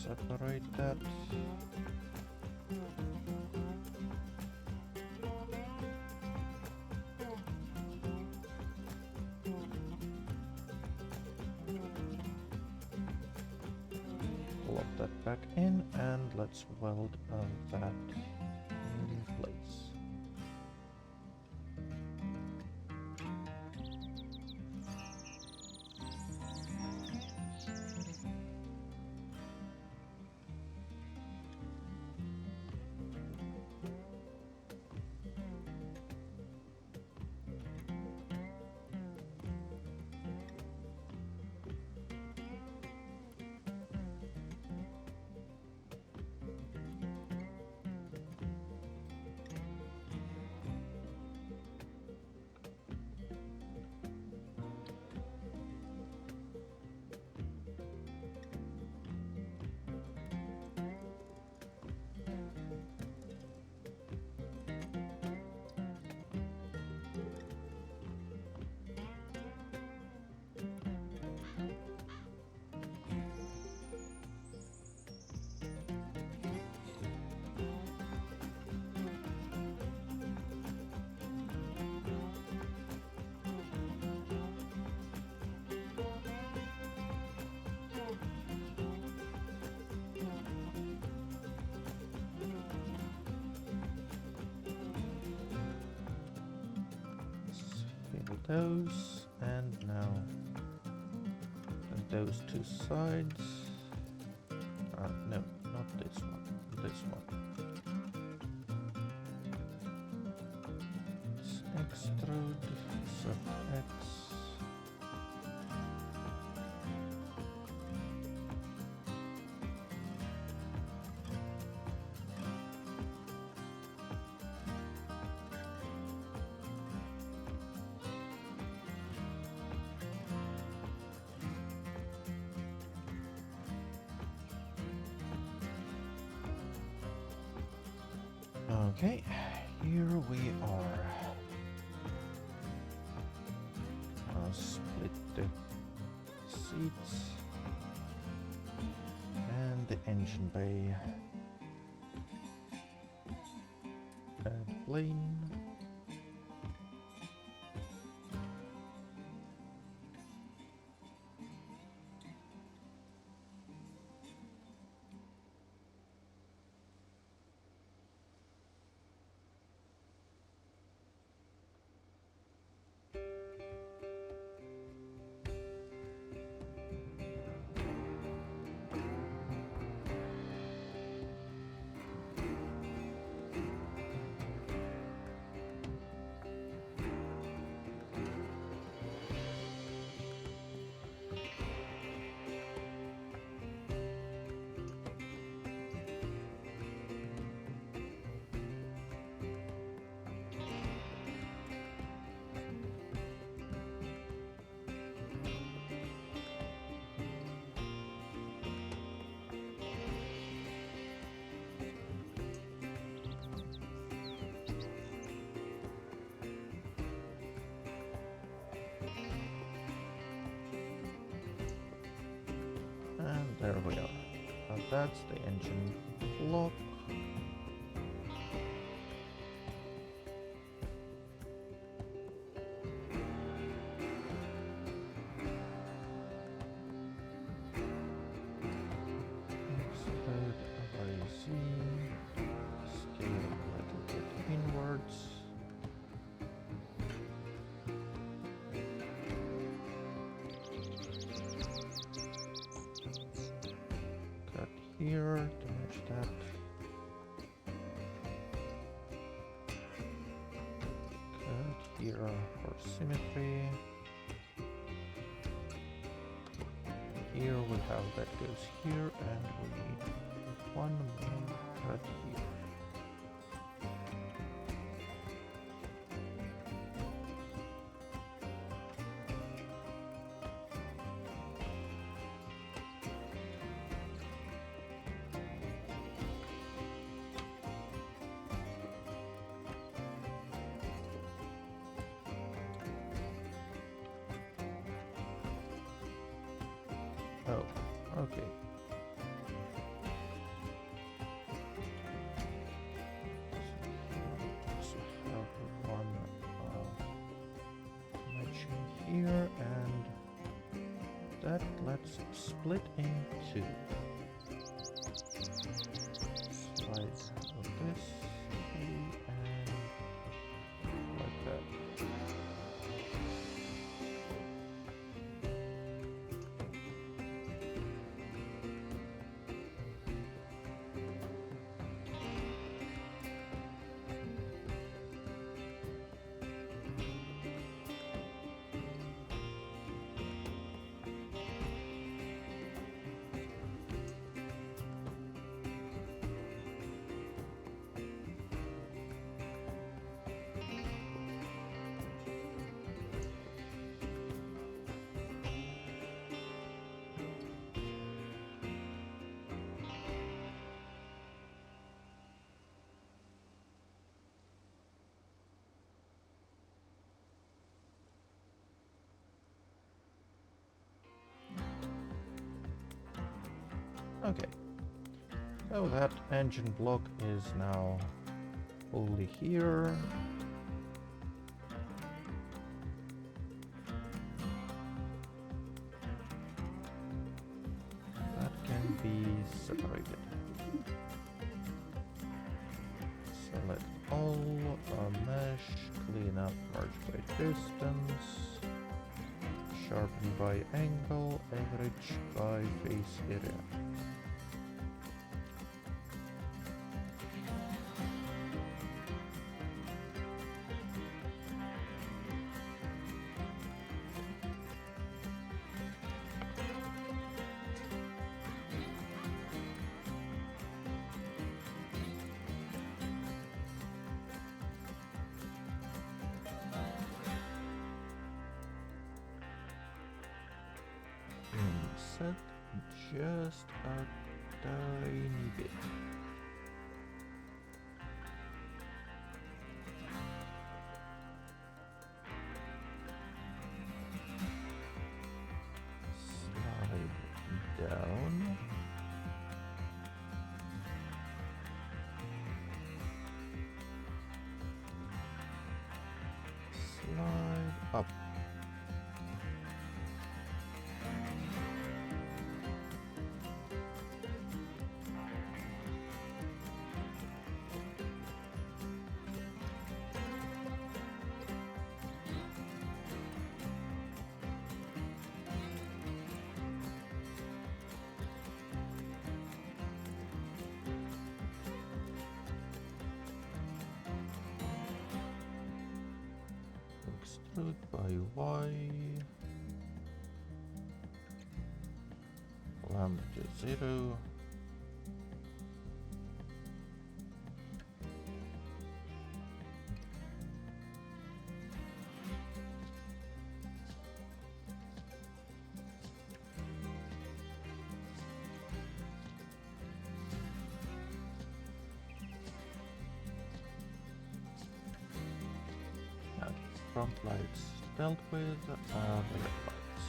S1: separate that. Plop that back in and let's weld that in place. Those, and now those two sides. No, not this one. This one. Let's extrude, set X. Okay, here we are. I'll split the seats and the engine bay. Add plane. There we are. That's the engine block. Extrude YZ. Scale a little bit inwards. Cut here to match that. Cut here for symmetry. Here we have that goes here, and we need one more cut here. Oh, okay. So have one matching here, and that let's split in two. Slide of this and like that. Okay, so that engine block is now fully here. That can be separated. Select all, mesh, clean up, merge by distance, sharpen by angle, average by face area. Set just a tiny bit. Slide down. Slide up. Extrude by Y, lambda to 0, front lights dealt with, rear lights.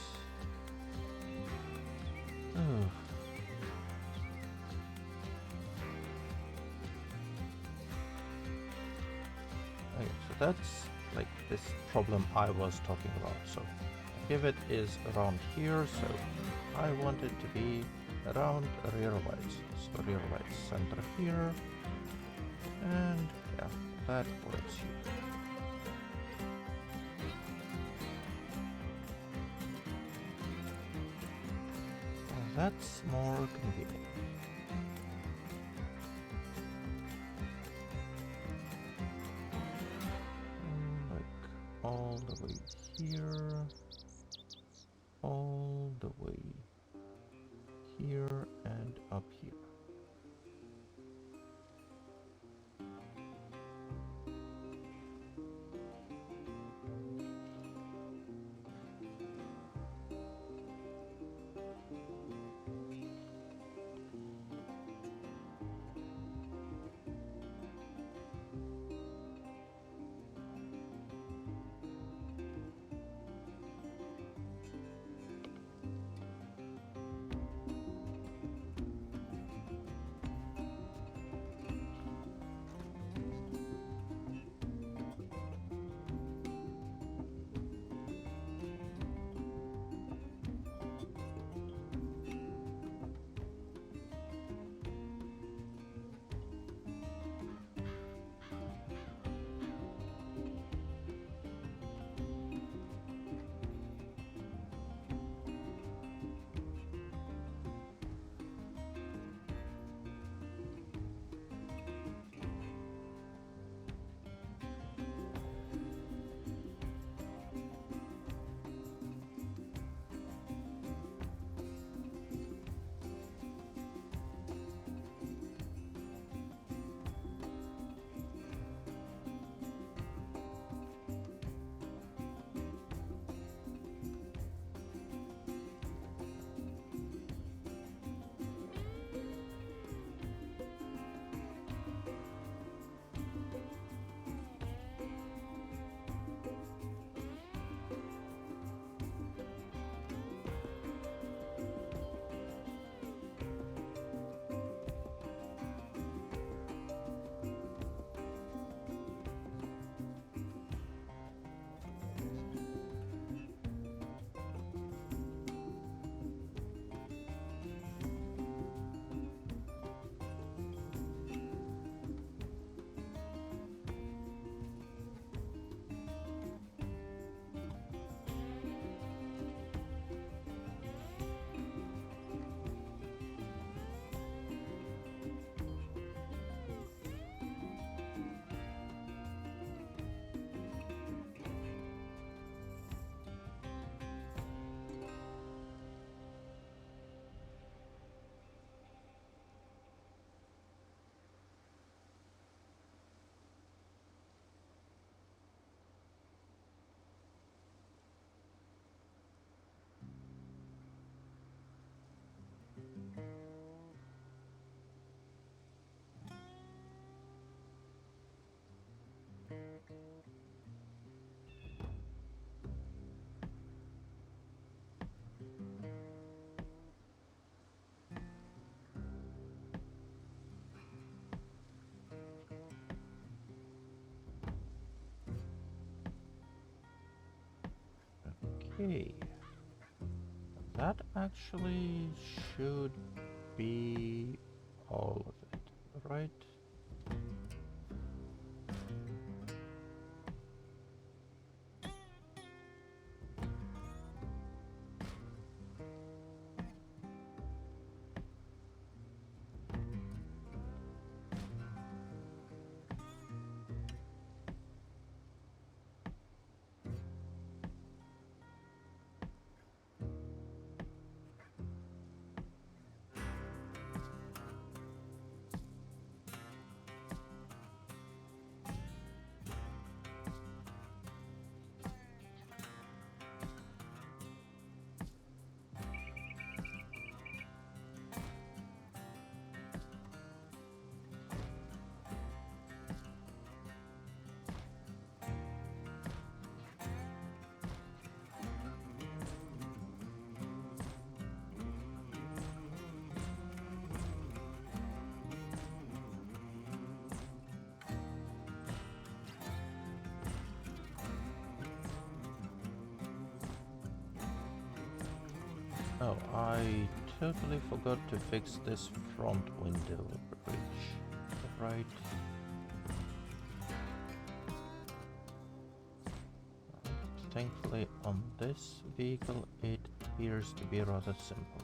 S1: that's like this problem I was talking about. So pivot is around here, so I want it to be around rear right. So rear right center here, and yeah, that works here. That's more convenient. Like all the way here, all the way here, and up here. Okay, that actually should be all of it, right? Oh, I totally forgot to fix this front window bridge. Right. Thankfully, on this vehicle, it appears to be rather simple.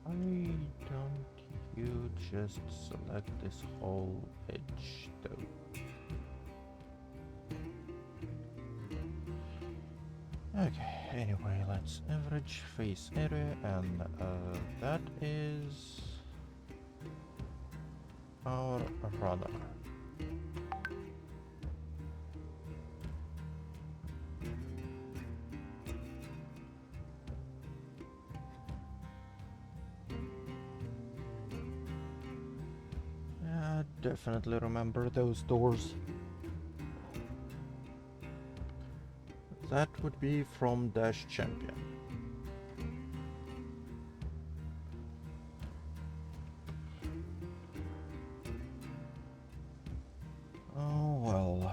S1: Why don't you just select this whole edge though? Okay, anyway, let's average face area, and that is our runner. Definitely remember those doors. That would be from Dash Champion. Oh well.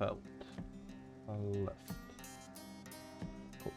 S1: felt left. Cool.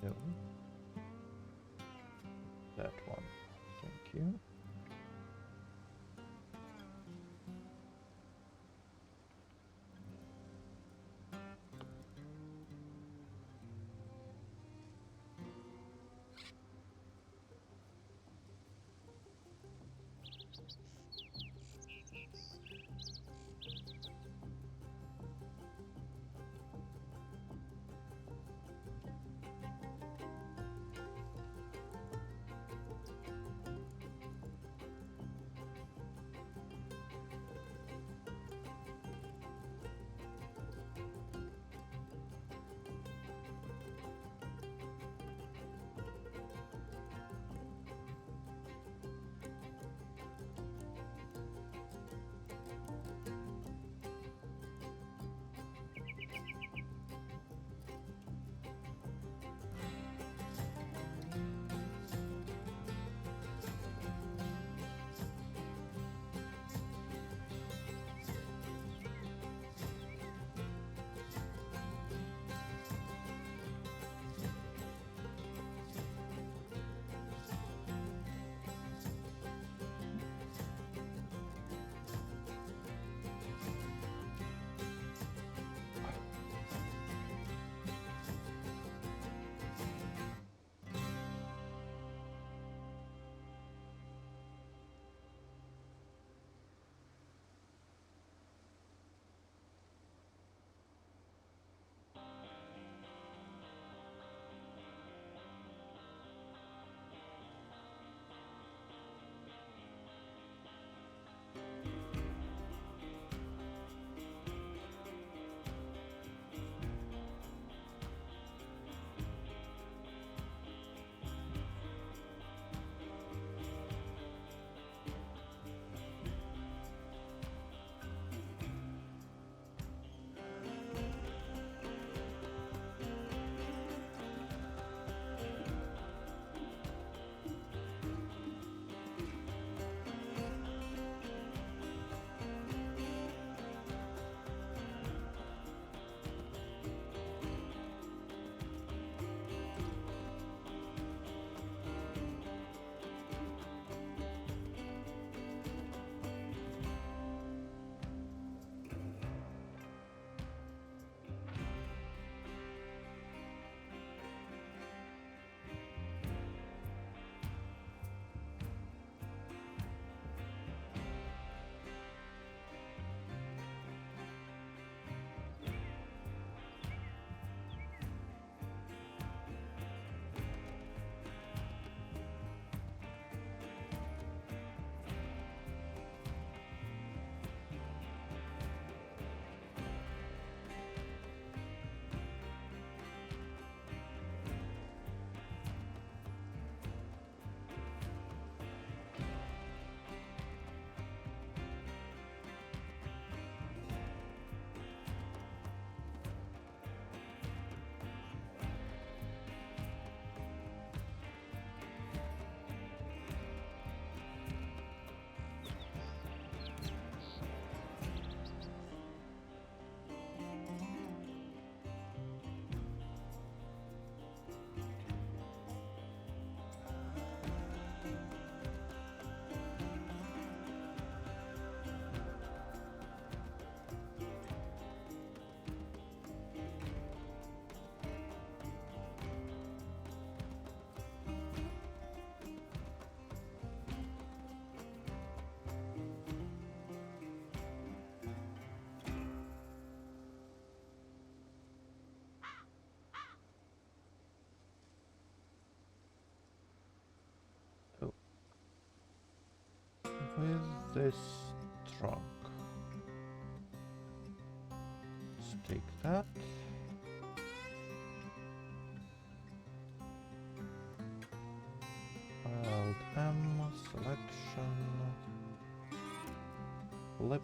S1: No. That one. Thank you. with this trunk. Let's take that. Alt M, selection, flip,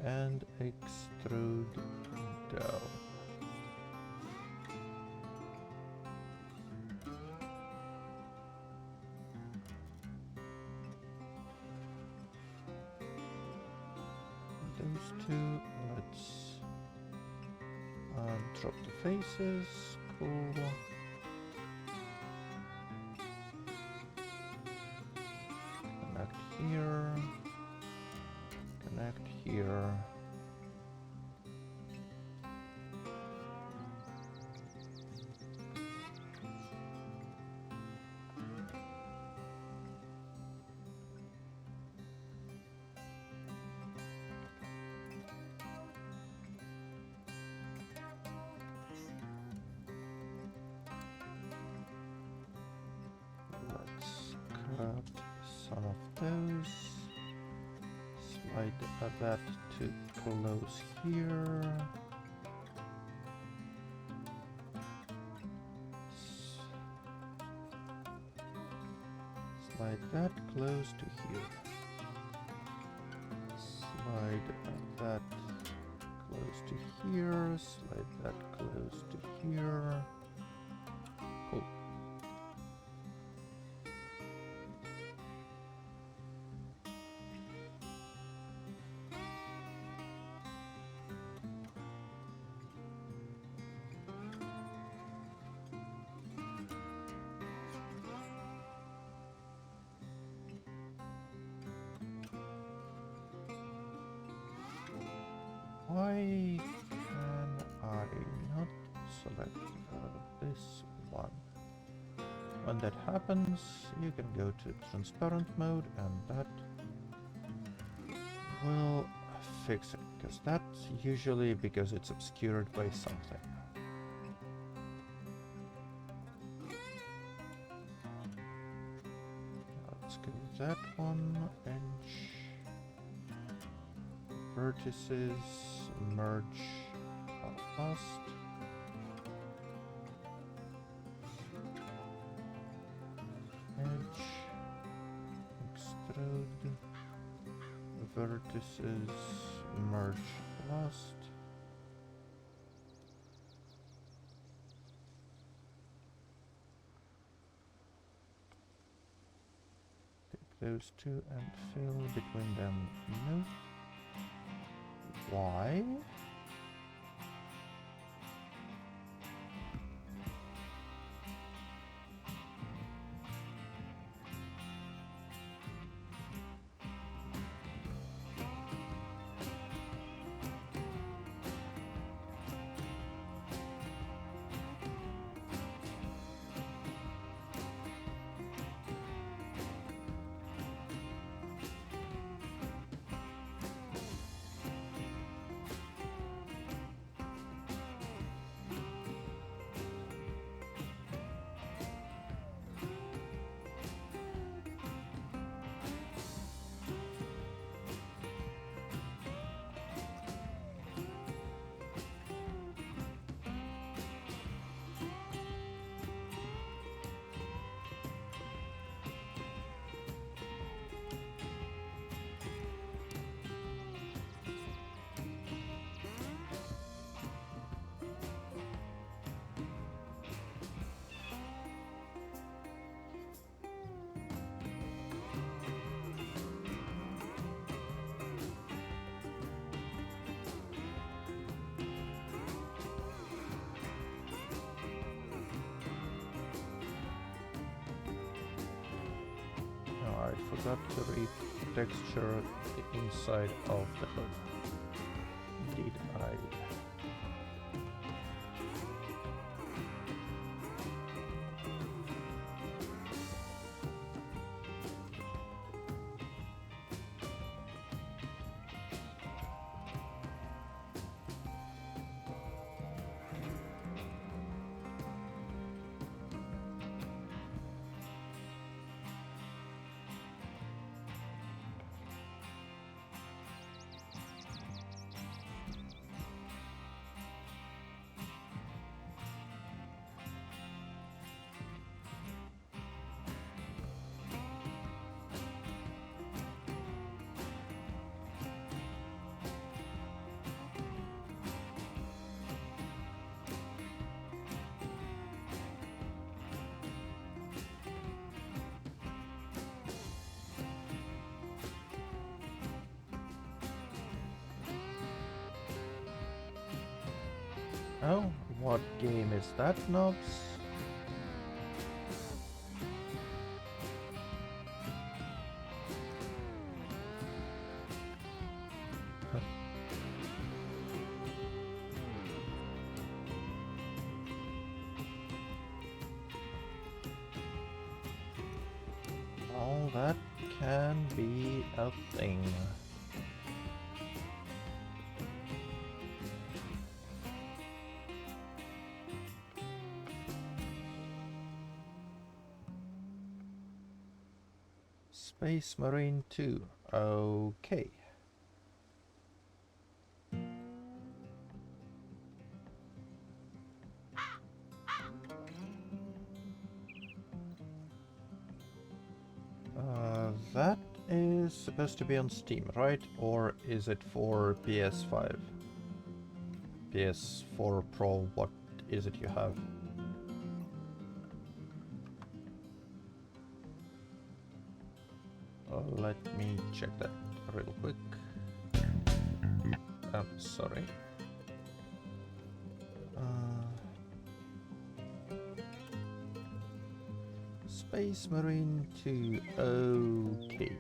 S1: and extrude down. Those two, let's drop the faces, cool. Connect here, connect here. Let's cut some of those. Slide that to close here. Slide that close to here. Slide that close to here. Slide that close to here. Cool. Why can I not select this one? When that happens, you can go to transparent mode and that will fix it, because that's usually because it's obscured by something. Let's go with that one, inch, vertices, merge, last. Edge, extrude, vertices, merge, last. Take those two and fill between them. No. Why? I forgot to retexture the inside of the hood. Did I? Oh, what game is that, Nobs? Well, that can be a thing. Space Marine 2. Okay. That is supposed to be on Steam, right? Or is it for PS5? PS4 Pro, what is it you have? Let me check that real quick. Sorry. Space Marine 2, okay.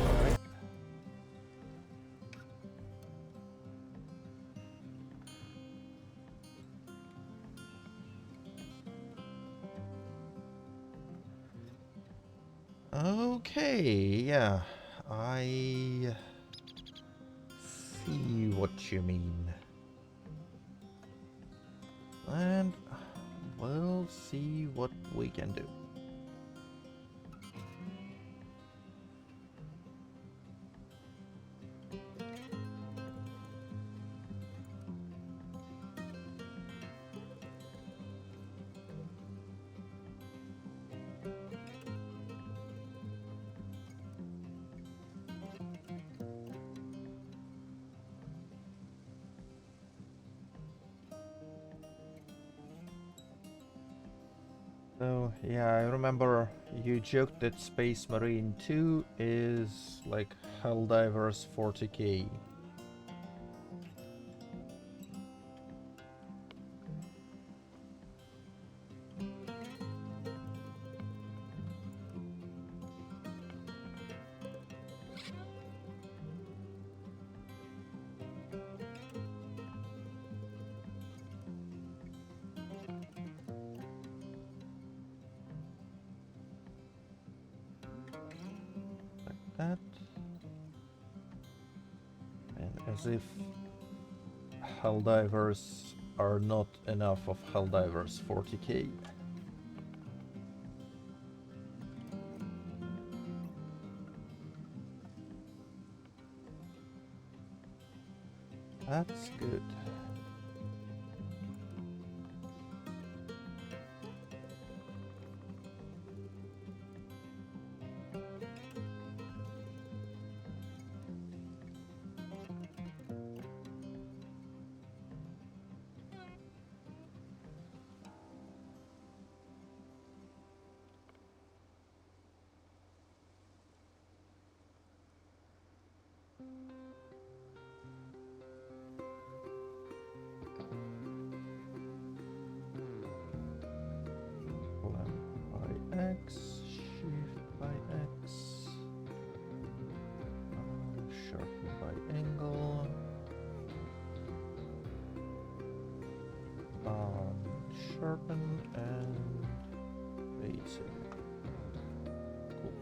S1: Alright. Okay, yeah, I see what you mean. And we'll see what we can do. So, yeah, I remember you joked that Space Marine 2 is like Helldivers 40k. Like that. And as if Helldivers are not enough of Helldivers 40k. That's good. By X, shift by X, sharpen by angle, sharpen and base it. Cool.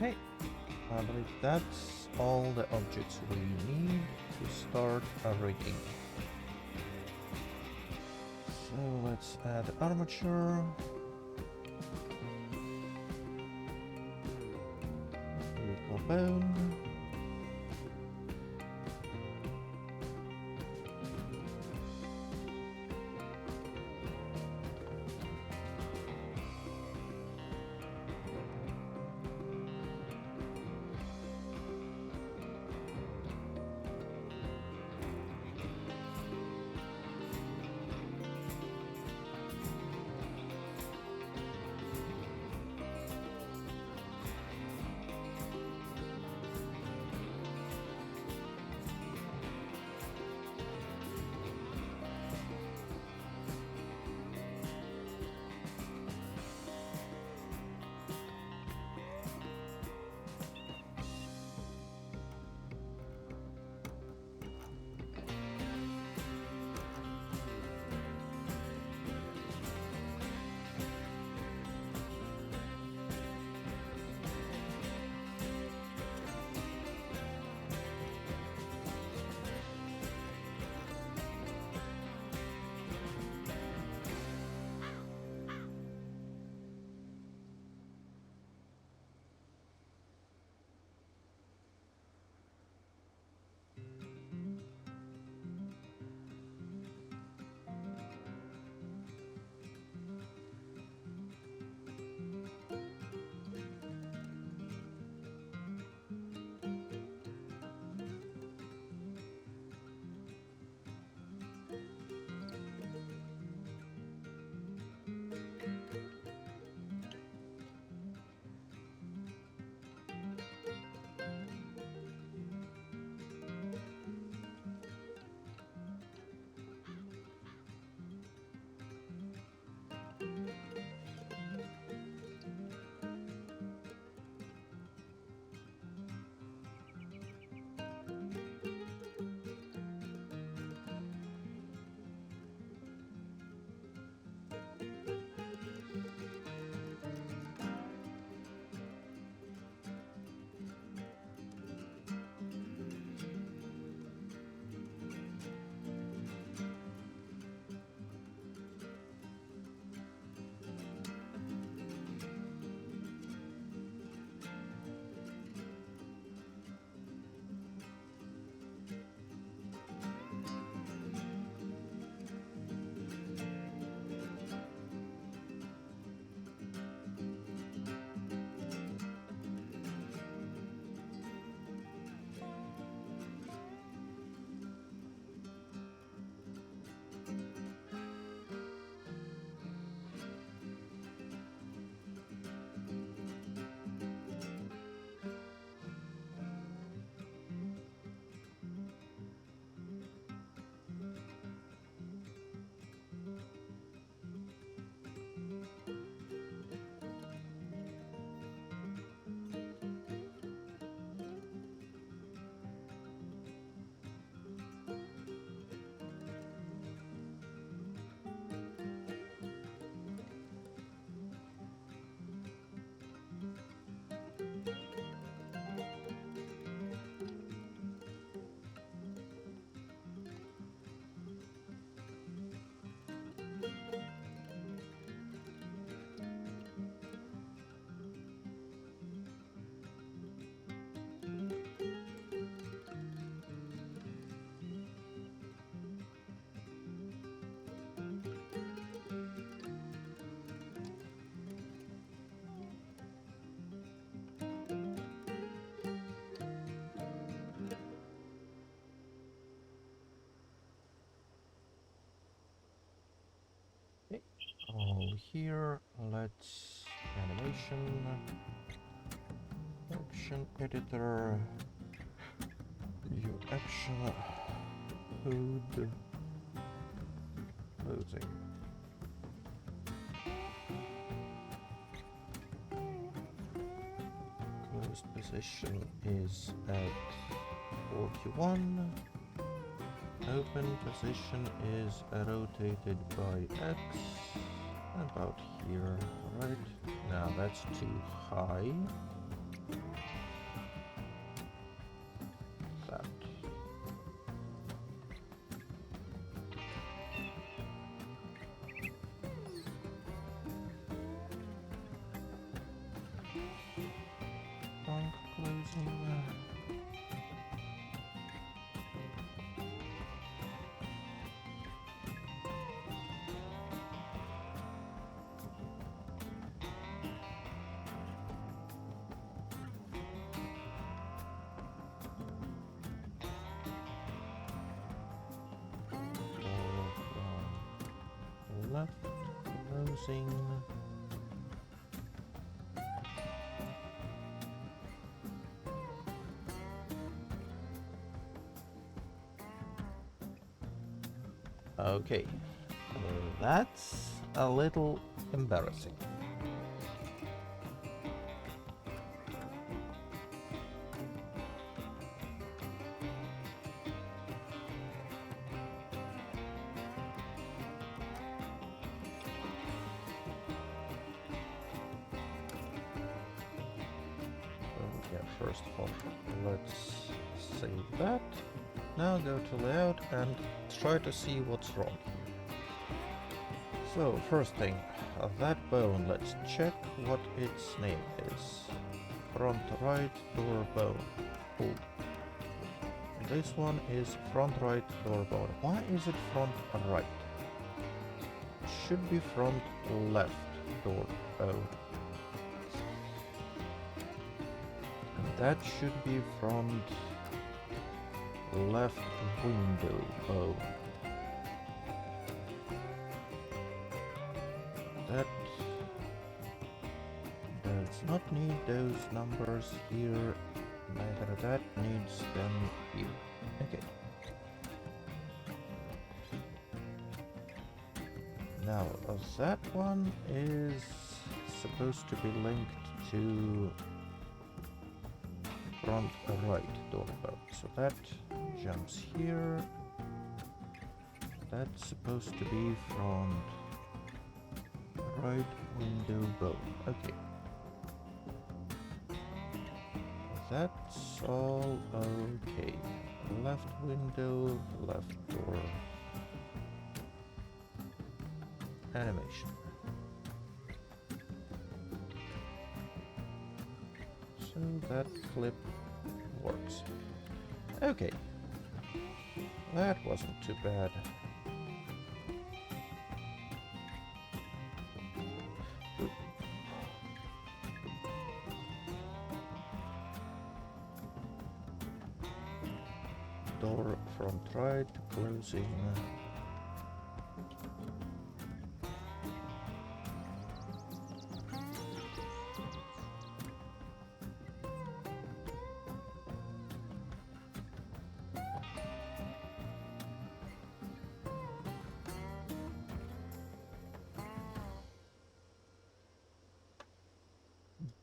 S1: Okay, I believe that's all the objects we need to start a rigging. So let's add armature. Vehicle bone. Okay. All here, let's animation, action editor, view action, code, closing. Closed position is at 41. Open position is rotated by X, about here, right? Now that's too high. left, closing. Okay, that's a little embarrassing. Yeah, first of all, let's save that. Now go to layout and try to see what's wrong. So first thing, that bone, let's check what its name is. Front right door bone. Cool. This one is front right door bone. Why is it front right? It should be front left door bone. That should be front left window bone. That does not need those numbers here, neither that needs them here. Okay. Now that one is supposed to be linked to front right door bone. So that jumps here. That's supposed to be front right window bone. Okay. That's all okay. Left window, left door. Animation. So that clip works. Okay. That wasn't too bad. Door front right, closing.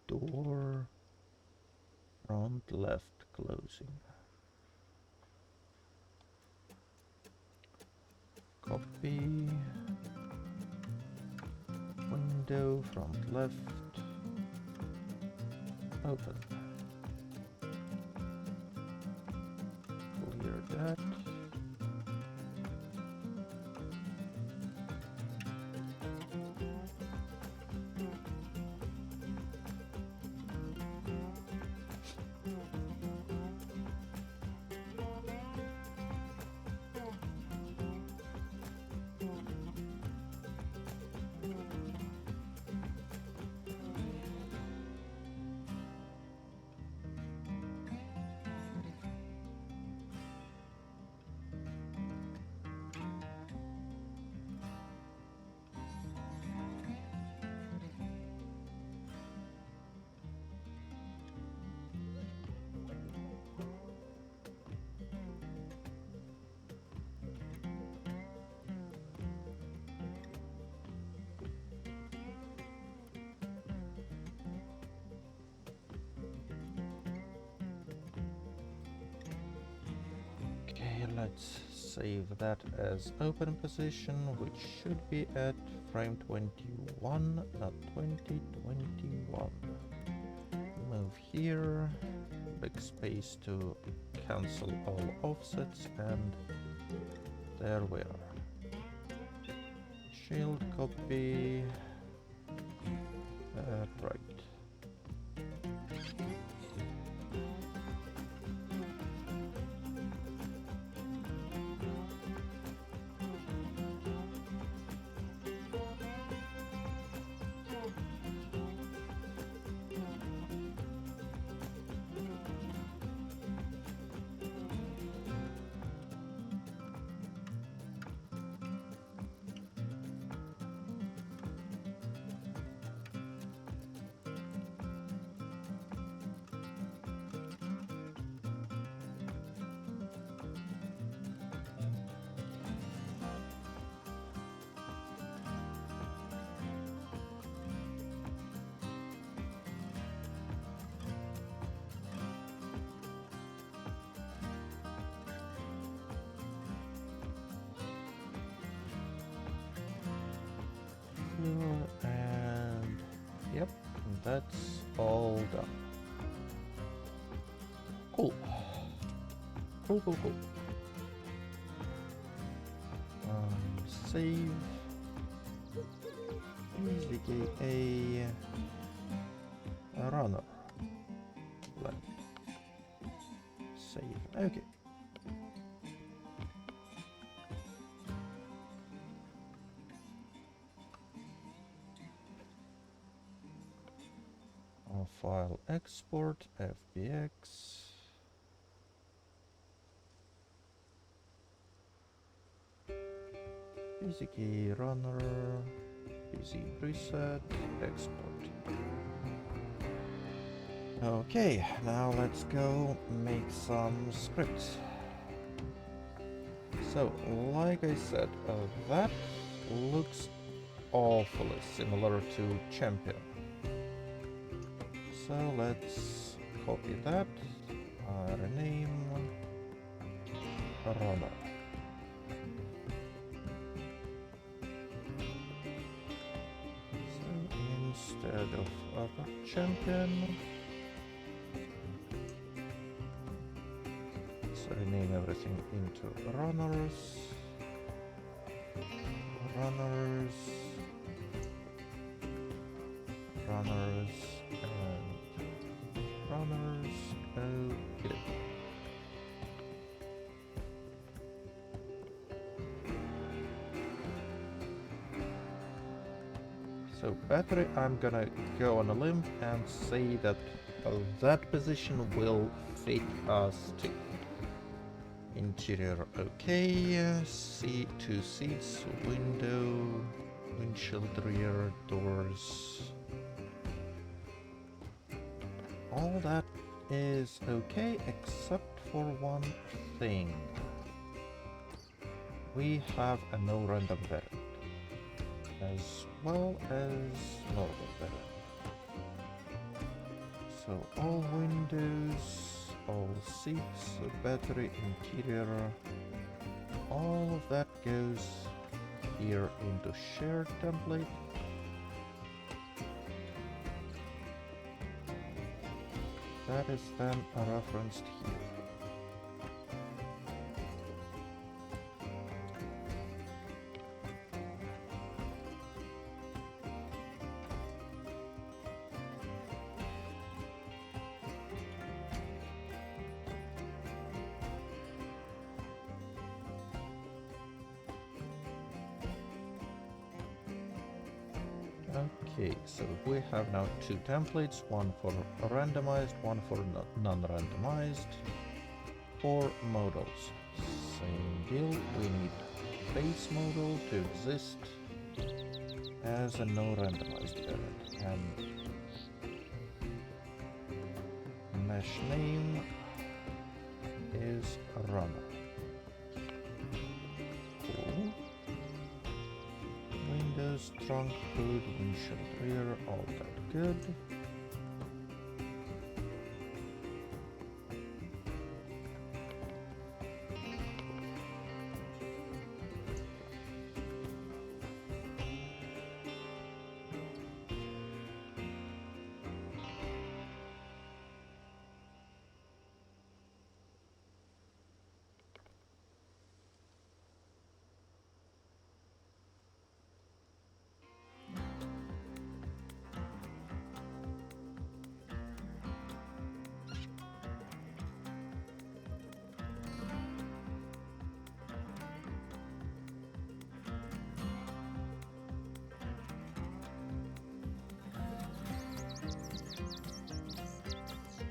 S1: Door front left, closing. Copy. Window front left. Open. Clear that. Okay, let's save that as open position, which should be at frame 21, not 2021. Move here, big space to cancel all offsets, and there we are. Shield copy, right. that's all done. Cool. Cool. Save. PZK runner. Left. Save. Okay. File export FBX. PZK runner. PZ preset. Export. Okay, now let's go make some scripts. So, like I said, that looks awfully similar to champion. So let's copy that, rename runner. So instead of other champion, let's rename everything into runners, runners, runners, and runners. Okay. So battery, I'm gonna go on a limb and say that that position will fit us to. Interior, okay. Two seats, window, windshield rear, doors. All that is okay except for one thing. We have a no random variant, as well as normal variant. So all windows, all seats, battery, interior, all of that goes here into shared template. That is then referenced here. Okay, so we have now two templates, one for randomized, one for non-randomized. For modals, same deal, we need base modal to exist as a no randomized variant, and mesh name is runner. Cool. Windows, trunk, hood, windshield rear, all that good.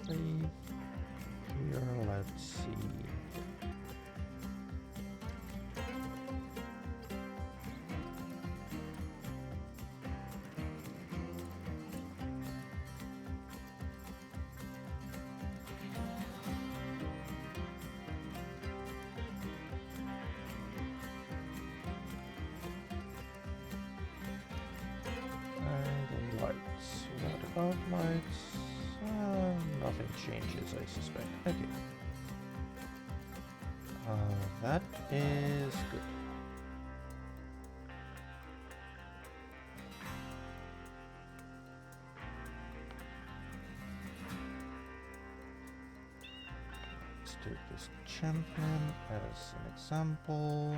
S1: Here, let's see. And lights. What about lights? Nothing changes, I suspect. Okay. That is good. let's take this champion as an example.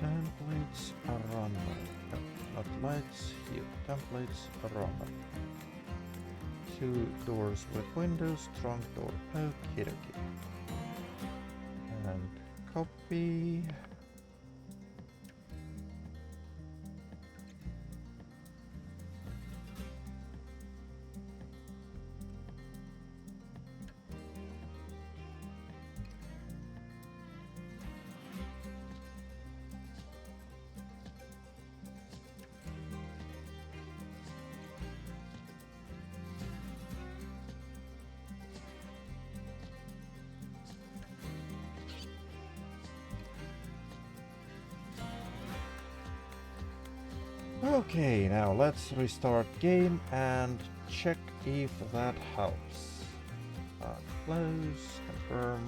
S1: Templates are runner. Not lights here. Templates are runner. 2 doors with windows, trunk door. Okie dokie. And copy. Okay, now let's restart game and check if that helps. Close, confirm.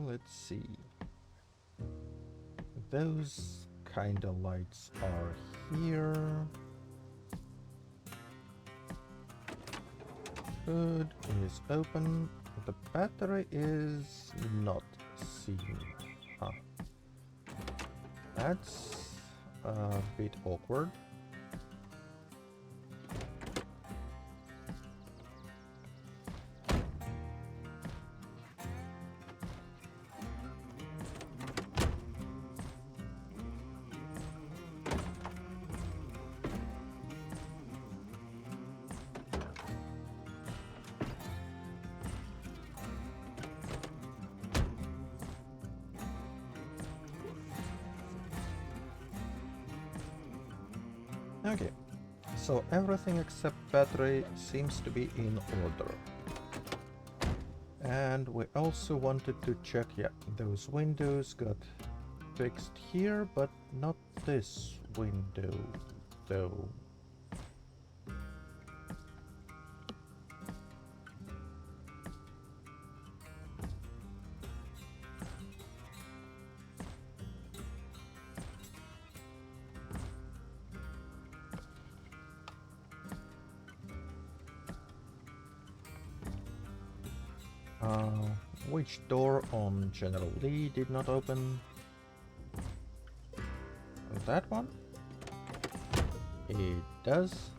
S1: let's see. Those kind of lights are here. Hood is open. The battery is not seen. Huh. That's a bit awkward. Okay, so everything except battery seems to be in order. And we also wanted to check, yeah, those windows got fixed here, but not this window, though. Which door on General Lee did not open? That one? It does.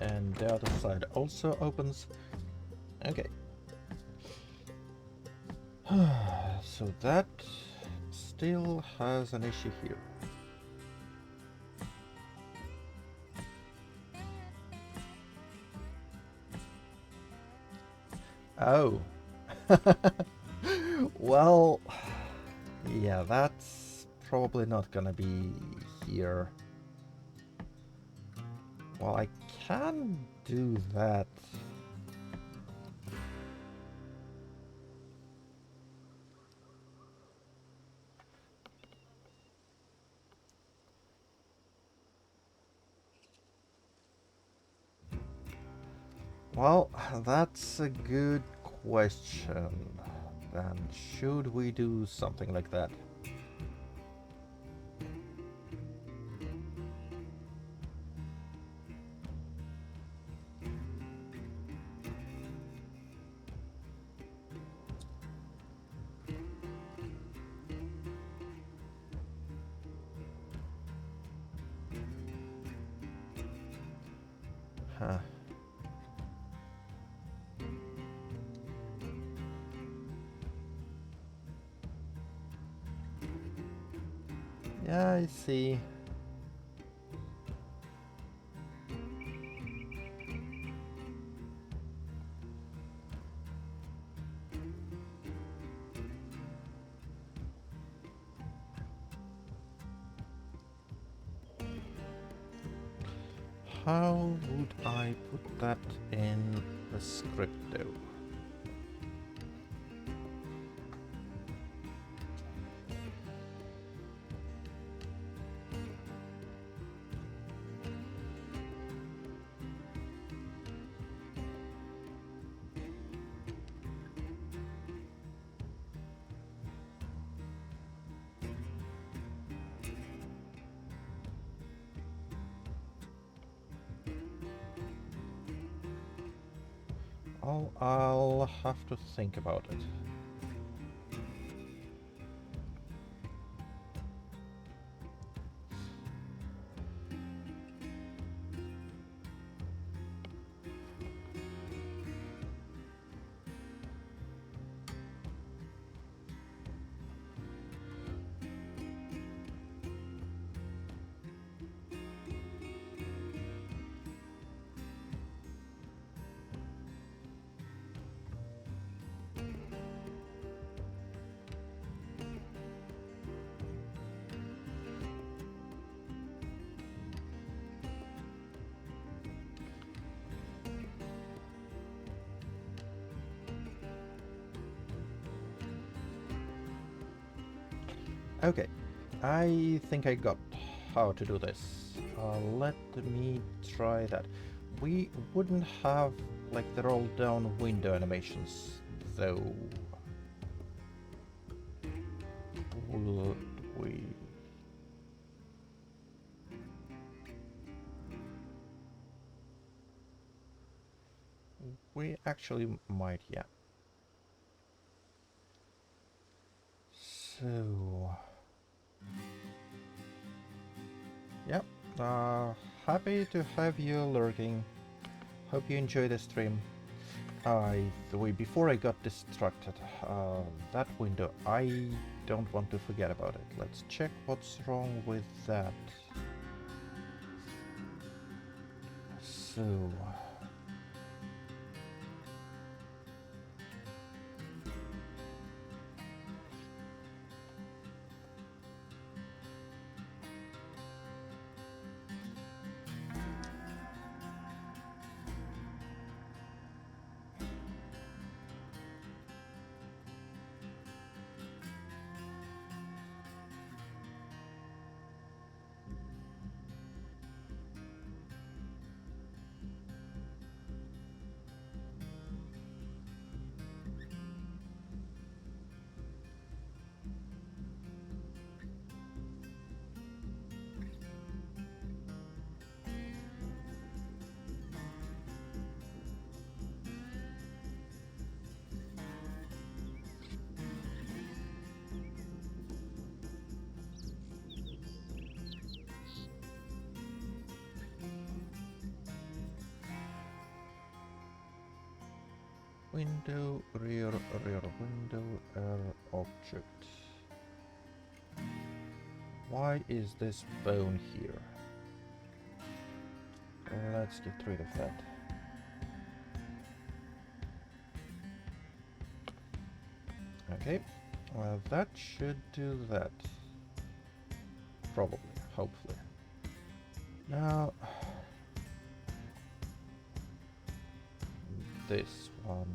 S1: And the other side also opens. Okay. So that still has an issue here. Oh. Well, yeah, that's probably not gonna be here. Well, I can do that. Well, that's a good question. Then should we do something like that? Huh. Yeah, I see. How would I put that in the script though? I'll have to think about it. Okay, I think I got how to do this. Let me try that. We wouldn't have like the roll down window animations though. Would we? We actually might, yeah. So, yep. Happy to have you lurking. Hope you enjoy the stream. Before I got distracted, that window, I don't want to forget about it. Let's check what's wrong with that. So, window, rear window, air object. Why is this bone here? Let's get rid of that. Okay, well that should do that. Probably, hopefully. Now, this one.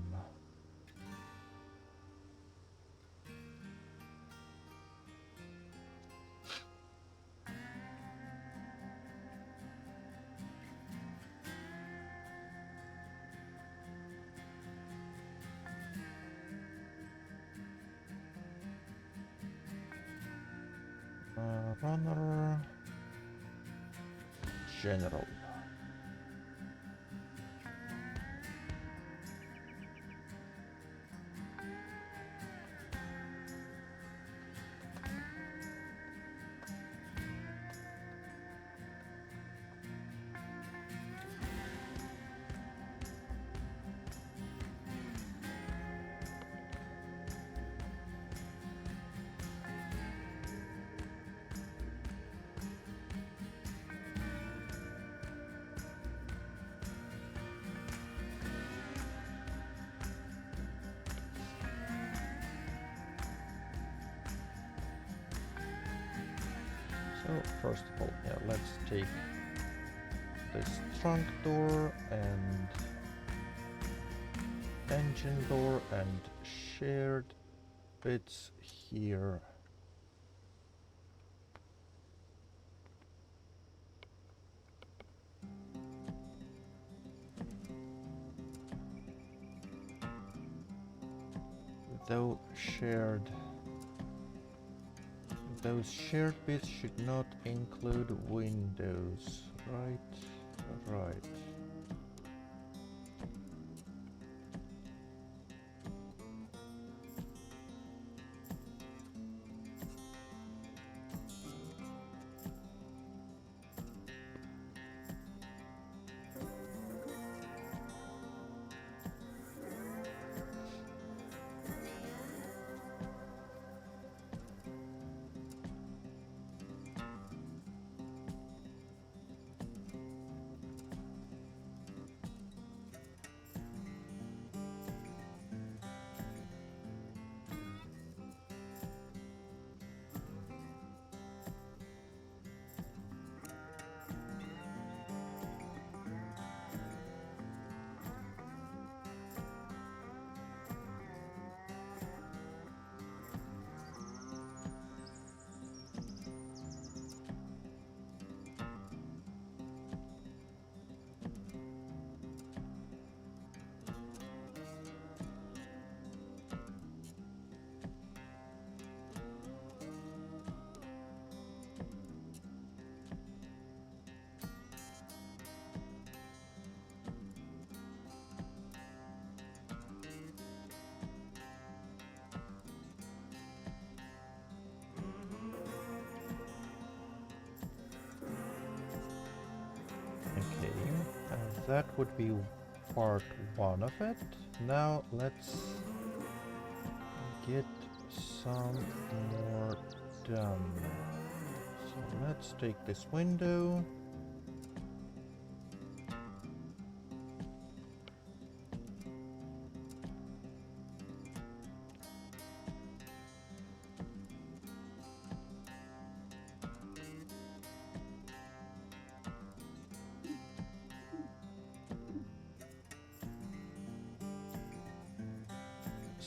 S1: Runner. General. So first of all, yeah, let's take this trunk door and engine door and shared bits here. Though those shared bits should not include windows, right? Right. that would be part one of it. Now let's get some more done. So let's take this window.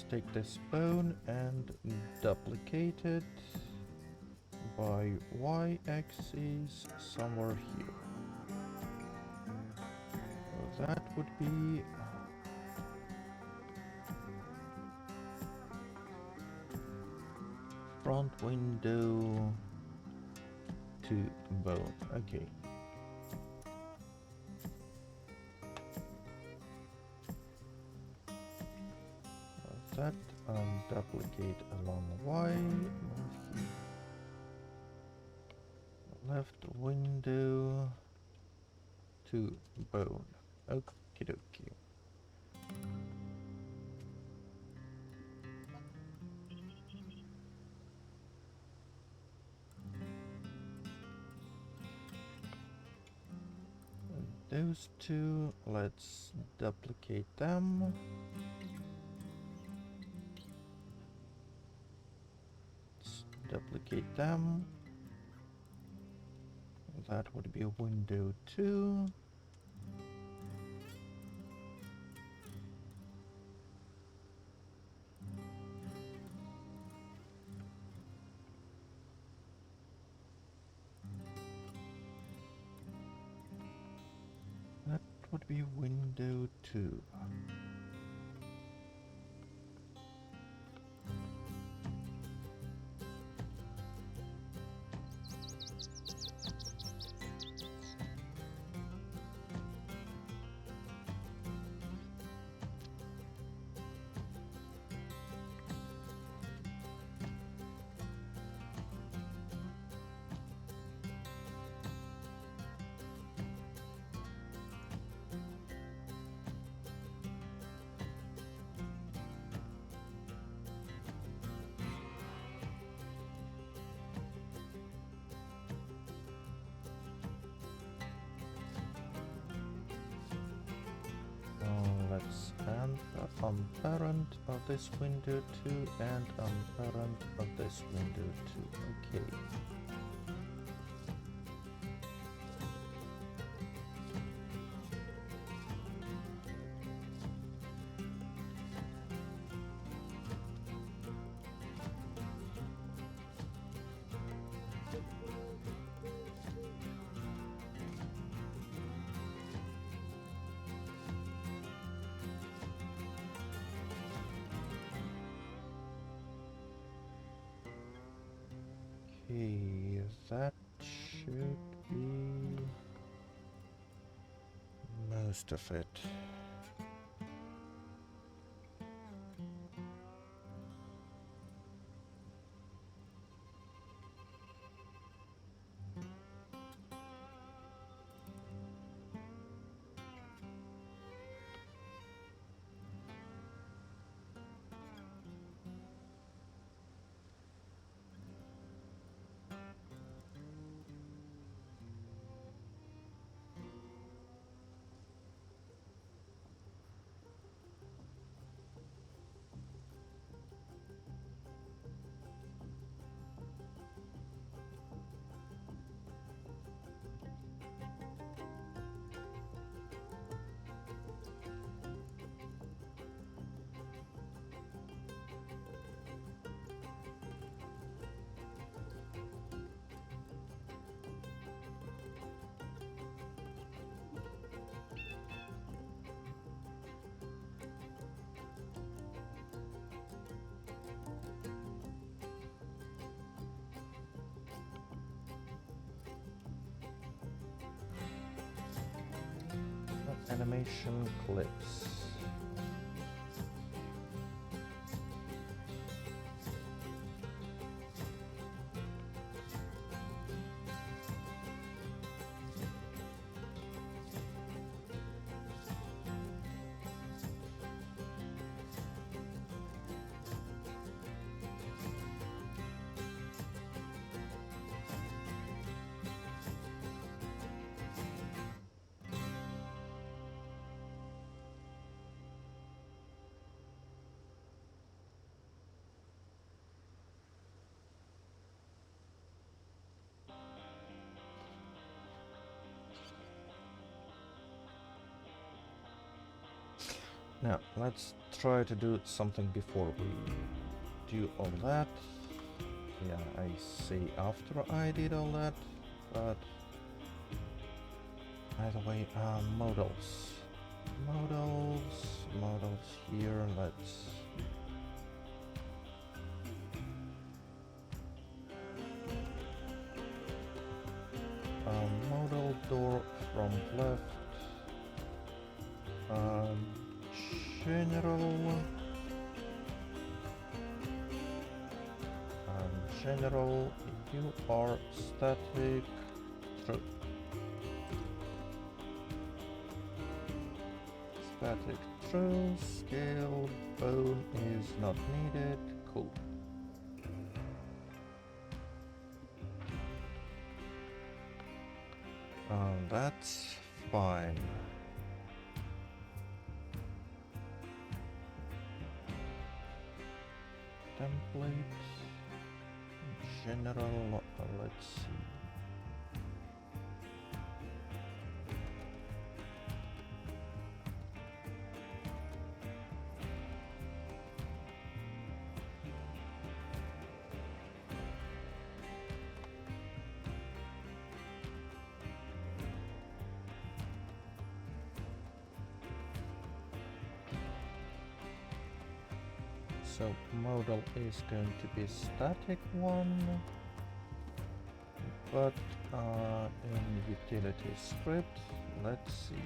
S1: Take this bone and duplicate it by y-axis somewhere here. So that would be front window to bone. Okay. That duplicate along Y, left window to bone. Okie dokie. Those two, let's duplicate them. Duplicate them. That would be window 2. That would be window 2. Let's add unparent of this window 2 and unparent of this window 2. Okay. Okay, that should be most of it. Animation clips. Now, let's try to do something before we do all that. Yeah, I say after I did all that, but by the way, models. Models here, let's... model door from left, general, general, you are static, true. Static true, scale, bone is not needed, cool. That's fine. Template, general, let's see. So model is going to be static one, but in utility script, let's see.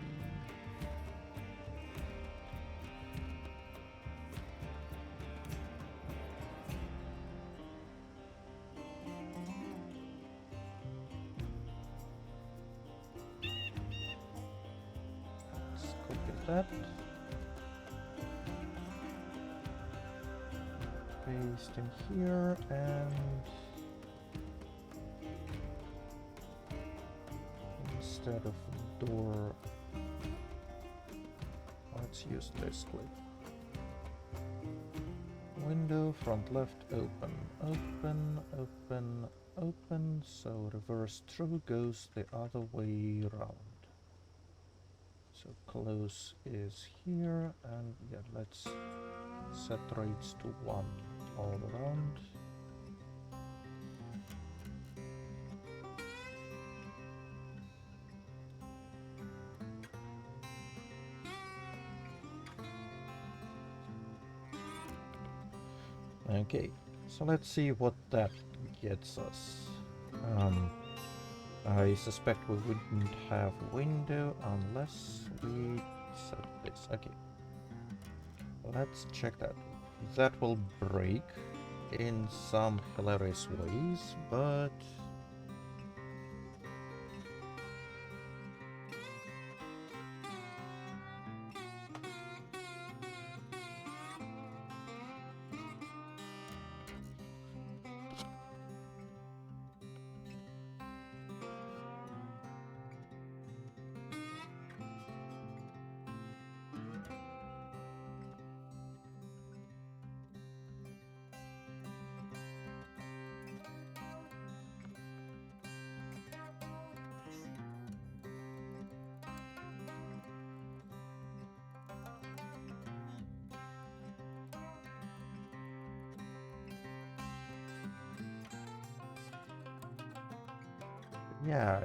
S1: Let's copy that. Paste in here and instead of door, let's use this clip. Window front left open, open, open, open, so reverse true goes the other way around. So close is here, and yeah, let's set rates to 1 all around. Okay, so let's see what that gets us. I suspect we wouldn't have window unless we set this. Okay, let's check that. That will break in some hilarious ways, but yeah,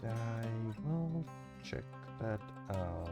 S1: I will check that out.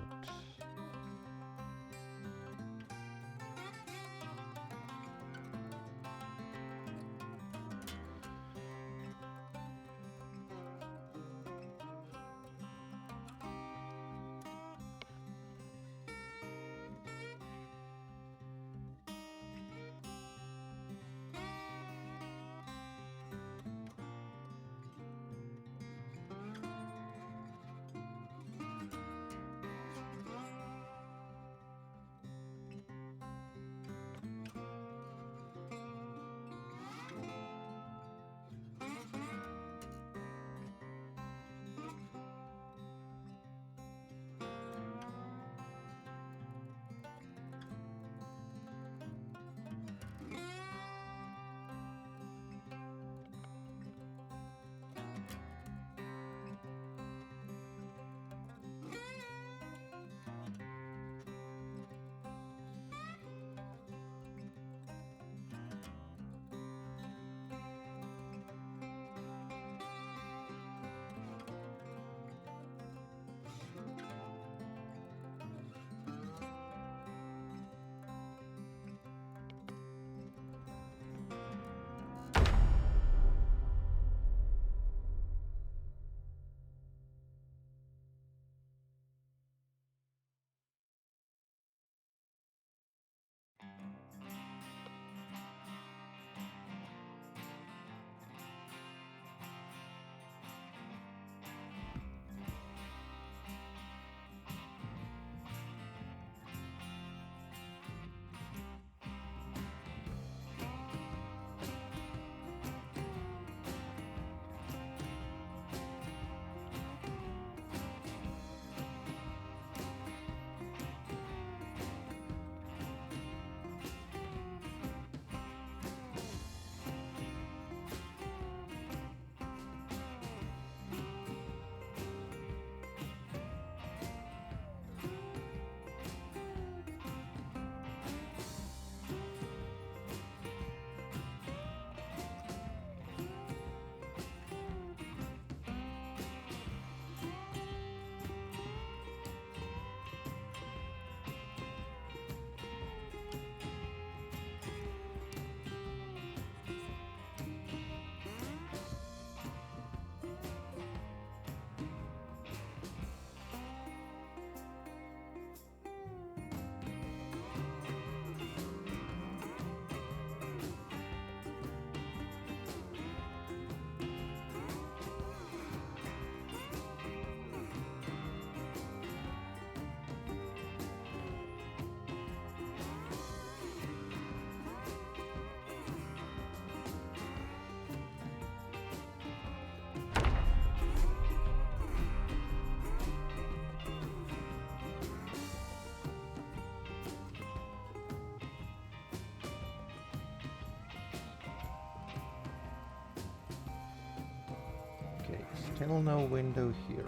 S1: Okay, still no window here.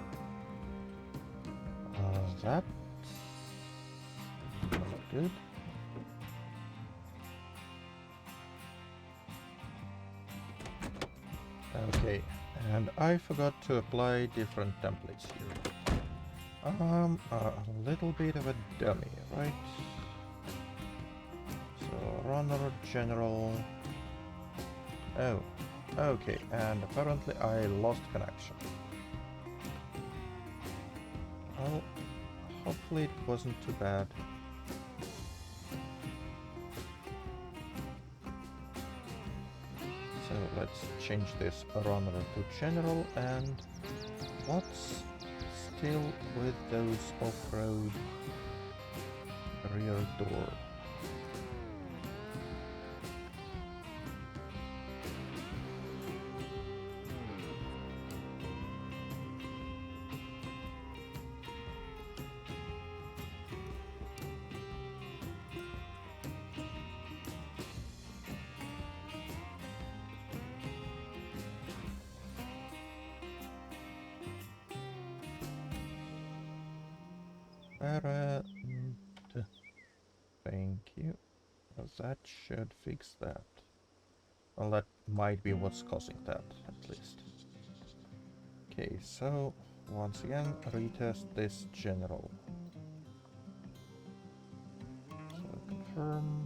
S1: That's not good. Okay, and I forgot to apply different templates here. A little bit of a dummy, right? So runner, general. Oh, okay, and apparently I lost connection. Well, hopefully it wasn't too bad. So let's change this runner to general, and what's still with those off-road rear door? Thank you. Well, that should fix that. Well, that might be what's causing that, at least. Okay, so once again, retest this general. So confirm.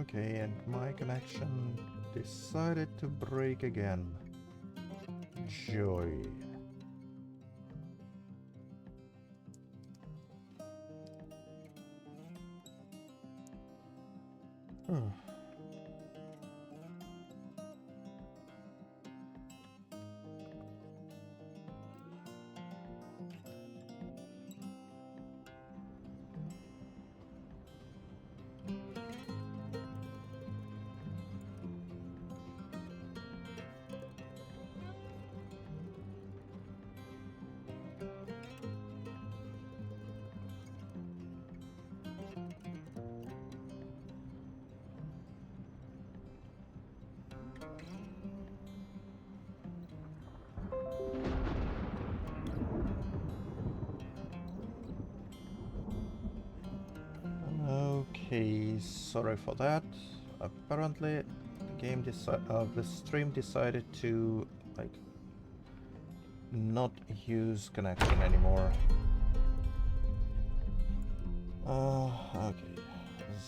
S1: Okay, and my connection decided to break again. Joy. Okay, sorry for that. Apparently, the stream decided to like not use connection anymore. Okay,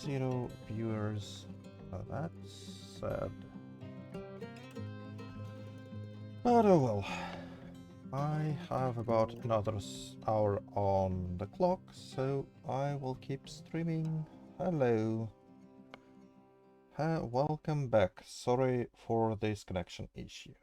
S1: 0 viewers. That's sad. But oh well. I have about another hour on the clock, so I will keep streaming. Hello. Welcome back. Sorry for this connection issue.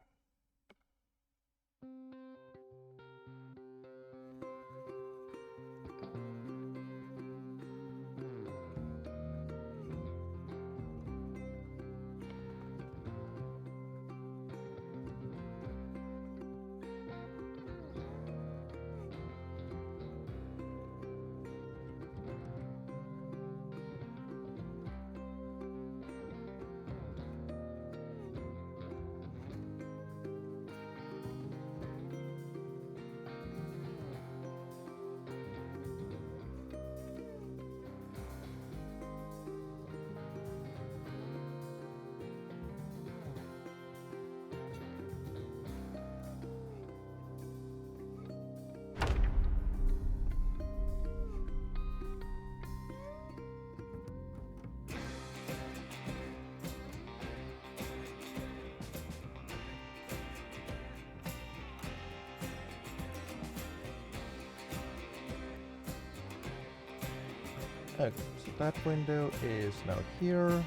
S1: Okay, so that window is now here.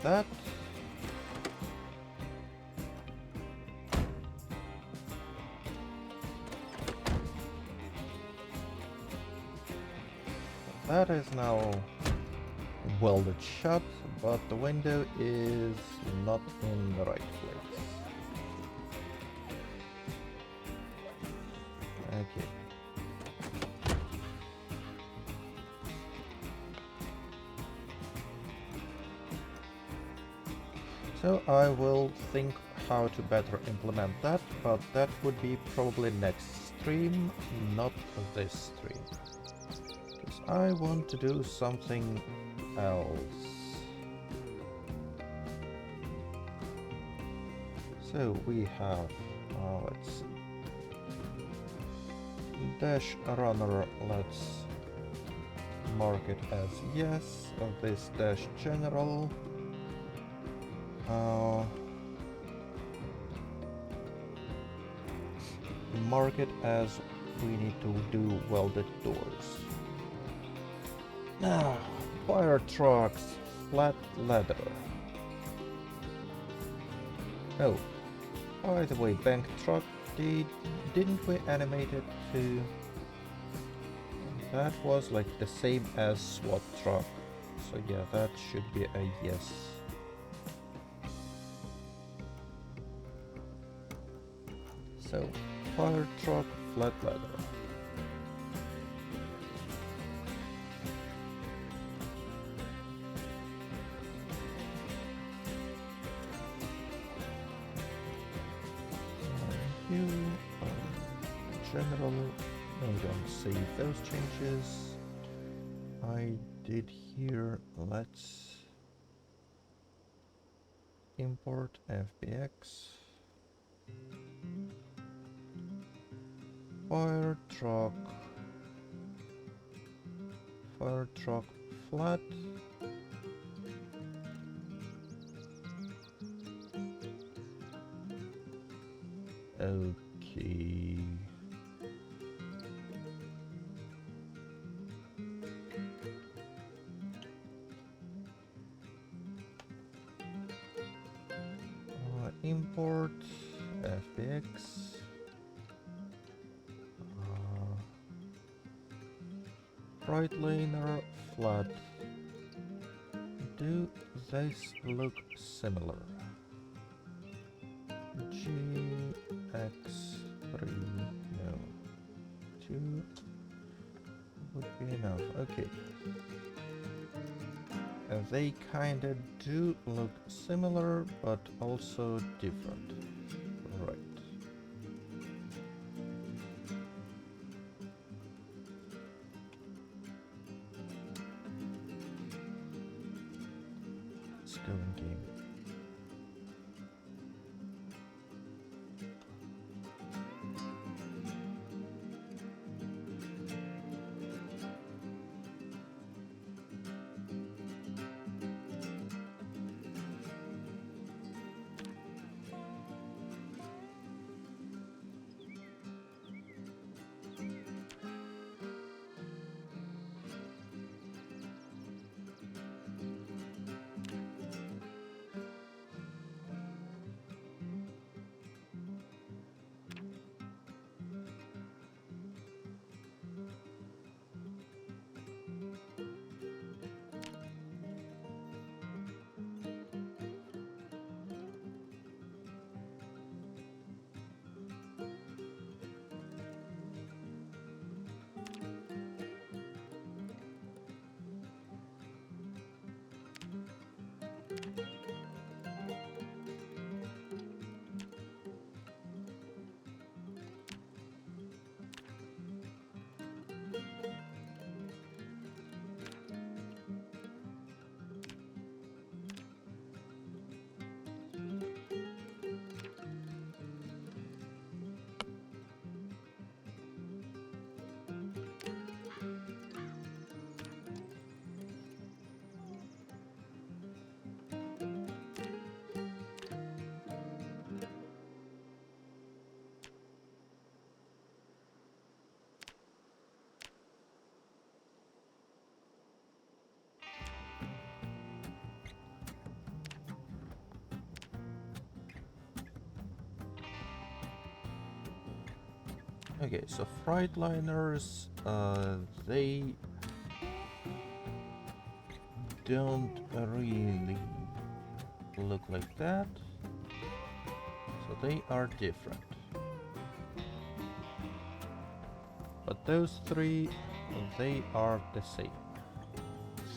S1: That. That is now welded shut, but the window is not in the right place. Okay. So I will think how to better implement that, but that would be probably next stream, not this stream. Because I want to do something else. So we have, let's see, dash runner, let's mark it as yes, this dash general. Mark it as we need to do welded doors. Now, fire trucks, flat ladder. Oh, by the way, bank truck, didn't we animate it to... That was like the same as SWAT truck. So yeah, that should be a yes. So, fire truck, flat ladder. General, I'm going to save those changes. I did here, let's import FBX. Fire truck flat. Okay. Import FBX. Right laner flat. Do these look similar? GX3, no. 2 would be enough, okay. They kinda do look similar, but also different. Right. Let's go in game. Okay, so Freightliners, they don't really look like that, so they are different. But those three, they are the same.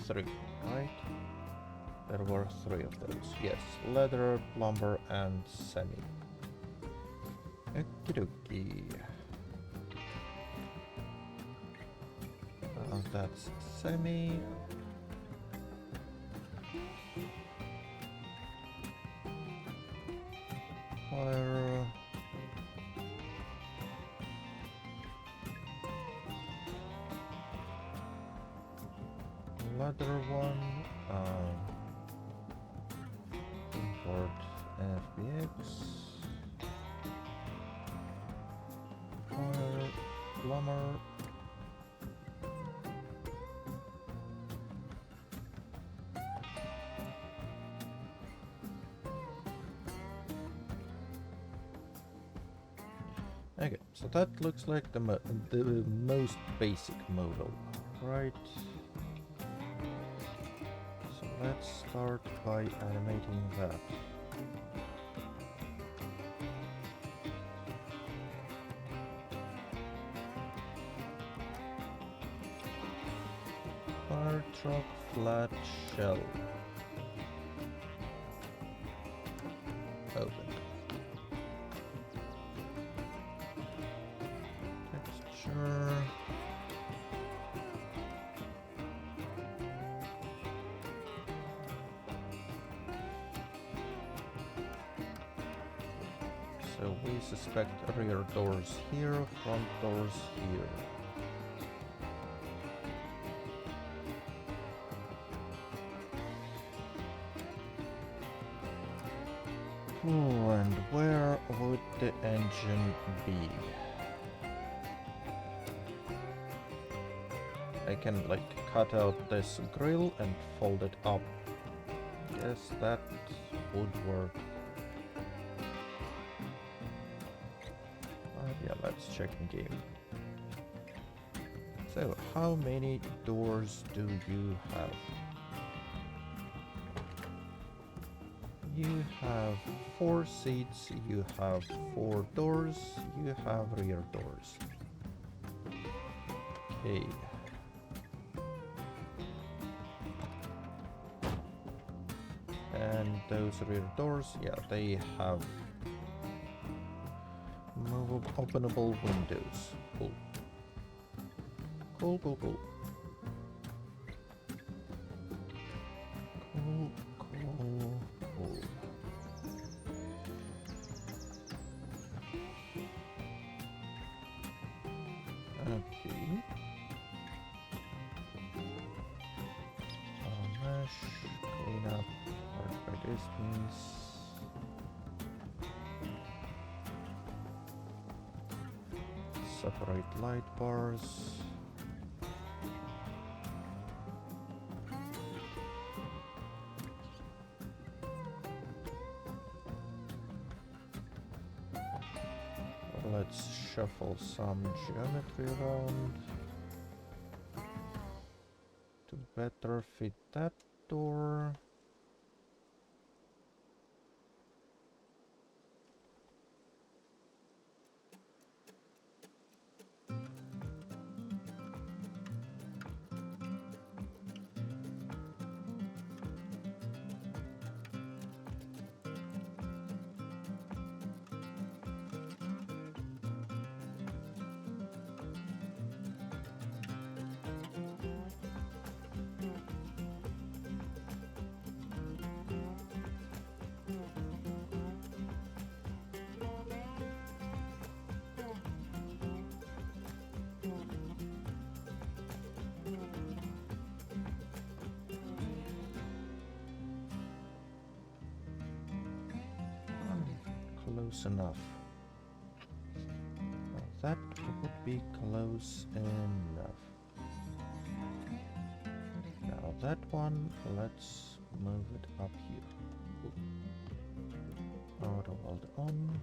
S1: Three, right? There were three of those. Yes, leather, plumber, and semi. Okie dokie. That's semi. Fire. Leather one. Import FBX. Fire. Plumber. Okay, so that looks like the most basic model, right? So let's start by animating that. Fire truck flat shell. Open. Texture. So we suspect rear doors here, front doors here. Oh, and where would the engine be? I can like cut out this grill and fold it up. Yes, that would work. Yeah, let's check in game. So, how many doors do you have? You have 4 seats, you have 4 doors, you have rear doors. Okay. And those rear doors, yeah, they have movable, openable windows. Cool. Cool, cool, cool. Cool, cool, cool. Okay. Mesh, clean up, mark by distance. Separate light bars. Let's shuffle some geometry around to better fit that door. Close enough. Now that would be close enough. Now that one, let's move it up here. Auto hold on.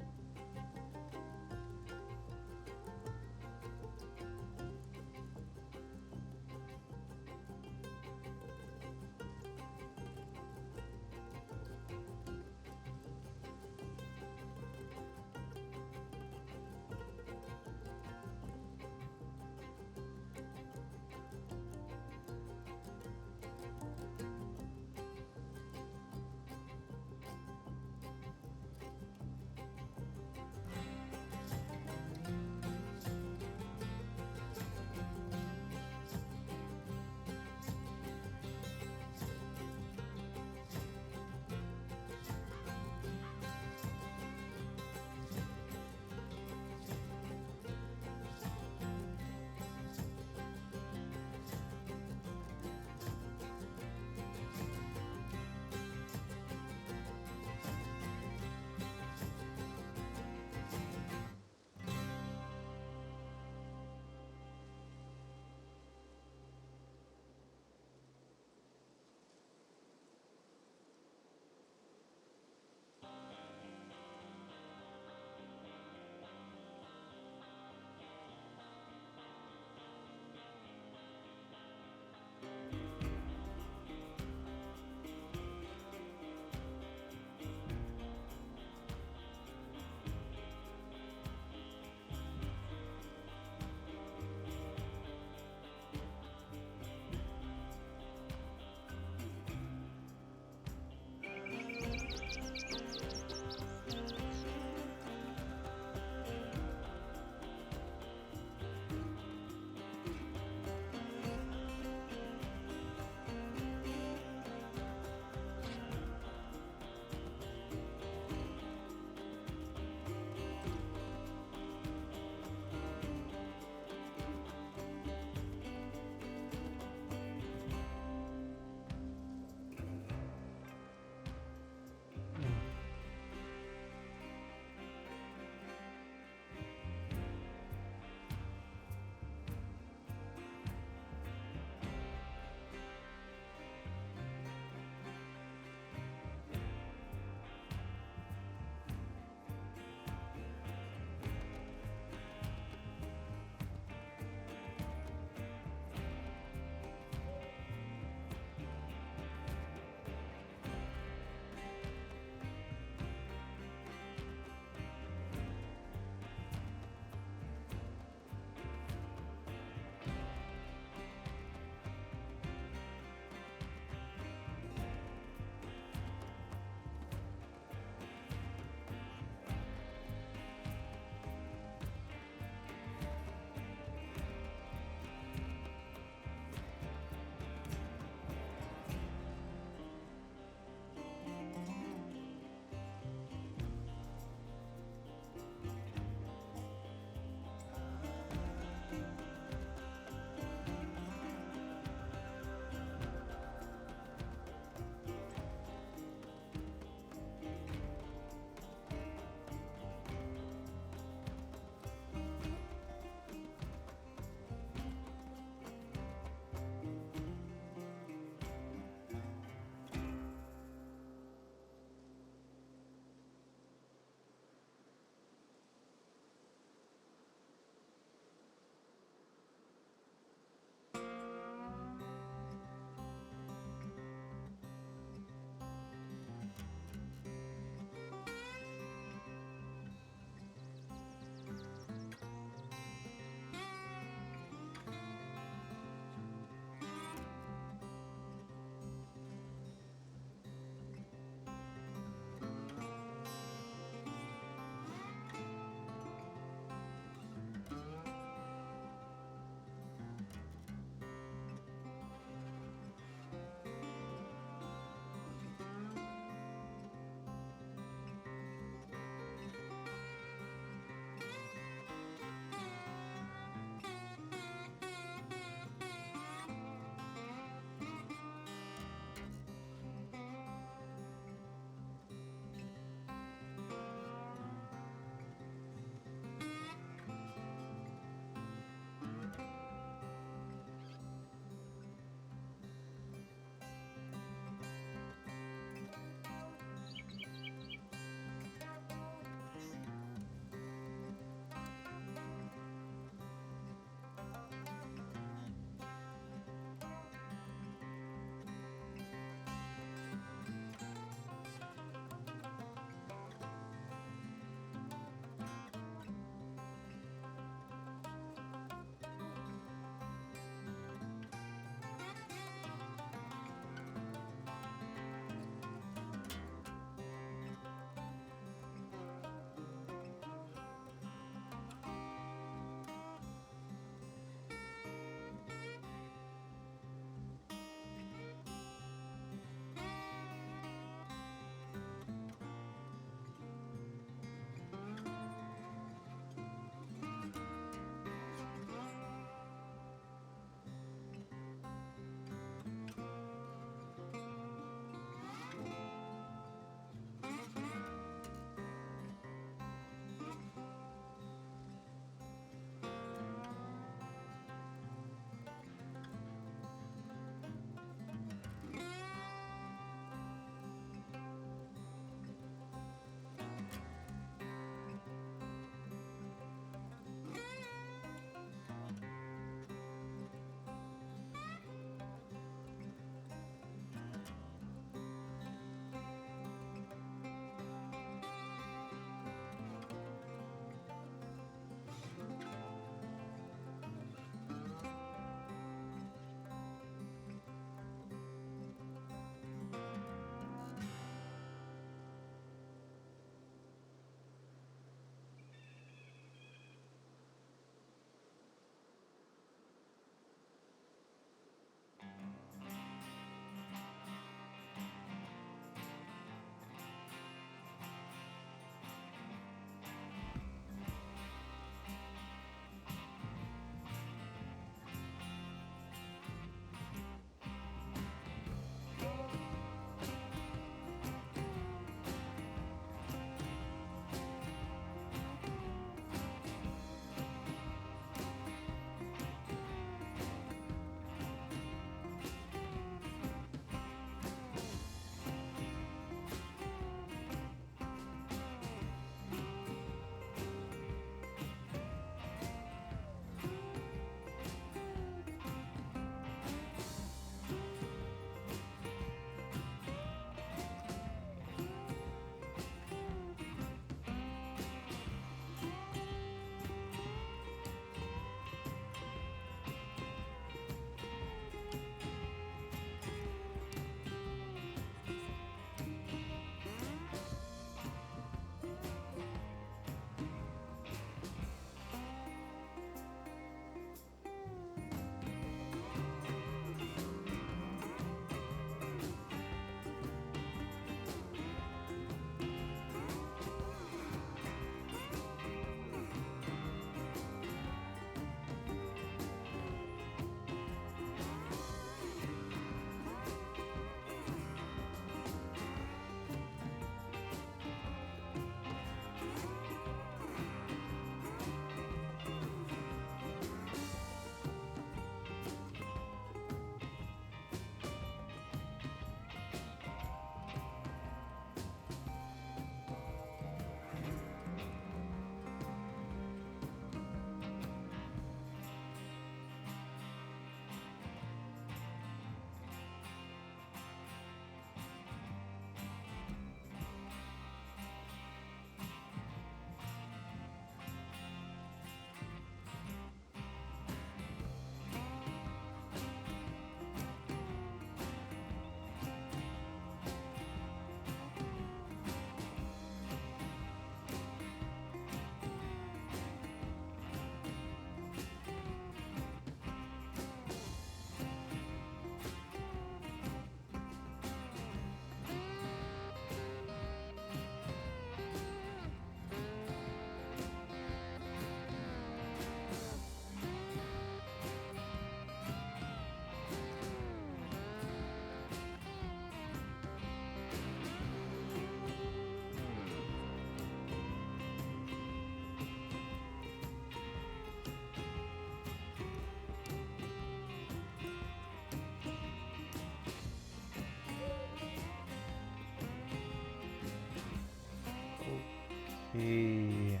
S1: Okay.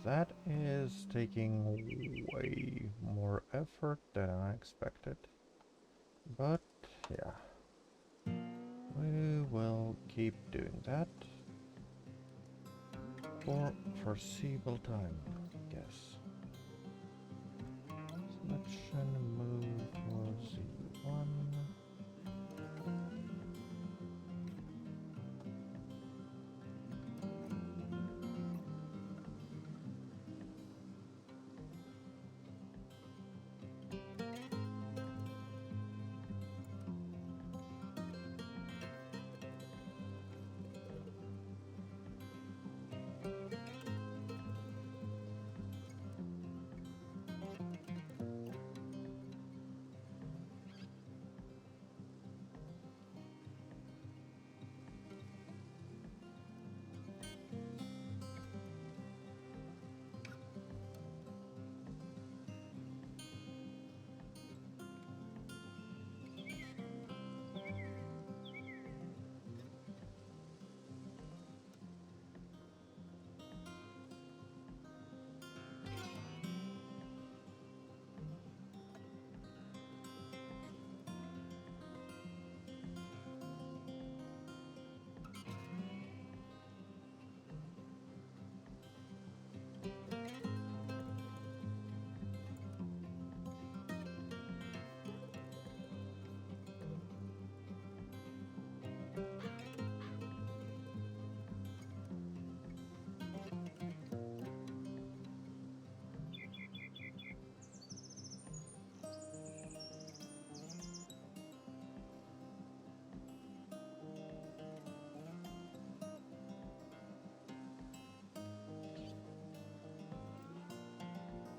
S1: That is taking way more effort than I expected. But yeah, we will keep doing that for foreseeable time, I guess. Selection move was Z1.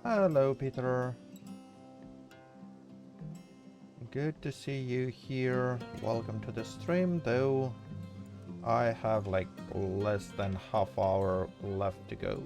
S1: Hello, Peter. Good to see you here. Welcome to the stream, though I have like less than half hour left to go.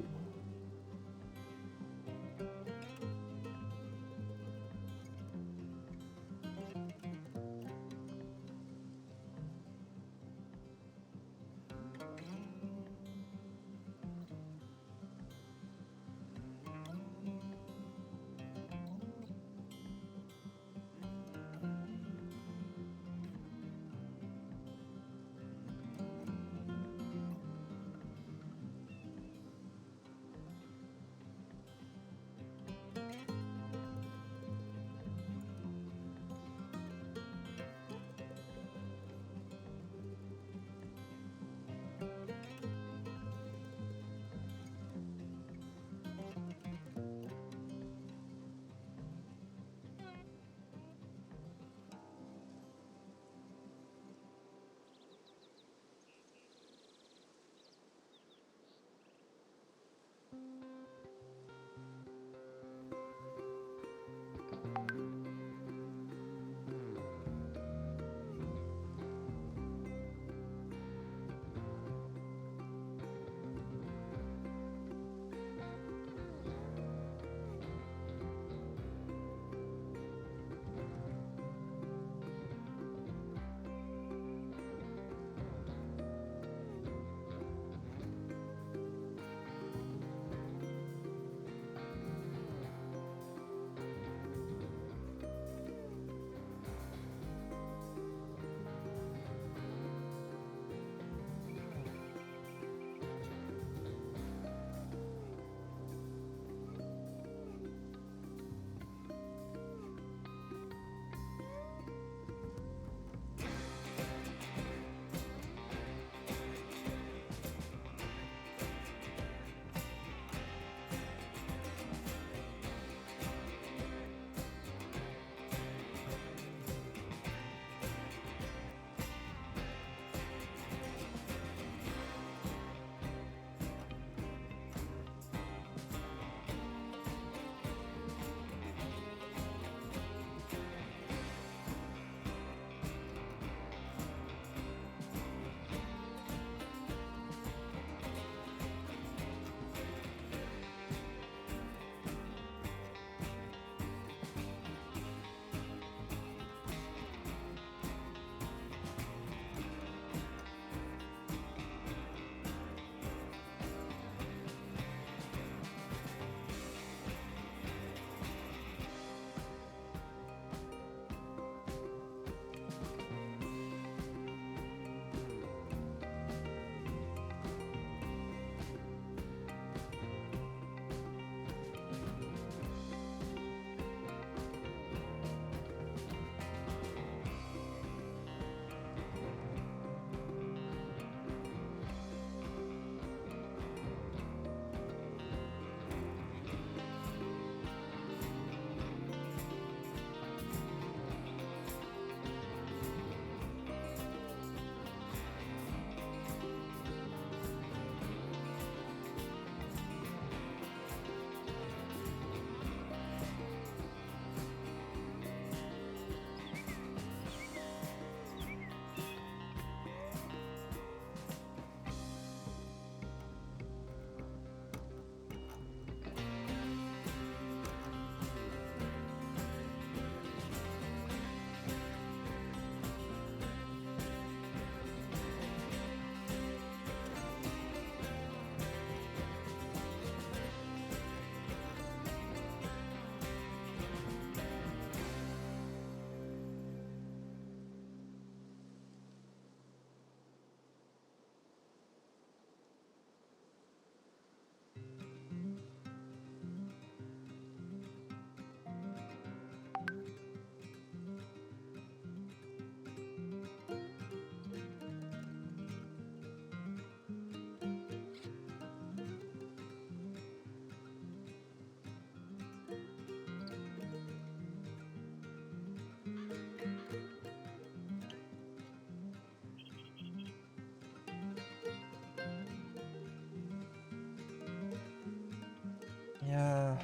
S1: Yeah.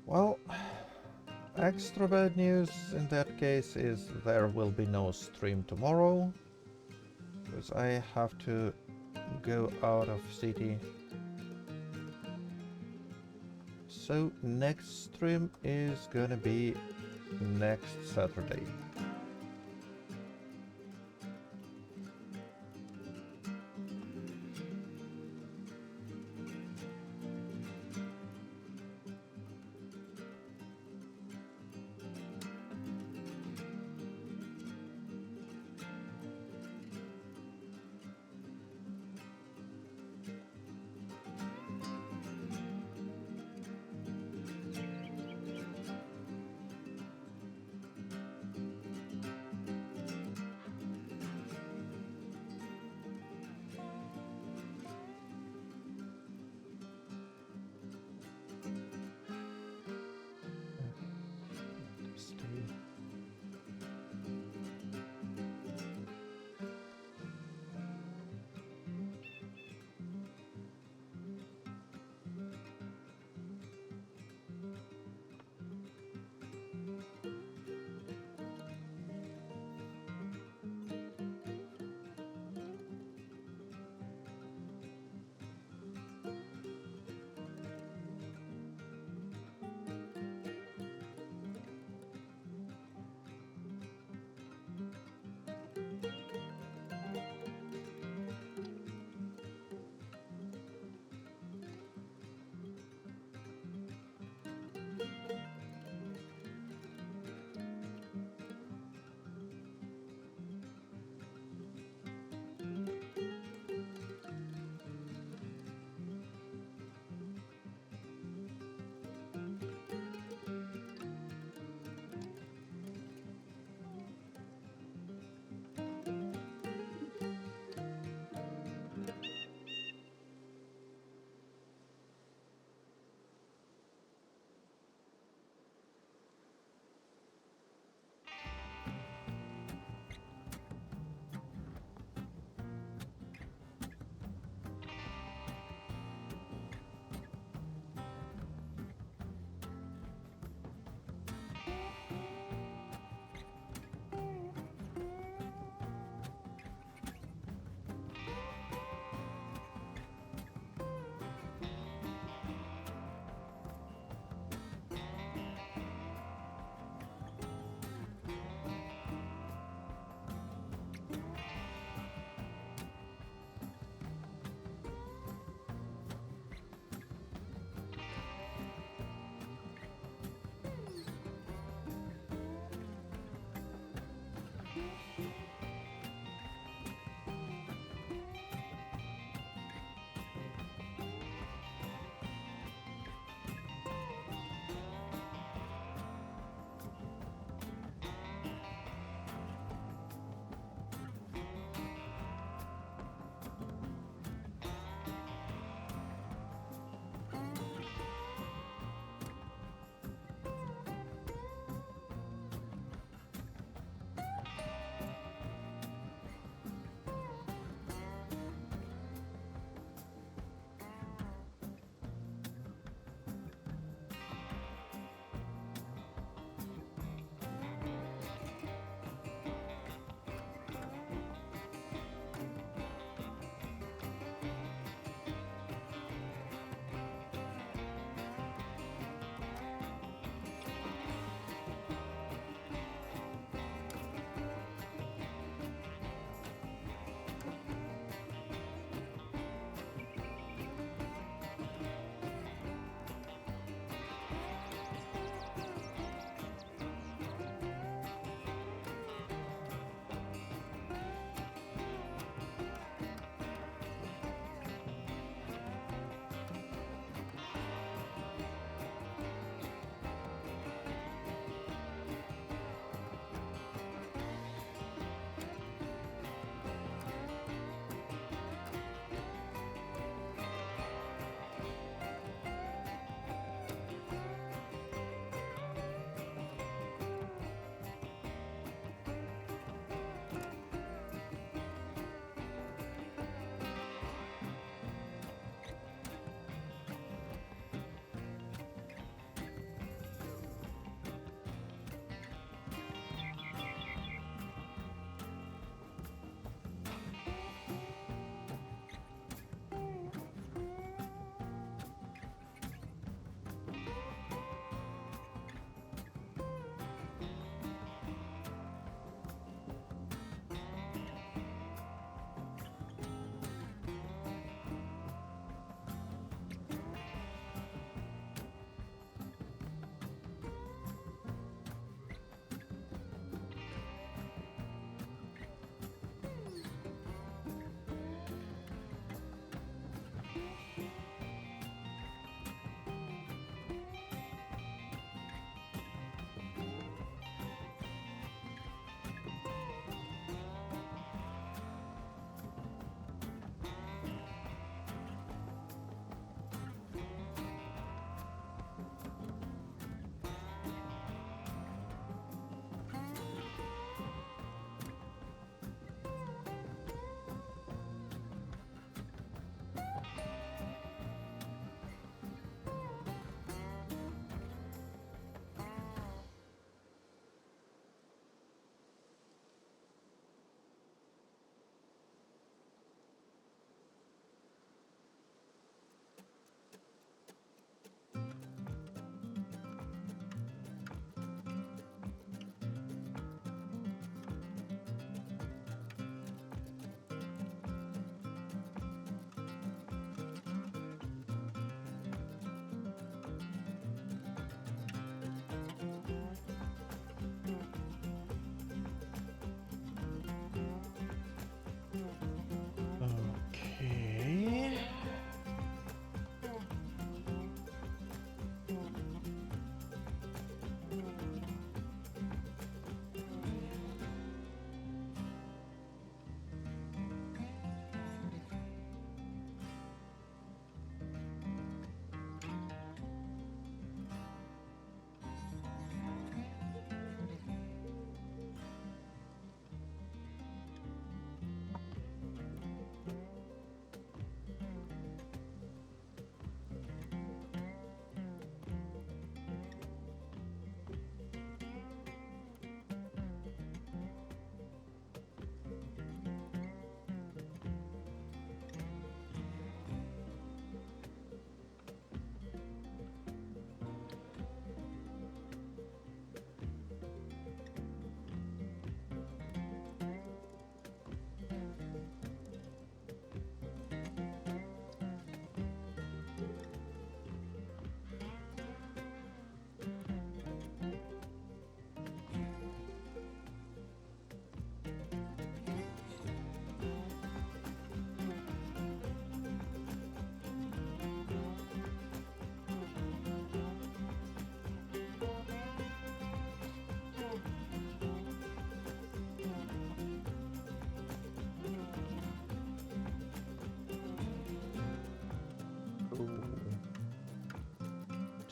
S1: Well, extra bad news in that case is there will be no stream tomorrow, because I have to go out of city. So next stream is gonna be next Saturday.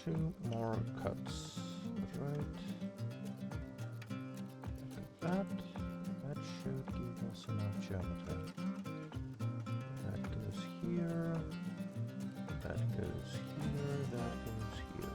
S1: 2 more cuts, right? Like that. That should give us enough geometry. That goes here. That goes here. That goes here.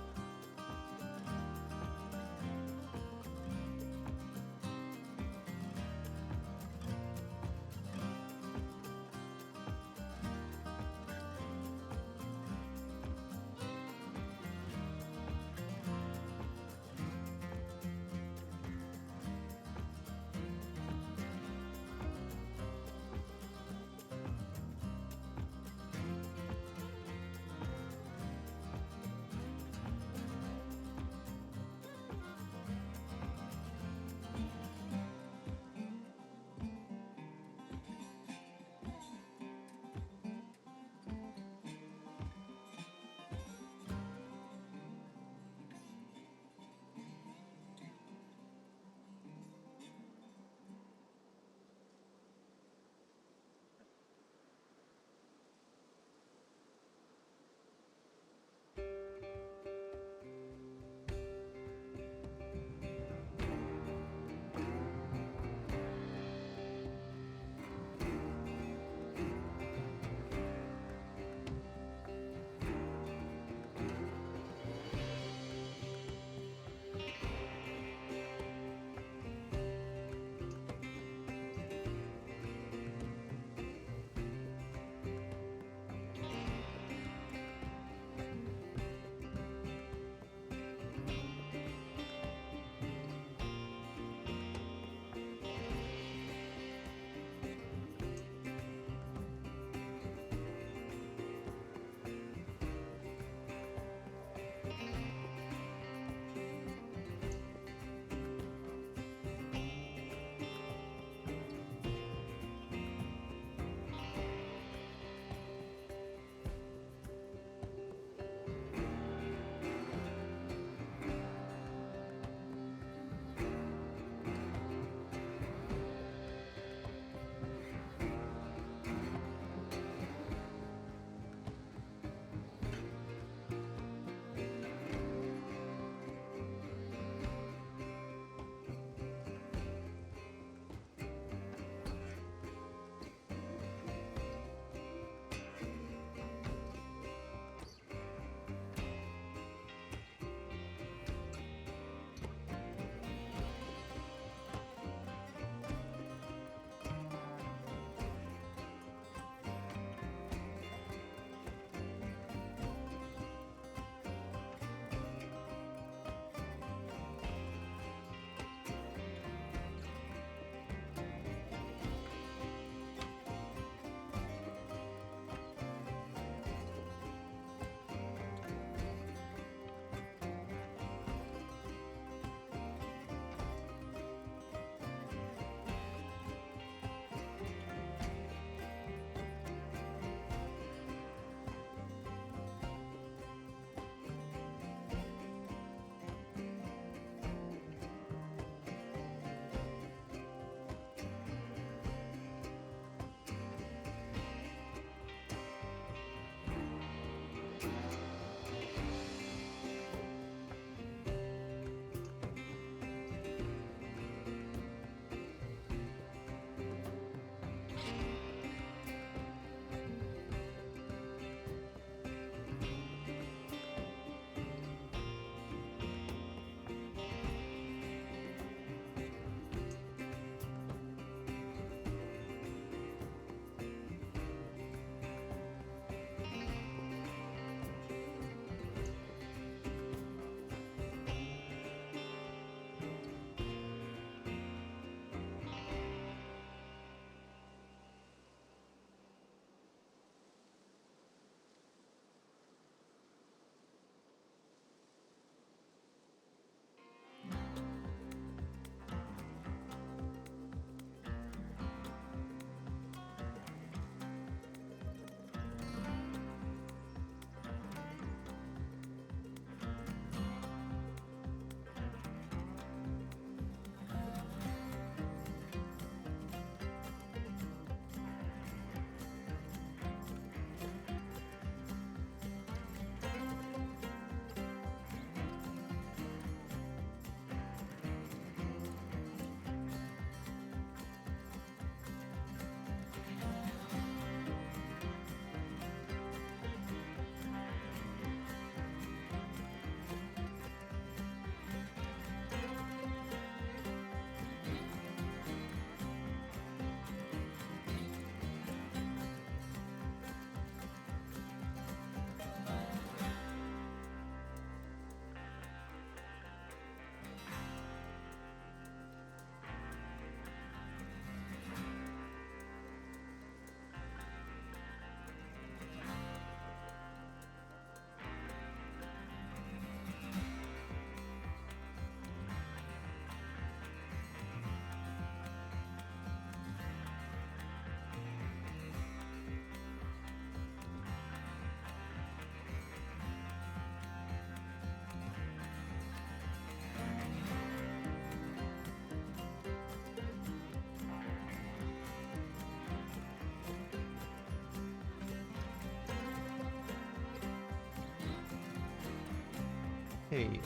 S1: Okay,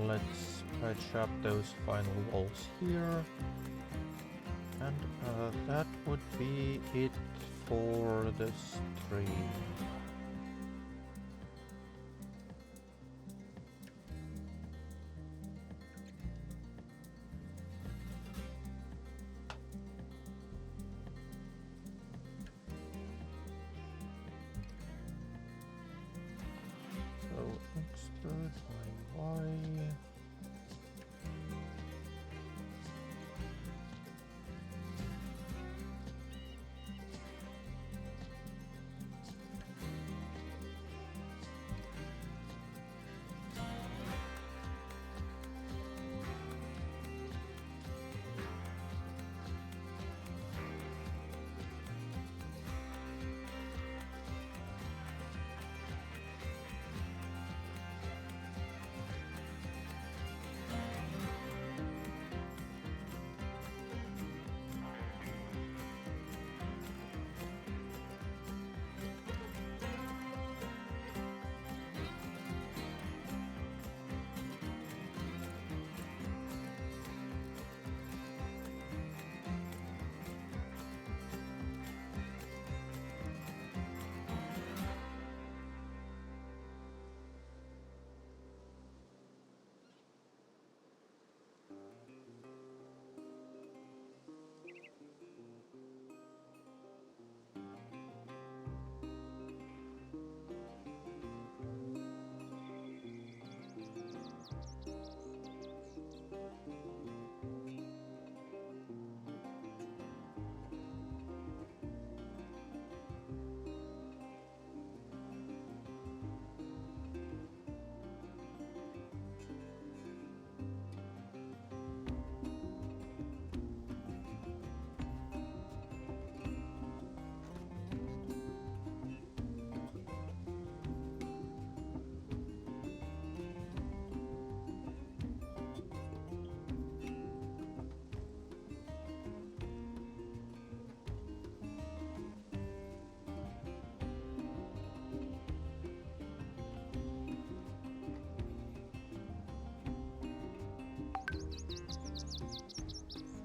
S1: let's patch up those final walls here. And that would be it for the stream. So extrude by Y.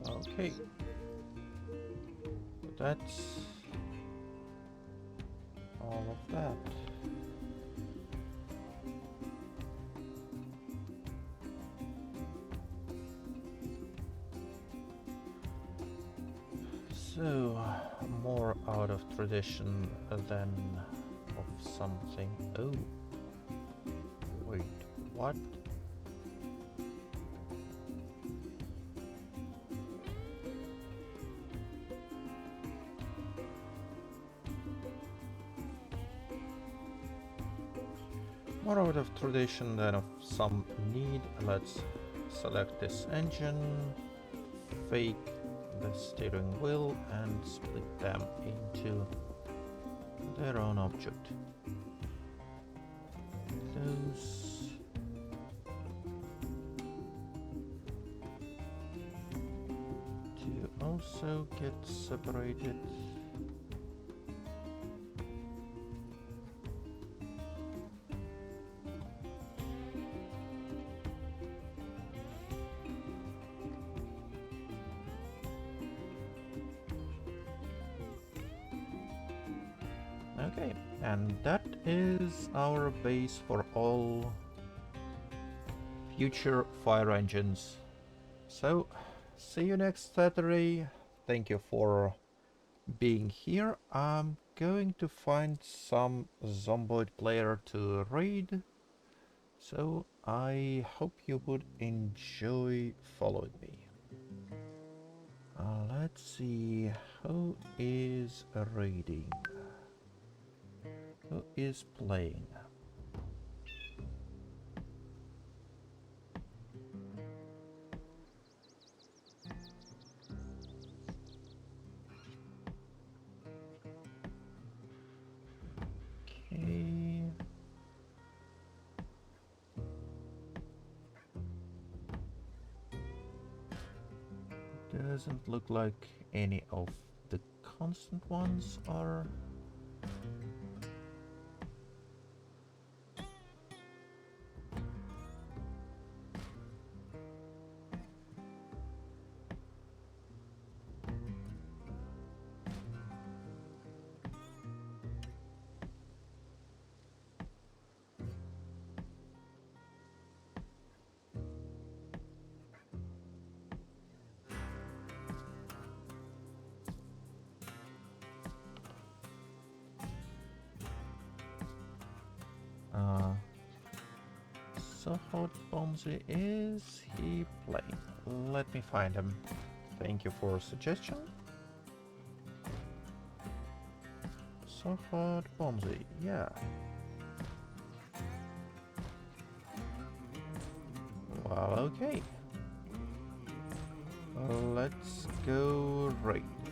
S1: Okay, so that's all of that. So, more out of tradition than of something. Oh, wait, what? More out of tradition than of some need. Let's select this engine, fake the steering wheel, and split them into their own object. Those two also get separated. Okay, and that is our base for all future fire engines. So, see you next Saturday. Thank you for being here. I'm going to find some Zomboid player to raid. So, I hope you would enjoy following me. Let's see, who is raiding? Who is playing? Okay. Doesn't look like any of the constant ones are. Sofot Bonzi, is he playing? Let me find him. Thank you for suggestion. Sofot Bonzi, yeah. Well, okay. Let's go raid.